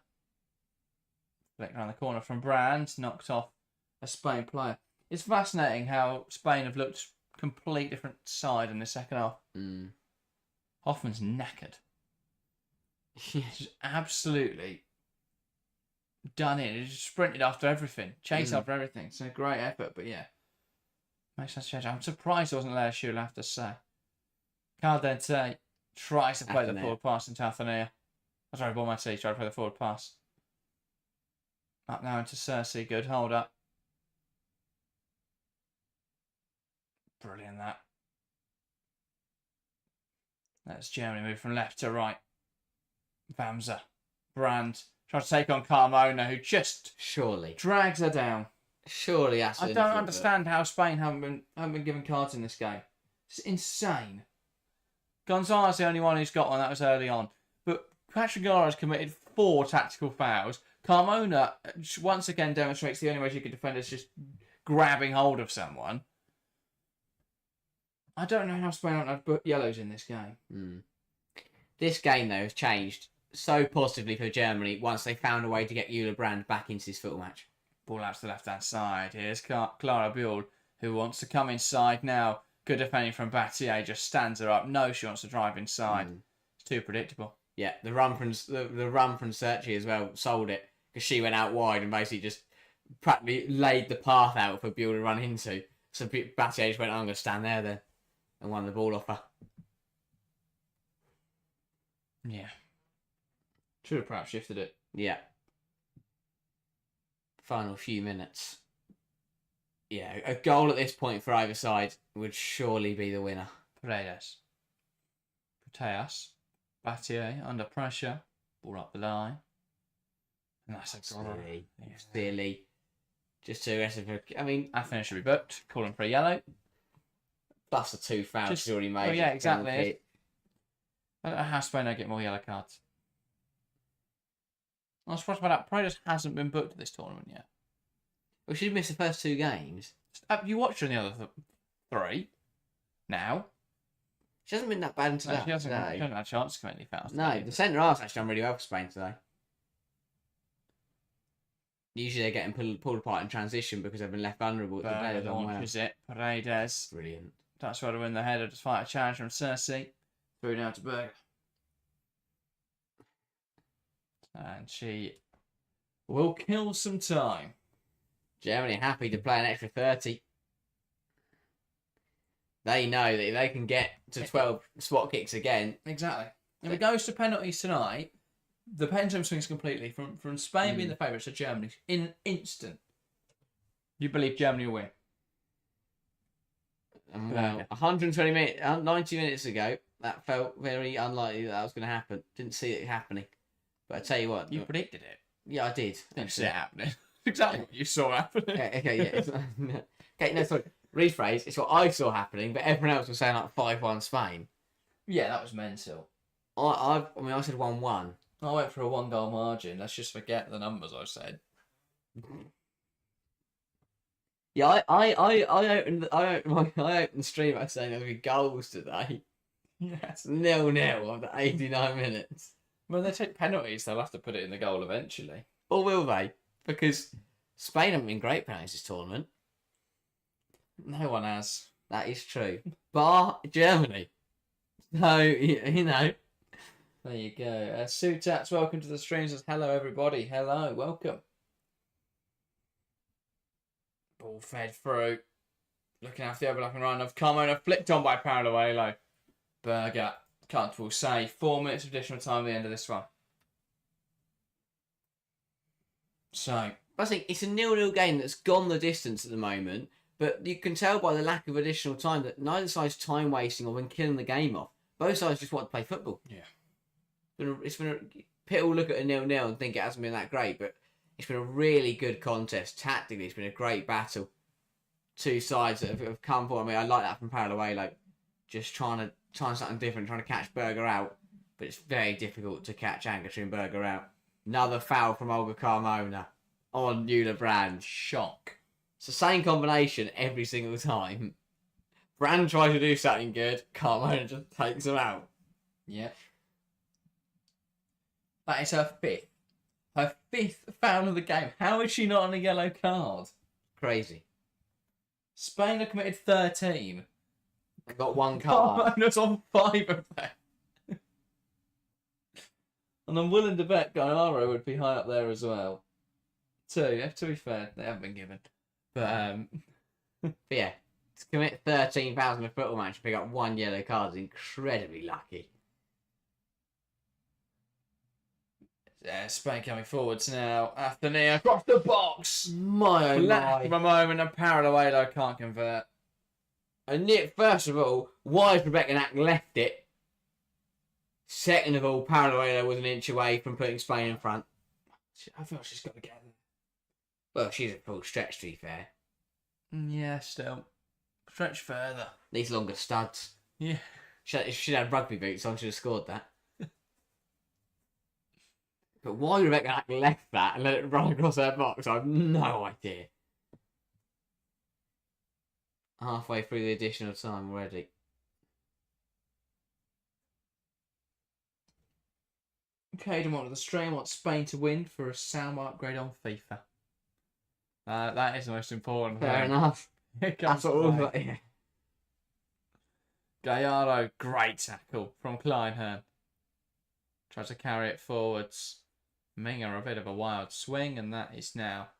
A: Flick around the corner from Brand. Knocked off a Spain player. It's fascinating how Spain have looked complete different side in the second half. Hoffman's knackered. He's absolutely done it. He's sprinted after everything. Chased after everything. It's a great effort, but yeah. Makes sense change. I'm surprised it wasn't Lea Schul, I have to say. Caldente tries to play the forward pass into Athenia. I'm sorry, Bomati tried to play the forward pass. Up now into Cersei. Good hold up. Brilliant that. That's Germany move from left to right. Vamsa. Brand. Trying to take on Carmona, who just drags her down.
B: Surely
A: I don't understand how Spain haven't been given cards in this game. It's insane. Gonzalez the only one who's got one, that was early on. But Patrick Gara has committed 4 tactical fouls. Carmona once again demonstrates the only way she could defend is just grabbing hold of someone. I don't know how Spain don't have yellows in this game.
B: This game, though, has changed so positively for Germany once they found a way to get Euler Brand back into this football match.
A: Ball out to the left-hand side. Here's Clara Buell, who wants to come inside now. Good defending from Battier, just stands her up. No, she wants to drive inside. It's too predictable.
B: Yeah, the run from Serchi as well sold it because she went out wide and basically just practically laid the path out for Buell to run into. So Battier just went, I'm going to stand there then, and won the ball off her.
A: Yeah. Should have perhaps shifted it.
B: Yeah. Final few minutes. Yeah, a goal at this point for either side would surely be the winner.
A: Paredes. Proteas. Battier under pressure. Ball up the line. And that's a goal.
B: Silly. Just too aggressive. I mean,
A: our finish should be booked. Calling for a yellow.
B: Plus the 2 fouls she's already made.
A: Oh, yeah, exactly. I don't know how Spain don't get more yellow cards. I'm surprised by that. Paredes hasn't been booked at this tournament yet.
B: Well, she missed the first 2 games.
A: Have you watched her in the other 3? Now?
B: She hasn't been that bad until
A: she hasn't had a chance to commit any fouls.
B: No, the centre half's actually done really well for Spain today. Usually they're getting pulled apart in transition because they've been left vulnerable.
A: But launches it. Paredes.
B: Brilliant. That's
A: where to win the header despite a challenge from Cersei. Through down to Berger. And she will kill some time.
B: Germany happy to play an extra 30. They know that if they can get to 12 spot kicks again.
A: Exactly. If it goes to penalties tonight, the pendulum swings completely from Spain being the favourites to Germany in an instant. You believe Germany will win?
B: Well, 120 minutes, 90 minutes ago, that felt very unlikely that was going to happen. Didn't see it happening. But I tell you what,
A: you predicted it.
B: Yeah, I did.
A: Didn't see it happening. Exactly what you saw happening.
B: Okay, yeah. Okay, no, sorry. Rephrase. It's what I saw happening, but everyone else was saying like 5-1 Spain.
A: Yeah, that was mental.
B: I said 1-1.
A: I went for a 1-goal margin. Let's just forget the numbers I said.
B: Yeah, I opened the stream by saying there'll be goals today.
A: Yes.
B: 0-0 after 89 minutes.
A: When they take penalties, they'll have to put it in the goal eventually.
B: Or will they? Because Spain haven't been great penalties this tournament.
A: No one has.
B: That is true. Bar Germany. So, you know.
A: There you go. Sutats, welcome to the stream. Says hello, everybody. Hello, welcome. Ball fed through. Looking after the overlapping run of Carmona, flicked on by Paraluelo. Berger, comfortable save. 4 minutes of additional time at the end of this one. So,
B: I think it's a 0-0 game that's gone the distance at the moment, but you can tell by the lack of additional time that neither side's time wasting or been killing the game off. Both sides just want to play football.
A: Yeah.
B: People look at a 0-0 and think it hasn't been that great, but it's been a really good contest. Tactically, it's been a great battle. 2 sides that have come forward. I mean, I like that from Paraluelo, just trying something different, trying to catch Berger out, but it's very difficult to catch Angertrude Berger out. Another foul from Olga Carmona on Eula Brand.
A: Shock.
B: It's the same combination every single time. Brand tries to do something good, Carmona just takes him out.
A: Yeah. That is her 5th. Her 5th foul of the game. How is she not on a yellow card?
B: Crazy.
A: Spain have committed 13.
B: They've got 1 card.
A: Carmona's on 5 of them. And I'm willing to bet Gaiaro would be high up there as well. 2. To be fair, they haven't been given. But
B: yeah, to commit 13 fouls in a football match and pick up 1 yellow card is incredibly lucky.
A: Spain coming forwards now. Athenia across the box.
B: My
A: From a moment, and Paraluelo can't convert.
B: And Nick, first of all, why has Rebecca Knack left it? Second of all, Paraluelo was an inch away from putting Spain in front.
A: I feel she's got to get there.
B: Well, she's at full stretch, to be fair.
A: Yeah, still. Stretch further.
B: These longer studs.
A: Yeah.
B: If she'd had rugby boots on, she'd have scored that. But why Rebecca Knack left that and let it run across her box, I have no idea. Halfway through the additional time already.
A: Caden wanted the stream, wants Spain to win for a sound upgrade on FIFA. That is the most important
B: Fair
A: thing.
B: enough. That's what all yeah.
A: Gallardo, great tackle from Kleinhorn. Tries to carry it forwards. Minger, a bit of a wild swing, and that is now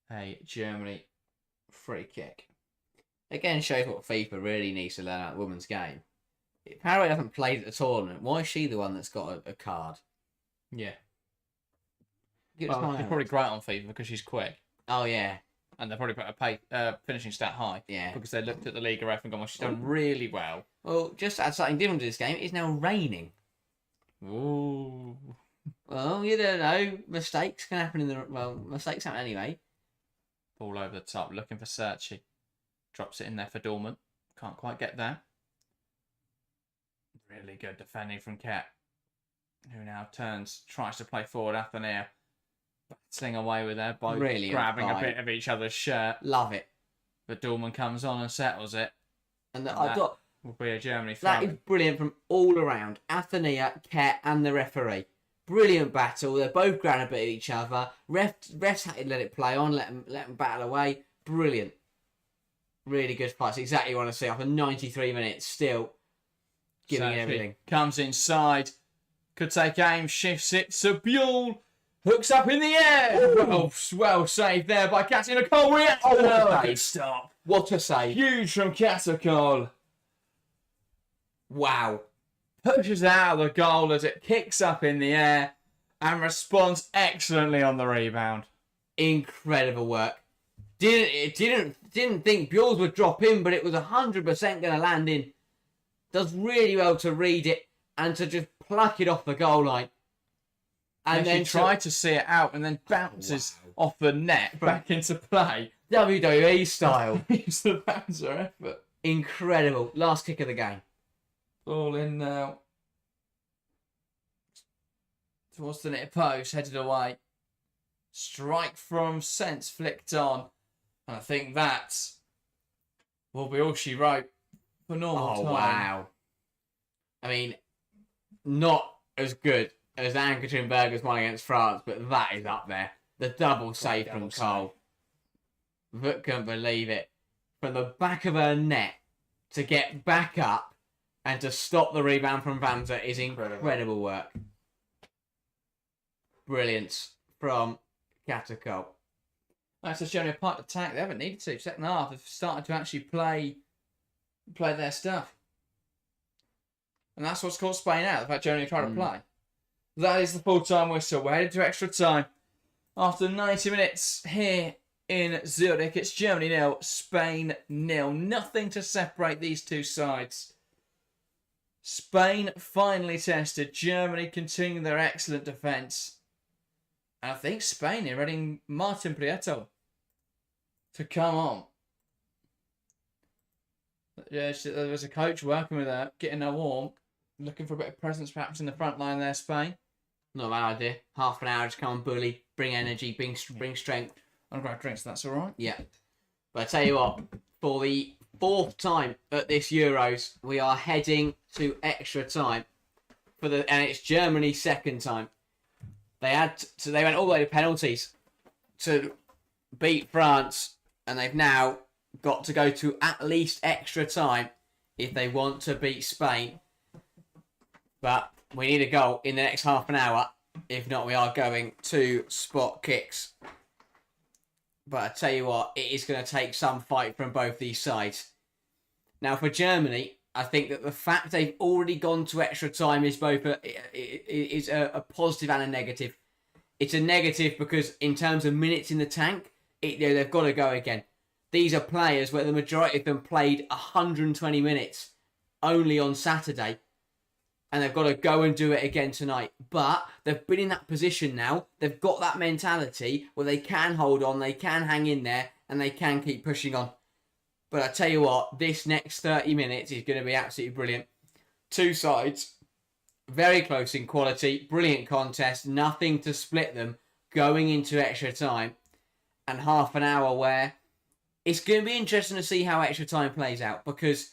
A: a Germany free kick.
B: Again, shows what FIFA really needs to learn out of the women's game. If Paraguay hasn't played at the tournament, why is she the one that's got a card?
A: Yeah.
B: Give it
A: Well,
B: time.
A: she's probably great on FIFA because she's quick.
B: Oh, yeah.
A: And they probably put a finishing stat high.
B: Yeah.
A: Because they looked at the Liga ref and gone, well, she's done really well.
B: Well, just to add something different to this game, it's now raining.
A: Ooh.
B: Well, you don't know. Mistakes can happen mistakes happen anyway.
A: Ball over the top, looking for Searchy. Drops it in there for Dorman. Can't quite get there. Really good defending from Ket, who now tries to play forward. Athenia battling away with their both
B: Really
A: grabbing a bit of each other's shirt.
B: Love it.
A: But Dorman comes on and settles it.
B: And
A: I thought will be a Germany
B: that
A: throw.
B: is brilliant from all around. Athenia, Ket, and the referee. Brilliant battle. They're both grabbing a bit of each other. Refs had to let it play on, let them battle away. Brilliant. Really good fights. Exactly what I want to see. After 93 minutes, still giving it everything.
A: Comes inside. Could take aim. Shifts it to Buell. Hooks up in the air. Well saved there by Katia Nicole. Good stop.
B: What a save.
A: Huge from Katakol.
B: Wow.
A: Pushes out of the goal as it kicks up in the air and responds excellently on the rebound.
B: Incredible work. Didn't think Bjules would drop in, but it was 100% going to land in. Does really well to read it and to just pluck it off the goal line.
A: And then try to see it out and then bounces off the net back into play.
B: WWE style.
A: It's the bouncer effort.
B: Incredible. Last kick of the game.
A: All in now. Towards the near post, headed away. Strike from Sense flicked on. And I think that will be all she wrote for normal time.
B: Wow. I mean, not as good as Anke-Trumberger's one against France, but that is up there. The double save from Cole. Vuk couldn't believe it. From the back of her net to get back up and to stop the rebound from Vanza is incredible work. Brilliance from Katakol.
A: That's just generally a part attack. They haven't needed to. Second half, they've started to actually play their stuff. And that's what's caught Spain out. The fact Germany trying to play. That is the full-time whistle. We're headed to extra time. After 90 minutes here in Zurich, it's Germany 0, Spain 0. Nothing to separate these two sides. Spain finally tested. Germany continuing their excellent defence. And I think Spain are ready Martin Prieto to come on. Yeah, there was a coach working with her, getting her warm, looking for a bit of presence perhaps in the front line there, Spain.
B: Not a bad idea. Half an hour, just come and bully, bring energy, bring strength.
A: I'm going to drinks, that's all right.
B: Yeah. But I tell you what, for the fourth time at this Euros, we are heading to extra time and it's Germany's second time. They went all the way to penalties to beat France, and they've now got to go to at least extra time if they want to beat Spain. But we need a goal in the next half an hour. If not, we are going to spot kicks. But I tell you what, it is going to take some fight from both these sides. Now, for Germany, I think that the fact they've already gone to extra time is both a positive and a negative. It's a negative because in terms of minutes in the tank, they've got to go again. These are players where the majority of them played 120 minutes only on Saturday, and they've got to go and do it again tonight. But they've been in that position now. They've got that mentality where they can hold on, they can hang in there, and they can keep pushing on. But I tell you what, this next 30 minutes is going to be absolutely brilliant. Two sides, very close in quality, brilliant contest, nothing to split them going into extra time. And half an hour where it's going to be interesting to see how extra time plays out, because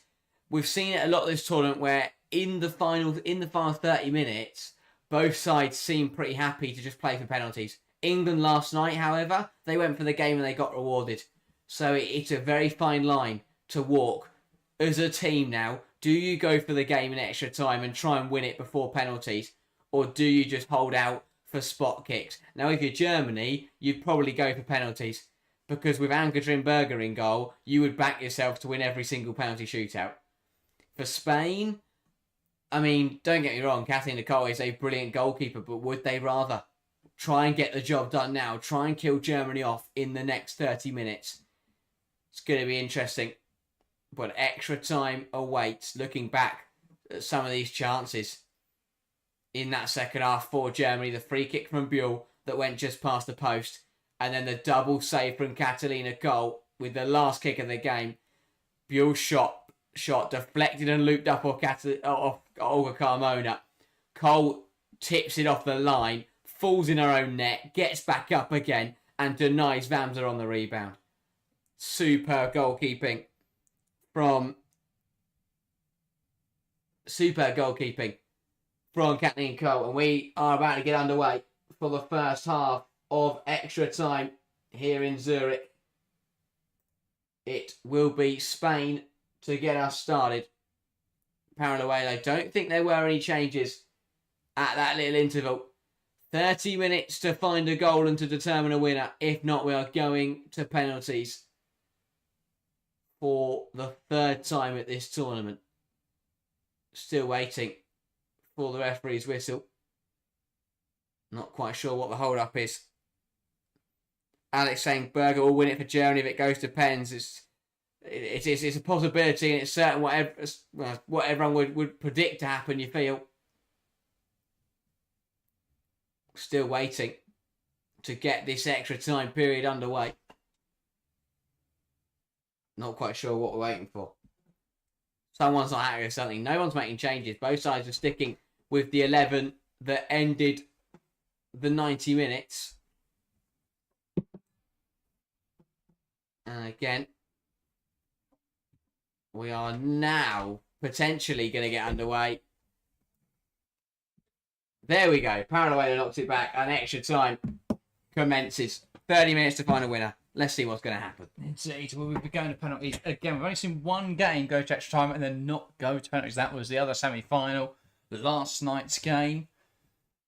B: we've seen it a lot this tournament where in the final 30 minutes, both sides seem pretty happy to just play for penalties. England last night, however, they went for the game and they got rewarded. So it's a very fine line to walk as a team now. Do you go for the game in extra time and try and win it before penalties? Or do you just hold out for spot kicks? Now, if you're Germany, you'd probably go for penalties. Because with Angadrin Berger in goal, you would back yourself to win every single penalty shootout. For Spain, I mean, don't get me wrong, Kathleen Nicole is a brilliant goalkeeper, but would they rather try and get the job done now, try and kill Germany off in the next 30 minutes? It's going to be interesting. But extra time awaits, looking back at some of these chances in that second half for Germany. The free kick from Buell that went just past the post, and then the double save from Catalina Cole with the last kick of the game. Buell's shot deflected and looped up off Olga Carmona. Cole tips it off the line, falls in her own net, gets back up again, and denies Vamsa on the rebound. Super goalkeeping from Kathleen Cole, and we are about to get underway for the first half of extra time here in Zurich. It will be Spain to get us started. Parallel, I don't think there were any changes at that little interval. 30 minutes to find a goal and to determine a winner. If not, we are going to penalties for the third time at this tournament. Still waiting for the referee's whistle. Not quite sure what the hold-up is. Alex saying Berger will win it for Germany if it goes to pens. It's a possibility, and it's certain what everyone would predict to happen, you feel. Still waiting to get this extra time period underway. Not quite sure what we're waiting for. Someone's not happy with something. No one's making changes. Both sides are sticking with the 11 that ended the 90 minutes. And again, we are now potentially going to get underway. There we go. Parallel knocks it back, and extra time commences. 30 minutes to find a winner. Let's see what's going to happen.
A: Indeed. Well, we'll be going to penalties. Again, we've only seen one game go to extra time and then not go to penalties. That was the other semi-final, last night's game.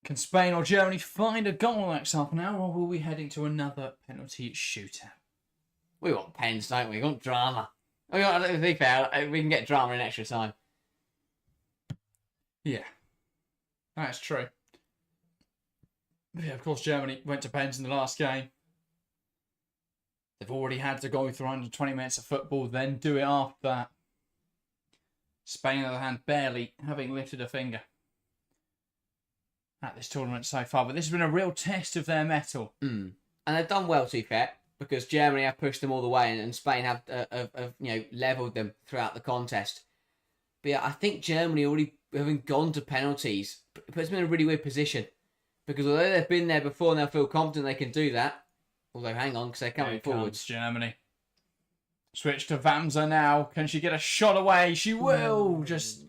A: Can Spain or Germany find a goal in the next half an hour, or will we head into another penalty shootout?
B: We want pens, don't we? We want drama. To be fair, we can get drama in extra time.
A: Yeah, that's true. But yeah, of course, Germany went to pens in the last game. They've already had to go through 120 minutes of football, then do it after that. Spain, on the other hand, barely having lifted a finger at this tournament so far. But this has been a real test of their mettle.
B: And they've done well, to be fair, because Germany have pushed them all the way, and Spain have levelled them throughout the contest. But yeah, I think Germany already having gone to penalties puts them in a really weird position, because although they've been there before and they'll feel confident they can do that, although hang on, because they're coming forwards.
A: Germany. Switch to Vamsa now. Can she get a shot away? She will. Just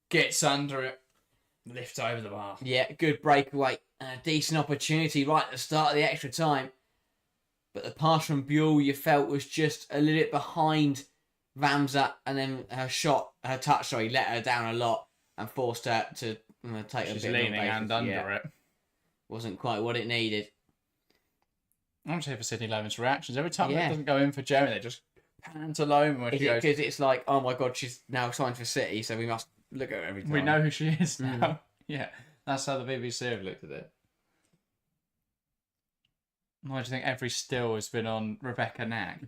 A: gets under it. Lift over the bar.
B: Yeah, good breakaway. And a decent opportunity right at the start of the extra time. But the pass from Buell, you felt, was just a little bit behind Vamsa, and then her touch, let her down a lot and forced her to take a bit of
A: leaning and under it.
B: Wasn't quite what it needed.
A: I'm just here for Sydney Loman's reactions. Every time it doesn't go in for Germany, they just pan to Loman when she goes.
B: Because it's like, oh my God, she's now signed for City, so we must look at her every time.
A: We know who she is now. Yeah, that's how the BBC have looked at it. Why do you think every still has been on Rebecca Nag?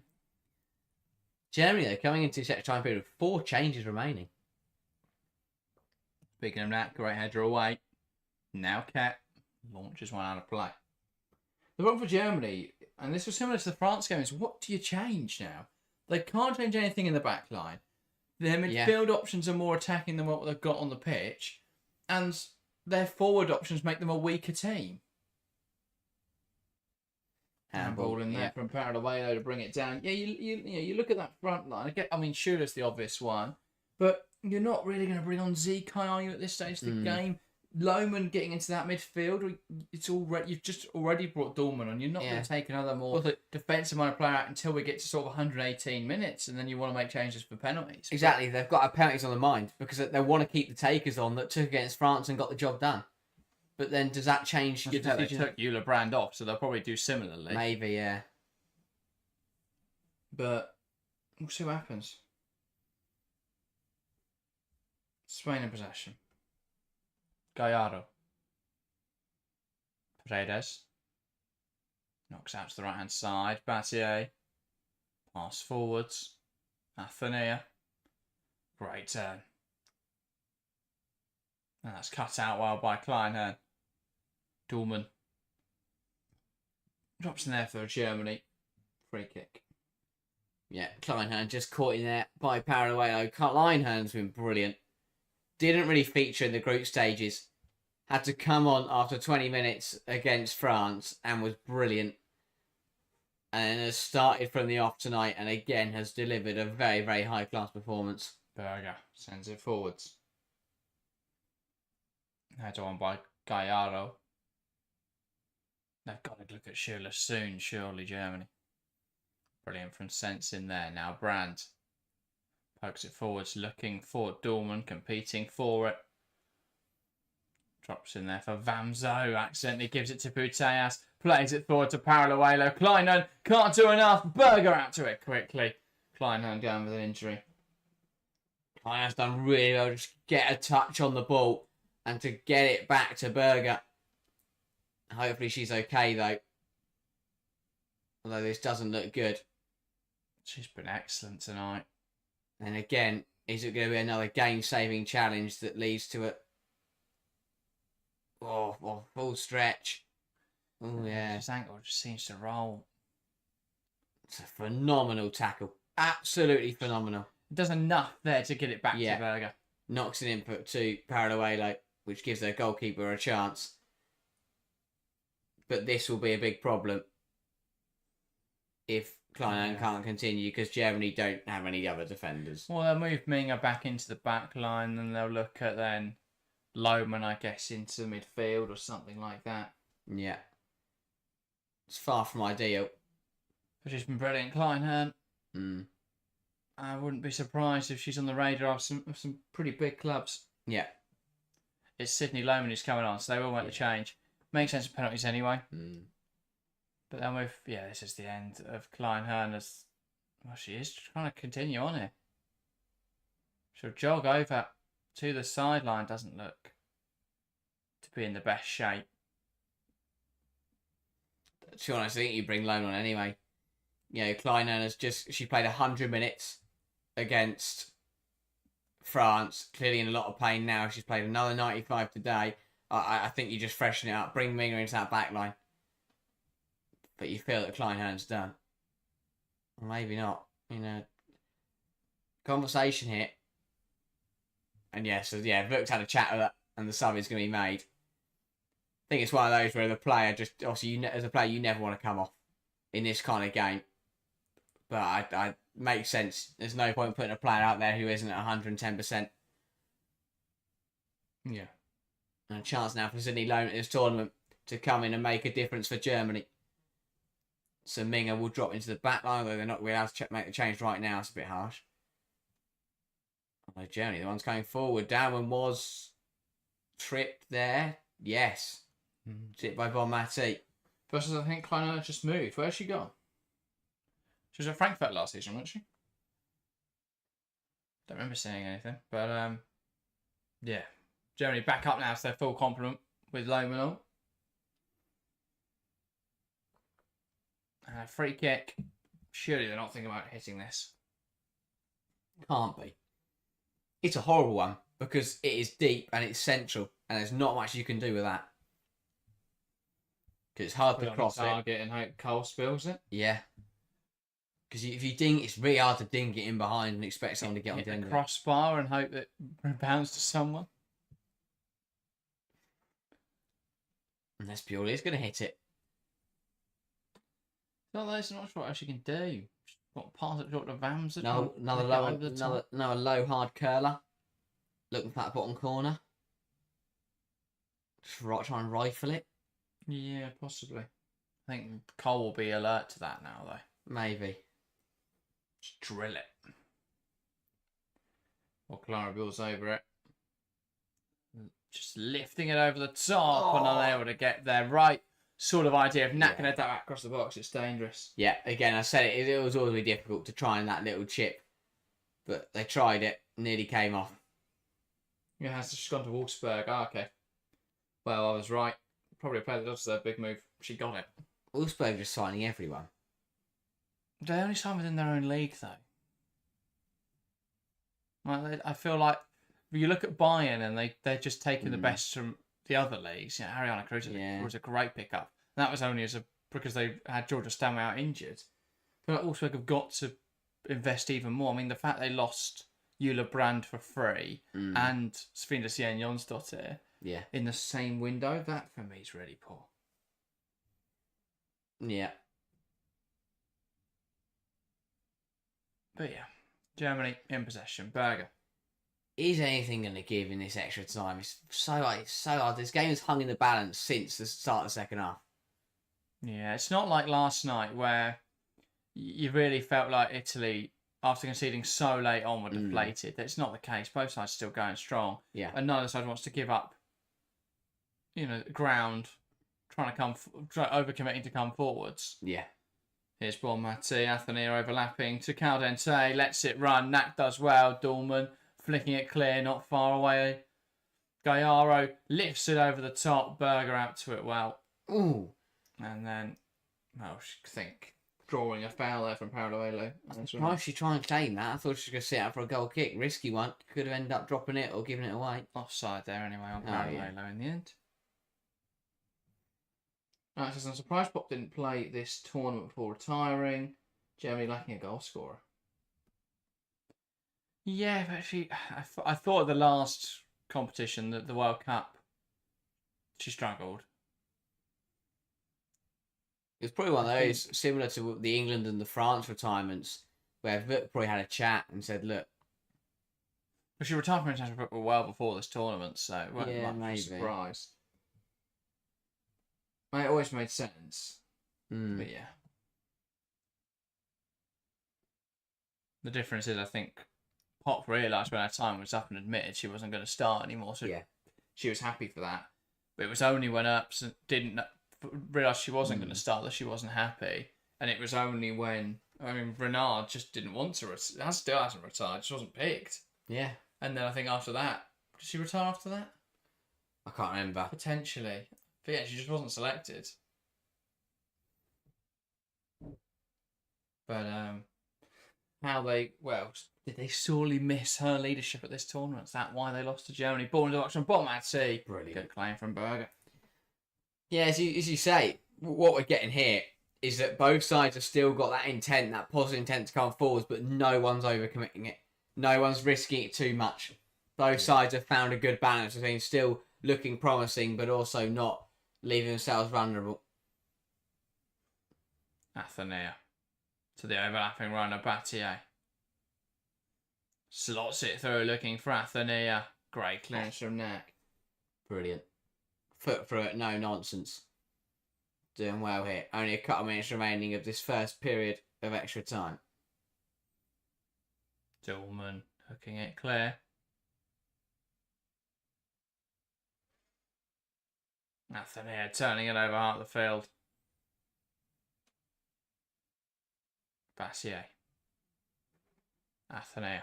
B: Germany, though, coming into such a time period with 4 changes remaining.
A: Speaking of Nag, great header away. Now Ket launches one out of play. The problem for Germany, and this was similar to the France game, is what do you change now? They can't change anything in the back line. Their midfield options are more attacking than what they've got on the pitch, and their forward options make them a weaker team. Handball in there from Paraguay to bring it down. Yeah, you look at that front line. I mean, Shooter's the obvious one, but you're not really going to bring on Zeke, are you, at this stage of the game? Lohman getting into that midfield, it's already you've just already brought Dorman on. You're not going to take another more defensive minded player out until we get to sort of 118 minutes, and then you want to make changes for penalties.
B: Exactly, they've got penalties on the mind because they want to keep the takers on that took against France and got the job done. But then does that change your decision?
A: They took Euler Brand off, so they'll probably do similarly.
B: Maybe, yeah.
A: But we'll see what happens. Spain in possession. Gallardo. Paredes. Knocks out to the right hand side. Battier. Pass forwards. Athenia. Great turn. And that's cut out well by Kleinhahn. Dorman. Drops in there for Germany. Free kick.
B: Yeah, Kleinhahn just caught in there by Paraguay. Kleinhahn's been brilliant. Didn't really feature in the group stages. Had to come on after 20 minutes against France and was brilliant. And has started from the off tonight and again has delivered a very, very high-class performance.
A: Berger sends it forwards. Head on by Gallardo. They've got to look at Schürrle soon, surely, Germany. Brilliant from Sense in there. Now Brandt pokes it forwards, looking for Dorman, competing for it. Drops in there for Vamzo, accidentally gives it to Putellas, plays it forward to Paraluelo. Kleinhahn can't do enough. Berger out to it quickly. Kleinhahn down with an injury.
B: Kleinhahn's done really well. Just get a touch on the ball and to get it back to Berger. Hopefully she's okay though. Although this doesn't look good.
A: She's been excellent tonight.
B: And again, is it going to be another game-saving challenge that leads to a full stretch? Oh yeah.
A: His ankle just seems to roll.
B: It's a phenomenal tackle. Absolutely phenomenal.
A: It does enough there to get it back to Berger.
B: Knocks an input to Paraluelo, which gives their goalkeeper a chance. But this will be a big problem if Kleinhahn can't continue because Germany don't have any other defenders.
A: Well, they'll move Minga back into the back line and they'll look at then Lohman, I guess, into midfield or something like that.
B: Yeah. It's far from ideal.
A: But she's been brilliant. Kleinhahn.
B: Mm.
A: I wouldn't be surprised if she's on the radar of some pretty big clubs.
B: Yeah.
A: It's Sydney Lohman who's coming on, so they will make the change. Makes sense of penalties anyway.
B: Mm.
A: But then this is the end of Kleinhahn as she is trying to continue on here. She'll jog over to the sideline, doesn't look to be in the best shape.
B: To be honest, I think you bring Lohman on anyway. You know, Kleinhahn she played 100 minutes against France, clearly in a lot of pain now. She's played another 95 today. I think you just freshen it up, bring Minga into that back line. But you feel that Kleinhahn's done. Or maybe not. You know, conversation here. And Vuk's had a chat with her and the sub is going to be made. I think it's one of those where the player just, obviously, as a player, you never want to come off in this kind of game. But I makes sense. There's no point putting a player out there who isn't at 110%.
A: Yeah.
B: And a chance now for Sydney Lohman in this tournament to come in and make a difference for Germany. So Minga will drop into the back line, although they're not really allowed to make the change right now. It's a bit harsh. Although Germany, the one's going forward. Downman was tripped there. Yes. Tripped by Bonmati.
A: Versus, I think Kleinhahn just moved. Where's she gone? She was at Frankfurt last season, wasn't she? Don't remember seeing anything. But, Germany back up now to their full complement with Lohman on. And a free kick. Surely they're not thinking about hitting this.
B: Can't be. It's a horrible one because it is deep and it's central and there's not much you can do with that. Because it's hard to cross
A: target and hope Cole spills it.
B: Yeah. Because if you ding, it's really hard to ding it in behind and expect someone to get on the end of it.
A: Crossbar and hope that it bounces to someone.
B: Unless Pioli is going to hit it.
A: No, there's not sure what she can do. Got pass it short to Vams.
B: Another low hard curler. Looking for that bottom corner. Just try and rifle it.
A: Yeah, possibly. I think Cole will be alert to that now, though.
B: Maybe.
A: Just drill it. Or Clara Bill's over it. Just lifting it over the top and unable to get there. Right sort of idea of knocking it back across the box. It's dangerous.
B: Yeah, again, I said it was always difficult to try in that little chip. But they tried it, nearly came off.
A: Yeah, has just gone to Wolfsburg. Oh, okay. Well, I was right. Probably a player that does their big move. She got it.
B: Wolfsburg just signing everyone.
A: They only sign within their own league, though. Like, I feel like you look at Bayern and they're just taking the best from the other leagues. You know, Ariana Cruz was a great pickup. And that was only because they had Georgia Stanway out injured. But Wolfsburg have got to invest even more. I mean, the fact they lost Eula Brand for free and Svinda Sien Jonsdottir in the same window, that for me is really poor.
B: Yeah.
A: But yeah, Germany in possession. Berger.
B: Is anything going to give in this extra time? It's so hard. This game has hung in the balance since the start of the second half.
A: Yeah, it's not like last night where you really felt like Italy, after conceding so late on, were deflated. That's not the case. Both sides still going strong.
B: Yeah.
A: And neither side wants to give up, ground, overcommitting to come forwards.
B: Yeah.
A: Here's Bonmati, Athenia overlapping to Caldente, lets it run. Nak does well. Dorman flicking it clear, not far away. Gallardo lifts it over the top. Berger out to it well.
B: Ooh.
A: And then, I think drawing a foul there from Paralluelo.
B: Why she try and claim that? I thought she was going to sit out for a goal kick. Risky one. Could have ended up dropping it or giving it away.
A: Offside there anyway on Paralluelo in the end. Right, so I'm surprised Pop didn't play this tournament before retiring. Germany lacking a goal scorer. Yeah, but I thought the last competition, the World Cup, she struggled.
B: It was probably one of those similar to the England and the France retirements, where Vic probably had a chat and said, "Look."
A: But she retired from international football well before this tournament, so it wasn't much of a surprise. It always made sense. But yeah. The difference is, I think, Pop realised when her time was up and admitted she wasn't going to start anymore, so she was happy for that. But it was only when Earps didn't realise she wasn't going to start that she wasn't happy. And it was only when, Renard just didn't want to still hasn't retired, she wasn't picked.
B: Yeah.
A: And then I think after that, did she retire after that?
B: I can't remember.
A: Potentially. But yeah, she just wasn't selected. But did they sorely miss her leadership at this tournament? Is that why they lost to Germany? Ball into action, bottom at sea.
B: Brilliant.
A: Good claim from Berger.
B: Yeah, as you say, what we're getting here is that both sides have still got that intent, that positive intent to come forwards, but no one's overcommitting it. No one's risking it too much. Both sides have found a good balance between still looking promising, but also not leaving themselves vulnerable.
A: Athenia to the overlapping runner, Battier. Slots it through, looking for Athenia. Great clearance from Nak.
B: Brilliant. Foot through it, no nonsense. Doing well here. Only a couple of minutes remaining of this first period of extra time.
A: Dolman hooking it clear. Athenia turning it over half the field. Bassier. Athenia.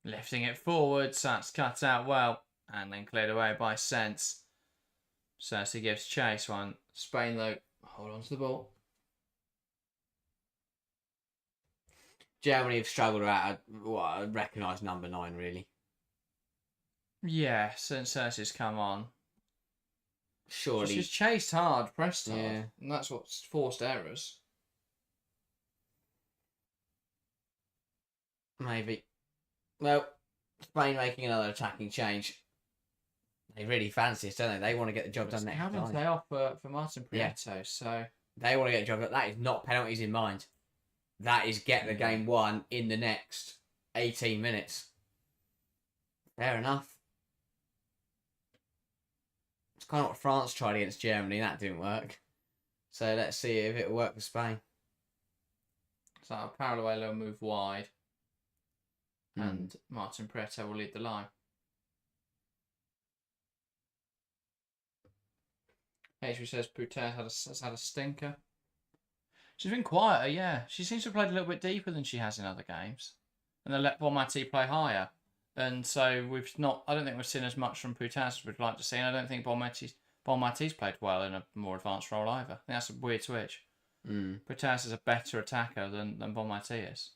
A: Lifting it forward, that's cut out well, and then cleared away by Sense. Cersei gives chase one. Spain, though, hold on to the ball.
B: Germany have struggled out a recognised number 9, really.
A: Yeah, since Cersei's come on.
B: Surely.
A: She's chased hard, pressed hard, and that's what's forced errors.
B: Maybe. Well, Spain making another attacking change. They really fancy it, don't they? They want to get the job done next time.
A: They off for Martin Prieto, so...
B: They want to get the job done. That is not penalties in mind. That is get the game won in the next 18 minutes. Fair enough. It's kind of what France tried against Germany, and that didn't work. So let's see if it'll work for Spain.
A: So Paraluelo will move wide. And Martin Prieto will lead the line. H3 says Putin has had a stinker. She's been quieter, yeah. She seems to have played a little bit deeper than she has in other games. And they let Bonmati play higher. And so I don't think we've seen as much from Putin as we'd like to see. And I don't think Bonmati's played well in a more advanced role either. I think that's a weird switch. Putin is a better attacker than Bonmati is.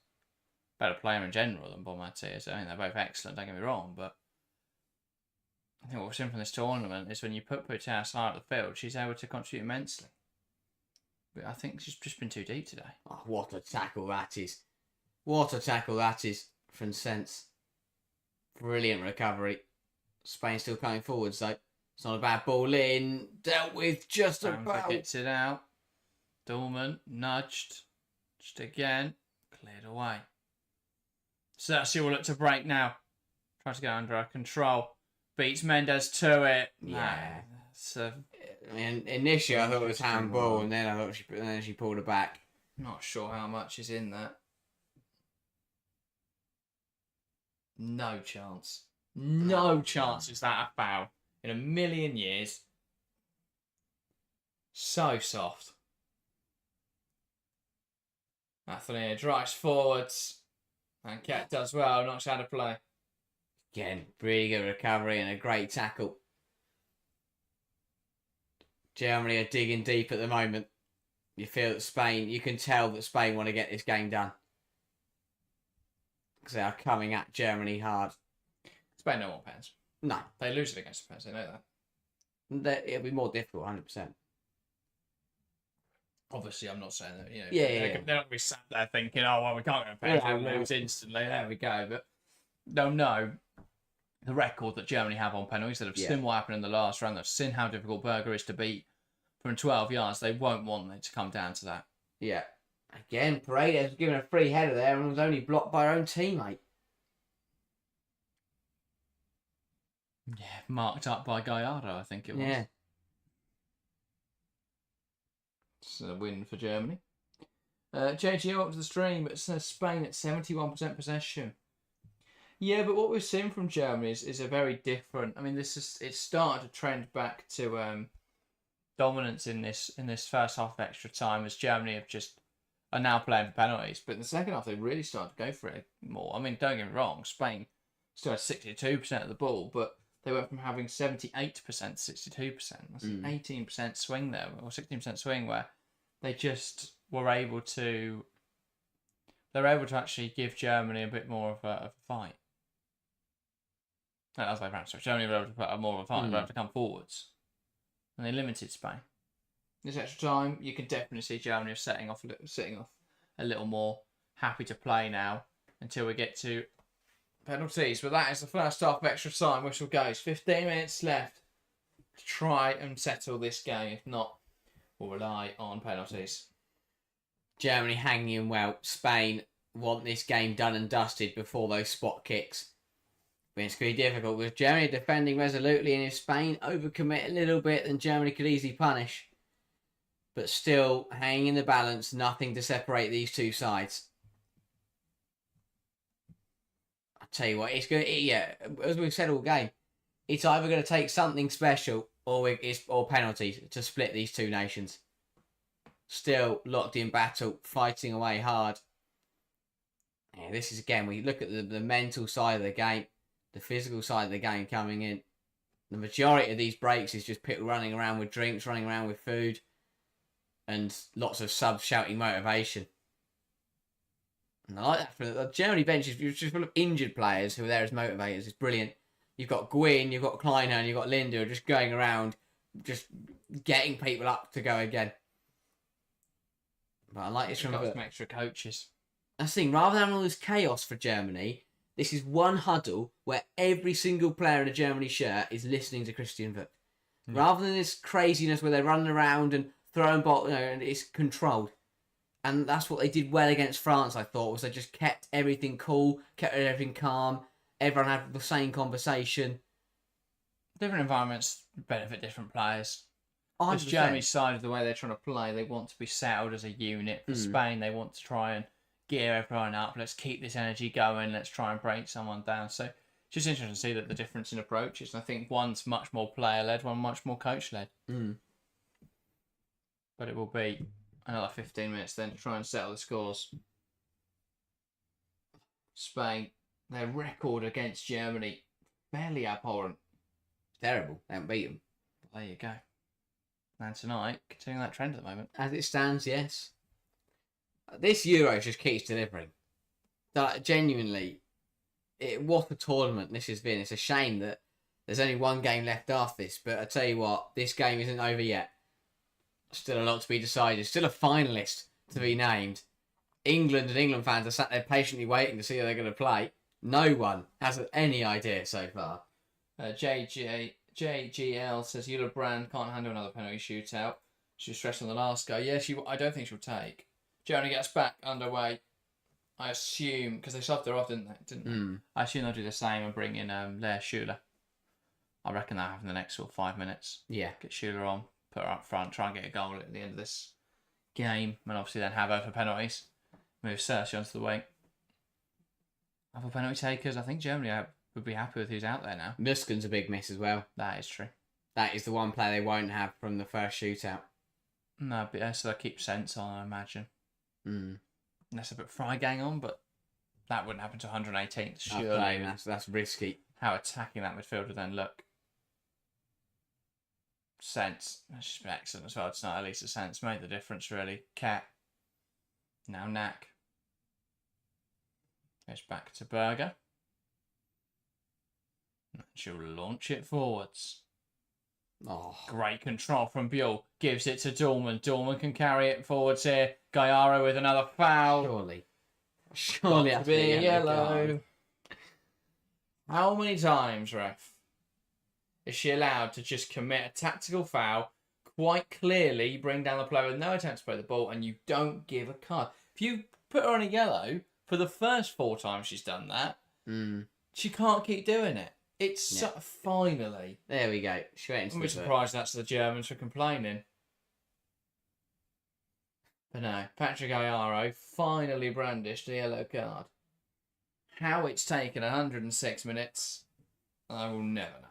A: Better player in general than Bonmati is. I mean, they're both excellent, don't get me wrong, but I think what we've seen from this tournament is when you put Putin high up the field, she's able to contribute immensely. But I think she's just been too deep today.
B: Oh, what a tackle that is. What a tackle that is from Sense. Brilliant recovery. Spain still coming forwards, though. It's not a bad ball in. Dealt with just about.
A: Gets it out. Dorman nudged. Just again. Cleared away. Cersei will look to break now. Tries to get under her control. Beats Mendes to it.
B: Yeah.
A: So,
B: I mean, initially I thought it was handball, and then I thought she pulled it back.
A: Not sure how much is in that. No chance. No chance is that a foul in a million years. So soft. Anthony drives forwards. And Ket does well, knocks out of play.
B: Again, really good recovery and a great tackle. Germany are digging deep at the moment. You can tell that Spain want to get this game done. Because they are coming at Germany hard.
A: Spain don't want pens.
B: No.
A: They lose it against the pens, they know that.
B: It'll be more difficult, 100%.
A: Obviously, I'm not saying that,
B: they're
A: not going to be sat there thinking, oh, well, we can't get pens, we'll lose instantly. There we go. But they'll know the record that Germany have on penalties. They've seen what happened in the last round. They've seen how difficult Berger is to beat from 12 yards. They won't want it to come down to that.
B: Yeah. Again, Paredes was given a free header there and was only blocked by her own teammate.
A: Yeah, marked up by Gallardo, I think it was.
B: Yeah.
A: It's a win for Germany. JGO up to the stream, but it says Spain at 71% possession. Yeah, but what we've seen from Germany is a very different. I mean, it's started to trend back to dominance in this first half of extra time, as Germany are now playing for penalties. But in the second half, they really started to go for it more. I mean, don't get me wrong, Spain still had 62% of the ball, but they went from having 78% to 62%. That's an 18% swing there, or 16% swing, where they just were able to. They're able to actually give Germany a bit more of a fight. No, that's like France. Germany were able to put more of a fight. They were able to come forwards, and they limited Spain. This extra time, you can definitely see Germany sitting off a little more, happy to play now until we get to penalties. But that is the first half of extra time. Whistle goes. 15 minutes left to try and settle this game. If not, we'll rely on penalties.
B: Germany hanging in well. Spain want this game done and dusted before those spot kicks. But it's going to be difficult with Germany defending resolutely, and if Spain overcommit a little bit, then Germany could easily punish. But still hanging in the balance, nothing to separate these two sides. I tell you what, it's going to, as we've said all game, it's either going to take something special or penalties to split these two nations. Still locked in battle, fighting away hard. Yeah, this is, again, we look at the mental side of the game, the physical side of the game coming in. The majority of these breaks is just people running around with drinks, running around with food, and lots of subs shouting motivation. And I like that. For the Germany bench is just full of injured players who are there as motivators. It's brilliant. You've got Gwyn, you've got Kleinhorn, you've got Linda just going around, just getting people up to go again. But I like this from
A: some extra coaches.
B: That's the thing. Rather than having all this chaos for Germany, this is one huddle where every single player in a Germany shirt is listening to Christian Vuk. Rather than this craziness where they're running around and throwing ball, and it's controlled. And that's what they did well against France, I thought, was they just kept everything cool, kept everything calm. Everyone had the same conversation.
A: Different environments benefit different players.
B: I
A: It's Germany's side of the way they're trying to play. They want to be settled as a unit. For Spain, they want to try and gear everyone up. Let's keep this energy going. Let's try and break someone down. So it's just interesting to see that the difference in approaches. I think one's much more player-led, one much more coach-led. But it will be another 15 minutes then to try and settle the scores. Spain, their record against Germany, fairly abhorrent.
B: Terrible. They haven't beat them.
A: There you go. And tonight, continuing that trend at the moment.
B: As it stands, yes. This Euro just keeps delivering. That genuinely, what a tournament this has been. It's a shame that there's only one game left after this, but I tell you what, this game isn't over yet. Still a lot to be decided. Still a finalist to be named. England and England fans are sat there patiently waiting to see how they're going to play. No one has any idea so far.
A: JGL says Eula Brand can't handle another penalty shootout. She was stressed on the last go. Yeah, I don't think she'll take. Germany gets back underway. I assume, because they subbed her off, didn't they? I assume they'll do the same and bring in Leah Schuler. I reckon that'll happen in the next sort of 5 minutes.
B: Yeah.
A: Get Schuler on, put her up front, try and get a goal at the end of this game, and obviously then have her for penalties. Move Cersei onto the wing. Other penalty takers, I think Germany would be happy with who's out there now.
B: Muskin's a big miss as well.
A: That is true.
B: That is the one player they won't have from the first shootout.
A: No, but so they'll keep Sense on, I imagine. Unless they put Freigang on, but that wouldn't happen to 118th. Surely.
B: That's risky.
A: How attacking that midfield would then look. Sense. That's just been excellent as well. It's not at least a Sense. Made the difference, really. Cat. Now Knack. Goes back to Berger. And she'll launch it forwards.
B: Oh,
A: great control from Buell. Gives it to Dorman. Dorman can carry it forwards here. Gallardo with another foul.
B: Surely
A: Got to be a yellow. How many times, ref, is she allowed to just commit a tactical foul, quite clearly bring down the player with no attempt to play the ball, and you don't give a card? If you put her on a yellow for the first 4 times she's done that, she can't keep doing it. It's finally.
B: There we go. Straight into
A: I'm surprised that's the Germans for complaining. But no, Patrick Ayaro finally brandished the yellow card. How it's taken 106 minutes, I will never know.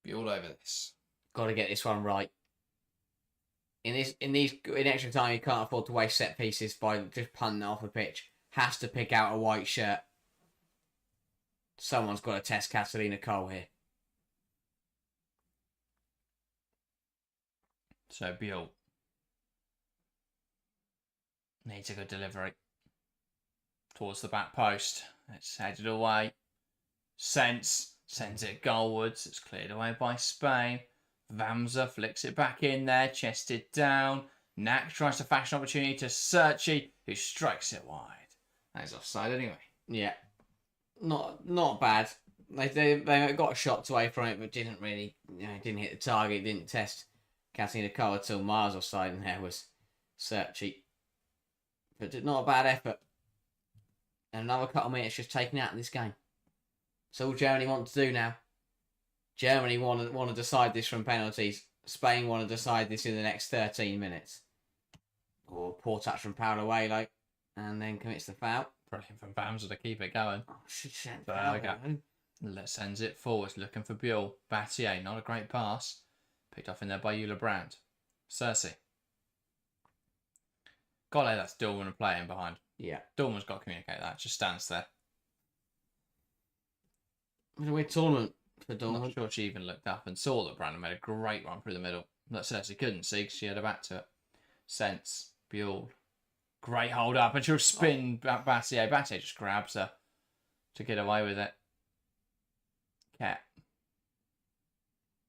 A: Be all over this.
B: Got to get this one right. In extra time, you can't afford to waste set pieces by just punting it off the pitch. Has to pick out a white shirt. Someone's got to test Catalina Cole here.
A: So Buell needs a good delivery towards the back post. It's headed away. Sense sends it goalwards. It's cleared away by Spain. Vamsa flicks it back in there, chested down. Knack tries to fashion opportunity to Searchy, who strikes it wide. That's offside anyway.
B: Yeah, not bad. They got shots away from it, but didn't really, didn't hit the target. Didn't test Catalina Cole until miles offside, and there was Searchy. But not a bad effort. And another couple of minutes just taken out of this game. So all Germany want to do now. Germany want to decide this from penalties. Spain want to decide this in the next 13 minutes. Or poor touch from Paulo Coelho, and then commits the foul.
A: Brilliant from Bamsa to keep it going.
B: Oh, she sent
A: Berger sends it forwards, looking for Buell. Battier, not a great pass. Picked off in there by Eula Brand. Cersei. Got to let that Dorman playing behind.
B: Yeah.
A: Dorman's got to communicate that. Just stands there.
B: It was a weird tournament for Dorman.
A: Not sure she even looked up and saw that Brandon made a great run through the middle. That Cersei couldn't see because she had her back to it. Sense. Buell. Great hold up, and she'll spin Battier. Battier just grabs her to get away with it. Cat.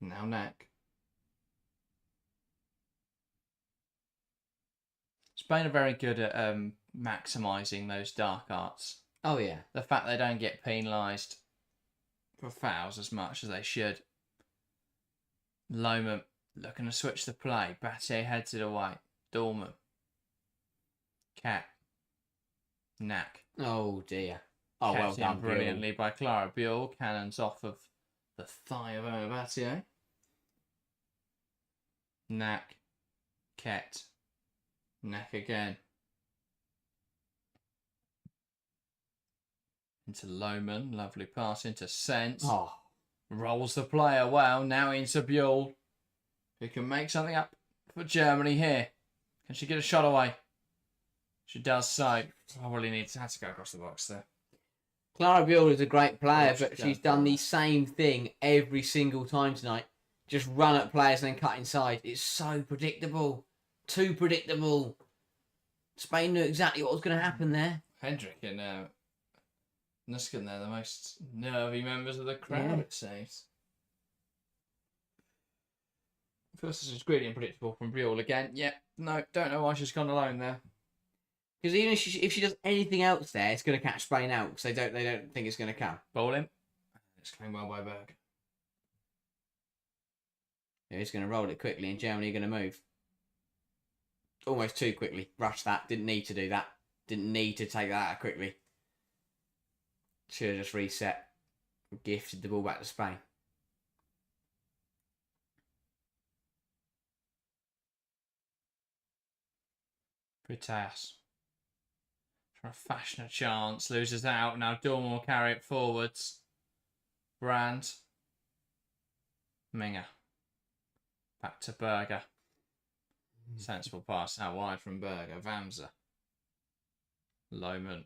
A: Now Knack. Spain are very good at maximising those dark arts.
B: Oh, yeah.
A: The fact they don't get penalised for fouls as much as they should. Lohman looking to switch the play. Battier heads it away. Dorman. Cat. Knack.
B: Oh, dear. Oh, well
A: Kept in
B: done,
A: brilliantly by Clara Buell. Cannons off of the thigh of Battier. Knack. Ket. Knack again. Into Lohman. Lovely pass into Sense.
B: Oh,
A: Rolls the player well. Now into Buell, who can make something up for Germany here. Can she get a shot away? She does so. Probably needs to have to go across the box there.
B: Clara Buell is a great player,
A: Oh, she's
B: but she's done the same thing every single time tonight. Just run at players and then cut inside. It's so predictable. Too predictable. Spain knew exactly what was going to happen there.
A: Hendrick and Nuskin, they're the most nervy members of the crowd, it seems. First, this is greedy and predictable from Buell again. Yeah, no, don't know why she's gone alone there.
B: Because even if she does anything else there, it's going to catch Spain out because they don't think it's going to come.
A: Ball in. It's claimed well by Berg.
B: He's going to roll it quickly and Germany are going to move. Almost too quickly. Rushed that. Didn't need to do that. Didn't need to take that out quickly. Should have just reset. Gifted the ball back to Spain.
A: Putas. Trying to fashion a chance. Loses out. Now Dormer will carry it forwards. Brand. Minger. Back to Berger. Sensible pass out wide from Berger. Vamsa. Lohman.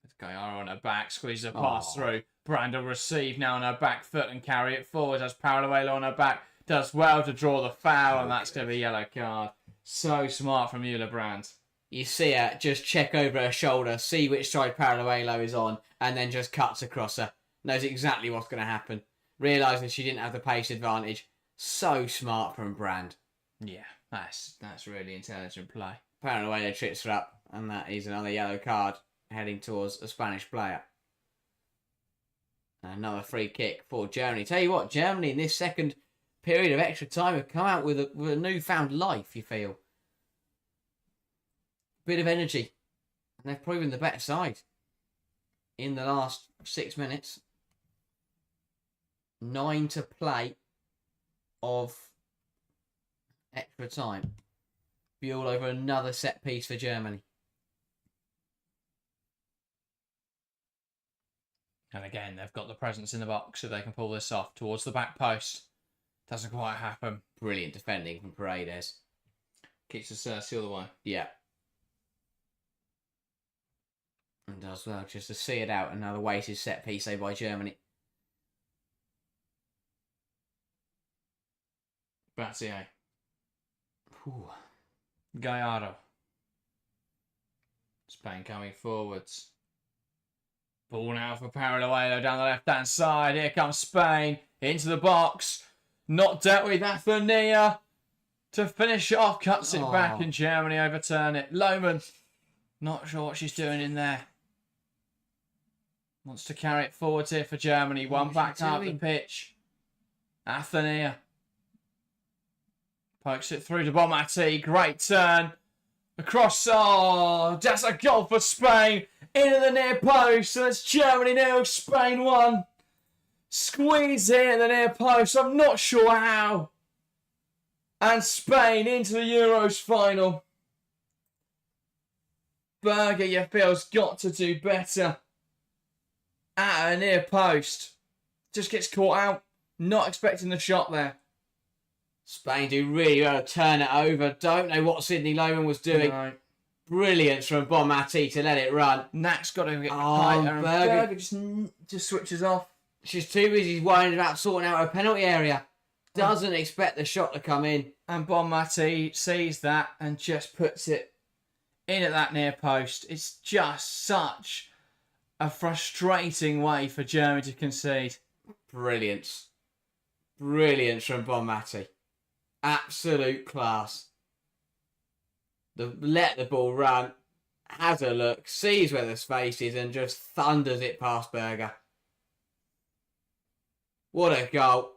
A: With Gayara on her back. Squeezes a pass through. Brand will receive now on her back foot and carry it forward. Has Paraluelo on her back. Does well to draw the foul, and that's going to be a yellow card. So smart from Eula Brand.
B: You see her just check over her shoulder, see which side Paraluelo is on, and then just cuts across her. Knows exactly what's going to happen. Realising she didn't have the pace advantage. So smart from Brand.
A: Yeah, that's really intelligent play.
B: Paraluelo trips her up, and that is another yellow card heading towards a Spanish player. Another free kick for Germany. Tell you what, Germany in this second period of extra time have come out with a newfound life, you feel. Bit of energy. And they've proven the better side in the last 6 minutes. 9 to play of extra time. Buell over another set piece for Germany.
A: And again, they've got the presence in the box so they can pull this off towards the back post. Doesn't quite happen.
B: Brilliant defending from Paredes.
A: Keeps us the other way.
B: Yeah. And does well just to see it out. Another weighted set piece saved by Germany.
A: Battier.
B: Ooh.
A: Gallardo. Spain coming forwards. Ball now for Paraluelo down the left-hand side. Here comes Spain. Into the box. Not dealt with. Athenia to finish it off. Cuts it back and Germany overturn it. Lohman. Not sure what she's doing in there. Wants to carry it forwards here for Germany. One back up the pitch. Athenia. Pokes it through to Bonmati. Great turn. Across. Oh, that's a goal for Spain. Into the near post. So it's Germany 0, Spain 1. Squeeze in at the near post. I'm not sure how. And Spain into the Euros final. Berger, you feel, has got to do better. At a near post. Just gets caught out. Not expecting the shot there.
B: Spain do really well to turn it over. Don't know what Sidney Lohman was doing.
A: No.
B: Brilliance from Bonmati to let it run.
A: Knack's got to get tighter.
B: Berger
A: just switches off.
B: She's too busy worrying about sorting out her penalty area. Doesn't expect the shot to come in.
A: And Bonmati sees that and just puts it in at that near post. It's just such a frustrating way for Germany to concede.
B: Brilliance. Brilliance from Bonmati. Absolute class. Let the ball run, has a look, sees where the space is and just thunders it past Berger. What a goal.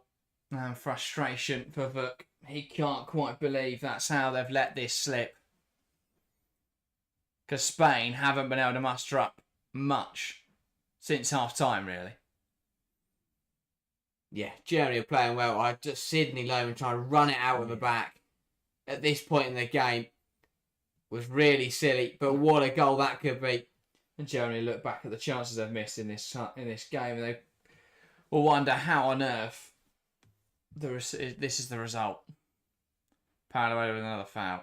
A: And frustration for Vuk. He can't quite believe that's how they've let this slip. Because Spain haven't been able to muster up much since half time, really.
B: Yeah, Germany are playing well. I just Sidney Lohman trying to run it out of the back at this point in the game was really silly, but what a goal that could be.
A: And Germany look back at the chances they've missed in this game, and they will wonder how on earth this is the result. Powered away with another foul.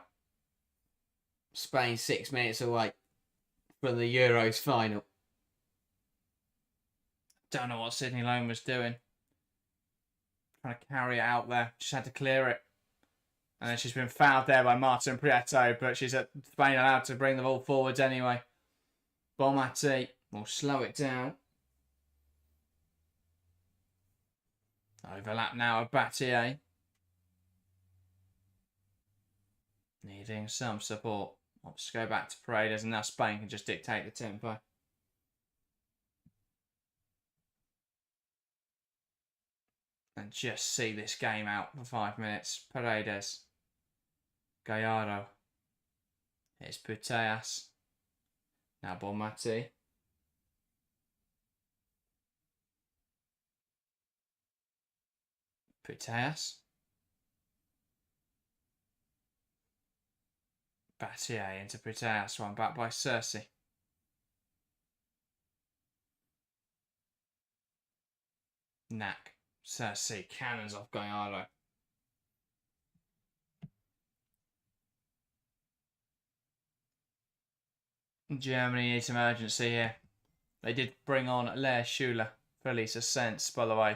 B: Spain 6 minutes away from the Euros final.
A: Don't know what Sidney Lohman was doing. Trying to carry it out there. Just had to clear it. And then she's been fouled there by Martin Prieto, but she's at Spain allowed to bring the ball forwards anyway. Bonmati will slow it down. Overlap now of Battier. Needing some support. Let's go back to Paredes, and now Spain can just dictate the tempo. And just see this game out for 5 minutes. Paredes. Gallardo. Here's Putellas. Now Bonmati. Putellas. Battier into Putellas. One back by Cersei. Knack. Cersei cannons off Gallardo. Germany needs some urgency here. They did bring on Lea Schuler for Lisa Sense, by the way,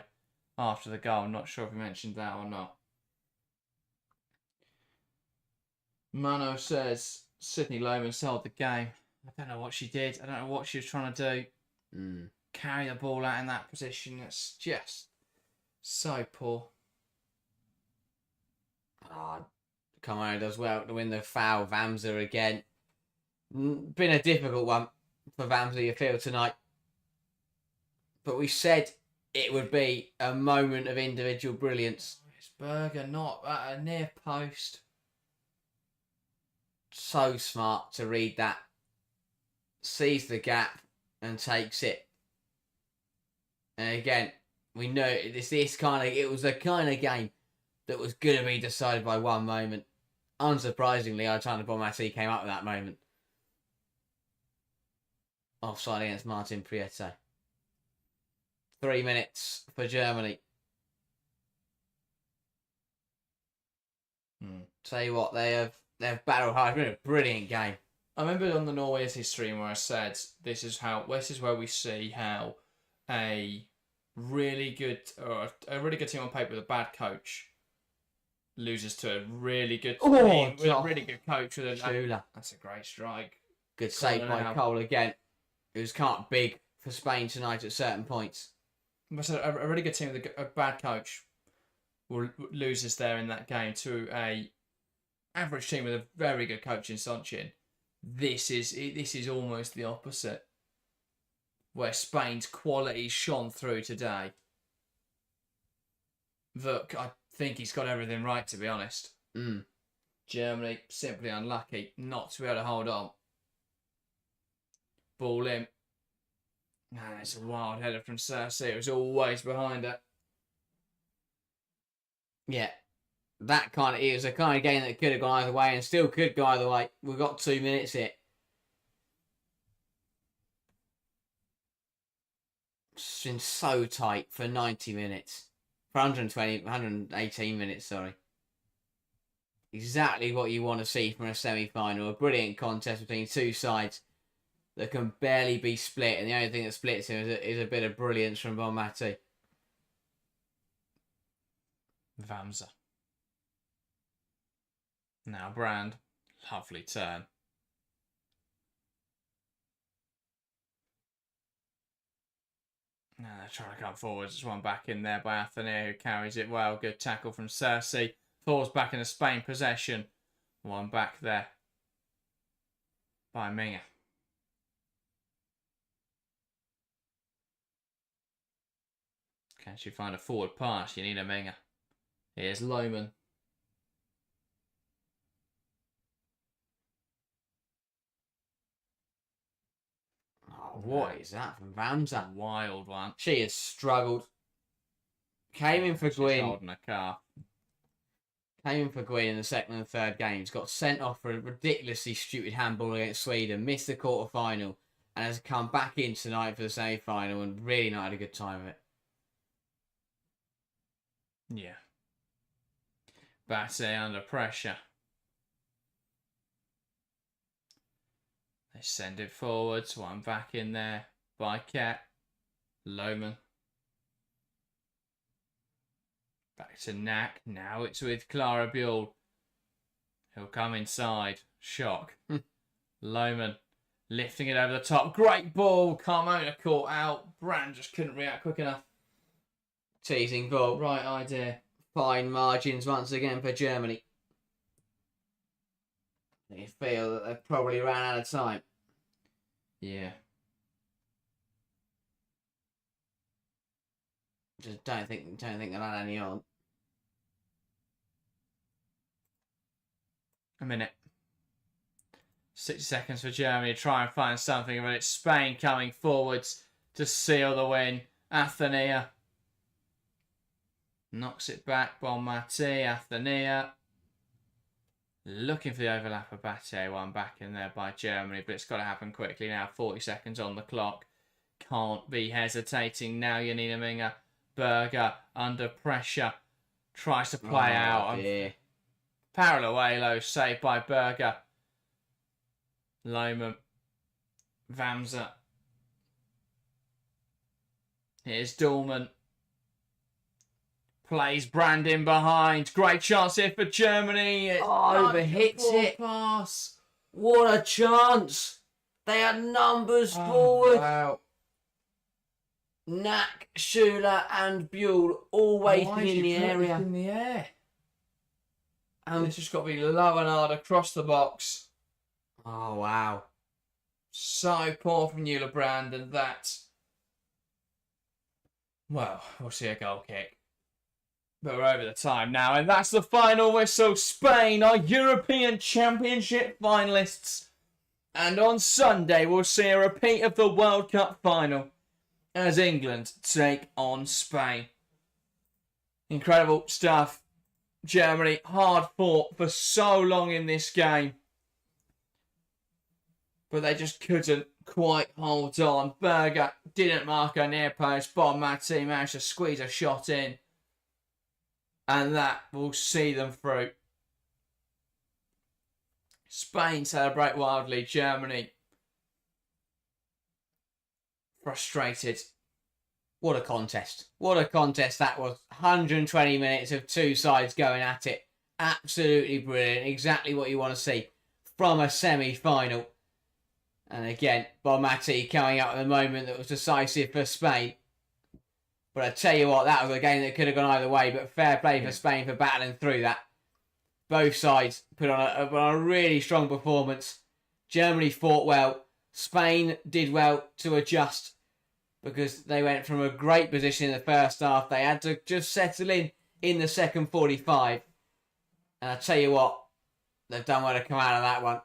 A: after the goal. I'm not sure if we mentioned that or not. Mano says Sidney Lohman sold the game. I don't know what she did. I don't know what she was trying to do. Carry the ball out in that position. It's just so poor.
B: Kamara does well to win the foul. Vamsa again. Been a difficult one for Vamsa, you feel, tonight. But we said it would be a moment of individual brilliance.
A: It's Berger not at a near post.
B: So smart to read that. Sees the gap and takes it. And again, we know it was the kind of game that was going to be decided by one moment. Unsurprisingly, Alexander Bonmati came up with that moment. Offside against Martin Prieto. 3 minutes for Germany. Tell you what, they've battled hard. It's been a brilliant game.
A: I remember on the Norway's history where I said this is where we see how a really good team on paper with a bad coach loses to a really good team with a really good coach with a
B: Schuler.
A: That's a great strike.
B: Good save by Cole again. It was kind of big for Spain tonight at certain points.
A: But a really good team with a bad coach loses there in that game to a average team with a very good coach in Sonchin. This is almost the opposite, where Spain's quality shone through today. Look, I think he's got everything right, to be honest. Germany simply unlucky not to be able to hold on. Ball in. It's a wild header from Cersei. It was always behind her.
B: Yeah. It was a kind of game that could have gone either way and still could go either way. We've got 2 minutes here. It's been so tight for 90 minutes. For 118 minutes, sorry. Exactly what you want to see from a semi-final. A brilliant contest between two sides that can barely be split. And the only thing that splits him is a bit of brilliance from Bonmati.
A: Vamsa. Now Brand. Lovely turn. Now they're trying to come forwards. There's one back in there by Athenia who carries it well. Good tackle from Cersei. Falls back into Spain possession. One back there by Minga. Can she find a forward pass? You need a Minga. Here's Lohman.
B: what is that from Vamsa?
A: Wild one.
B: She has struggled. Came in for
A: She's
B: Gwyn.
A: holding a car.
B: Came in for Gwyn in the second and third games. Got sent off for a ridiculously stupid handball against Sweden. Missed the quarter-final. And has come back in tonight for the semi-final and really not had a good time of it.
A: Yeah. Batte under pressure. They send it forwards. One back in there by Ket. Lohman. Back to Knack. Now it's with Clara Buell. He'll come inside. Shock. Lohman lifting it over the top. Great ball. Carmona caught out. Brand just couldn't react quick enough.
B: Teasing ball.
A: Right idea.
B: Fine margins once again for Germany. They feel that they've probably ran out of time.
A: Yeah.
B: Just don't think they'll add any on.
A: A minute. 60 seconds for Germany to try and find something, but it's Spain coming forwards to seal the win. Athenia knocks it back. Bonmati, Athenia looking for the overlap of Batte. One back in there by Germany, but it's got to happen quickly now. 40 seconds on the clock. Can't be hesitating now. Janina Minga. Berger under pressure. Tries to play out.
B: Dear.
A: Parallelo saved by Berger. Lohman. Vamsa. Here's Dahlmann. Plays Brandon behind. Great chance here for Germany.
B: Overhits it.
A: Pass.
B: What a chance! They had numbers forward.
A: Wow.
B: Knack, Schuler, and Buell all waiting in the area.
A: In the air. And it's just got to be low and hard across the box.
B: Oh, wow.
A: So poor from Eula Brandon that. Well, we'll see a goal kick. But we're over the time now, and that's the final whistle. Spain are European Championship finalists. And on Sunday, we'll see a repeat of the World Cup final as England take on Spain. Incredible stuff. Germany hard fought for so long in this game. But they just couldn't quite hold on. Berger didn't mark a near post. Bonmati managed to squeeze a shot in. And that will see them through. Spain celebrate wildly. Germany frustrated.
B: What a contest. What a contest that was. 120 minutes of two sides going at it. Absolutely brilliant. Exactly what you want to see from a semi-final. And again, Bonmati coming up at the moment that was decisive for Spain. But I tell you what, that was a game that could have gone either way. But fair play for Spain for battling through that. Both sides put on a really strong performance. Germany fought well. Spain did well to adjust because they went from a great position in the first half. They had to just settle in the second 45. And I tell you what, they've done well to come out of that one.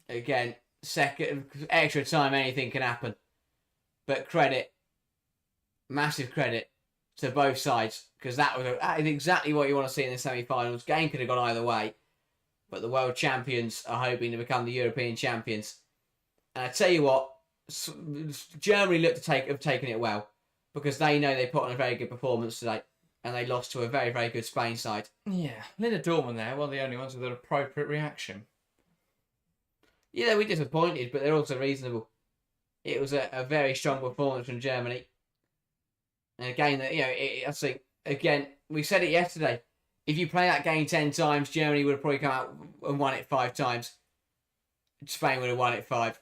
B: Again, second extra time, anything can happen. But credit, massive credit to both sides because that is exactly what you want to see in the semi-finals. Game could have gone either way, but the world champions are hoping to become the European champions. And I tell you what, Germany look to have taken it well because they know they put on a very good performance today and they lost to a very, very good Spain side.
A: Yeah, Linda Dorman there, one of the only ones with an appropriate reaction.
B: Yeah, they were disappointed, but they're also reasonable. It was a very strong performance from Germany. And again, I think, again, we said it yesterday. If you play that game 10 times, Germany would have probably come out and won it 5 times. Spain would have won it 5.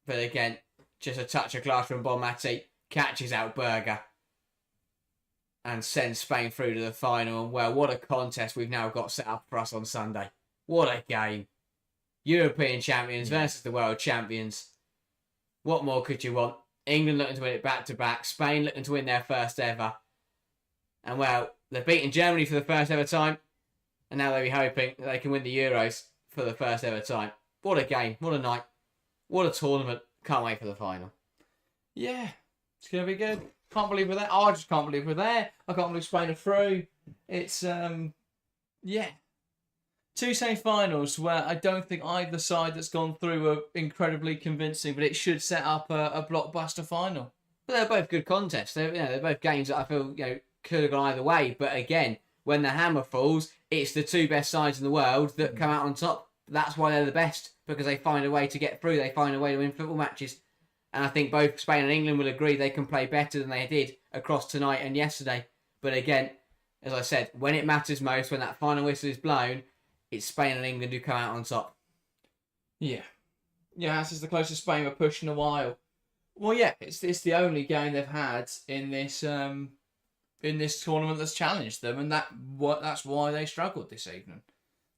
B: But again, just a touch of class from Bonmati, catches out Berger, and sends Spain through to the final. And well, what a contest we've now got set up for us on Sunday. What a game. European champions versus the world champions. What more could you want? England looking to win it back-to-back. Spain looking to win their first ever. And well, they've beaten Germany for the first ever time. And now they'll be hoping that they can win the Euros for the first ever time. What a game. What a night. What a tournament. Can't wait for the final.
A: Yeah, it's going to be good. Can't believe we're there. I just can't believe we're there. I can't believe Spain are through. It's, yeah. 2 semi-finals where I don't think either side that's gone through are incredibly convincing, but it should set up a blockbuster final.
B: But they're both good contests. They're both games that I feel could have gone either way. But again, when the hammer falls, it's the 2 best sides in the world that come out on top. That's why they're the best, because they find a way to get through. They find a way to win football matches. And I think both Spain and England will agree they can play better than they did across tonight and yesterday. But again, as I said, when it matters most, when that final whistle is blown, it's Spain and England who come out on top.
A: Yeah. Yeah, this is the closest Spain were pushed in a while. Well, yeah, it's the only game they've had in this tournament that's challenged them, and that's why they struggled this evening.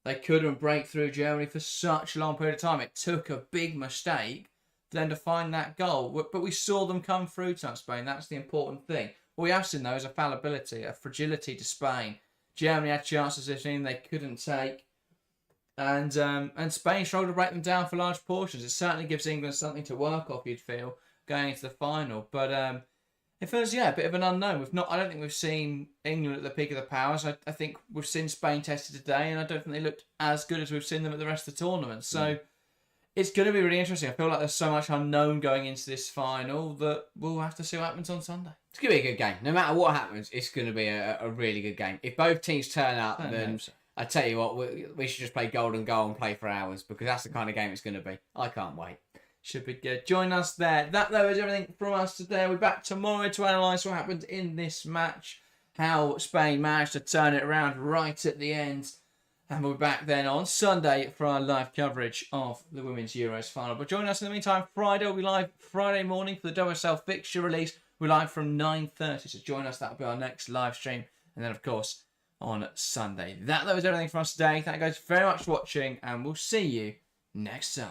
A: They couldn't break through Germany for such a long period of time. It took a big mistake then to find that goal. But we saw them come through to Spain. That's the important thing. What we have seen, though, is a fallibility, a fragility to Spain. Germany had chances this evening they couldn't take. And Spain struggled to break them down for large portions. It certainly gives England something to work off, you'd feel, going into the final. But it feels, a bit of an unknown. I don't think we've seen England at the peak of the powers. I think we've seen Spain tested today, and I don't think they looked as good as we've seen them at the rest of the tournament. So it's going to be really interesting. I feel like there's so much unknown going into this final that we'll have to see what happens on Sunday.
B: It's going to be a good game. No matter what happens, it's going to be a really good game. If both teams turn up, then I tell you what, we should just play golden goal and play for hours, because that's the kind of game it's going to be. I can't wait.
A: Should be good. Join us there. That, though, is everything from us today. We're back tomorrow to analyse what happened in this match, how Spain managed to turn it around right at the end. And we'll be back then on Sunday for our live coverage of the Women's Euros final. But join us in the meantime. Friday will be live Friday morning for the WSL fixture release. We're live from 9:30, so join us. That'll be our next live stream. And then, of course, on Sunday. That, though, is everything from us today. Thank you guys very much for watching, and we'll see you next time.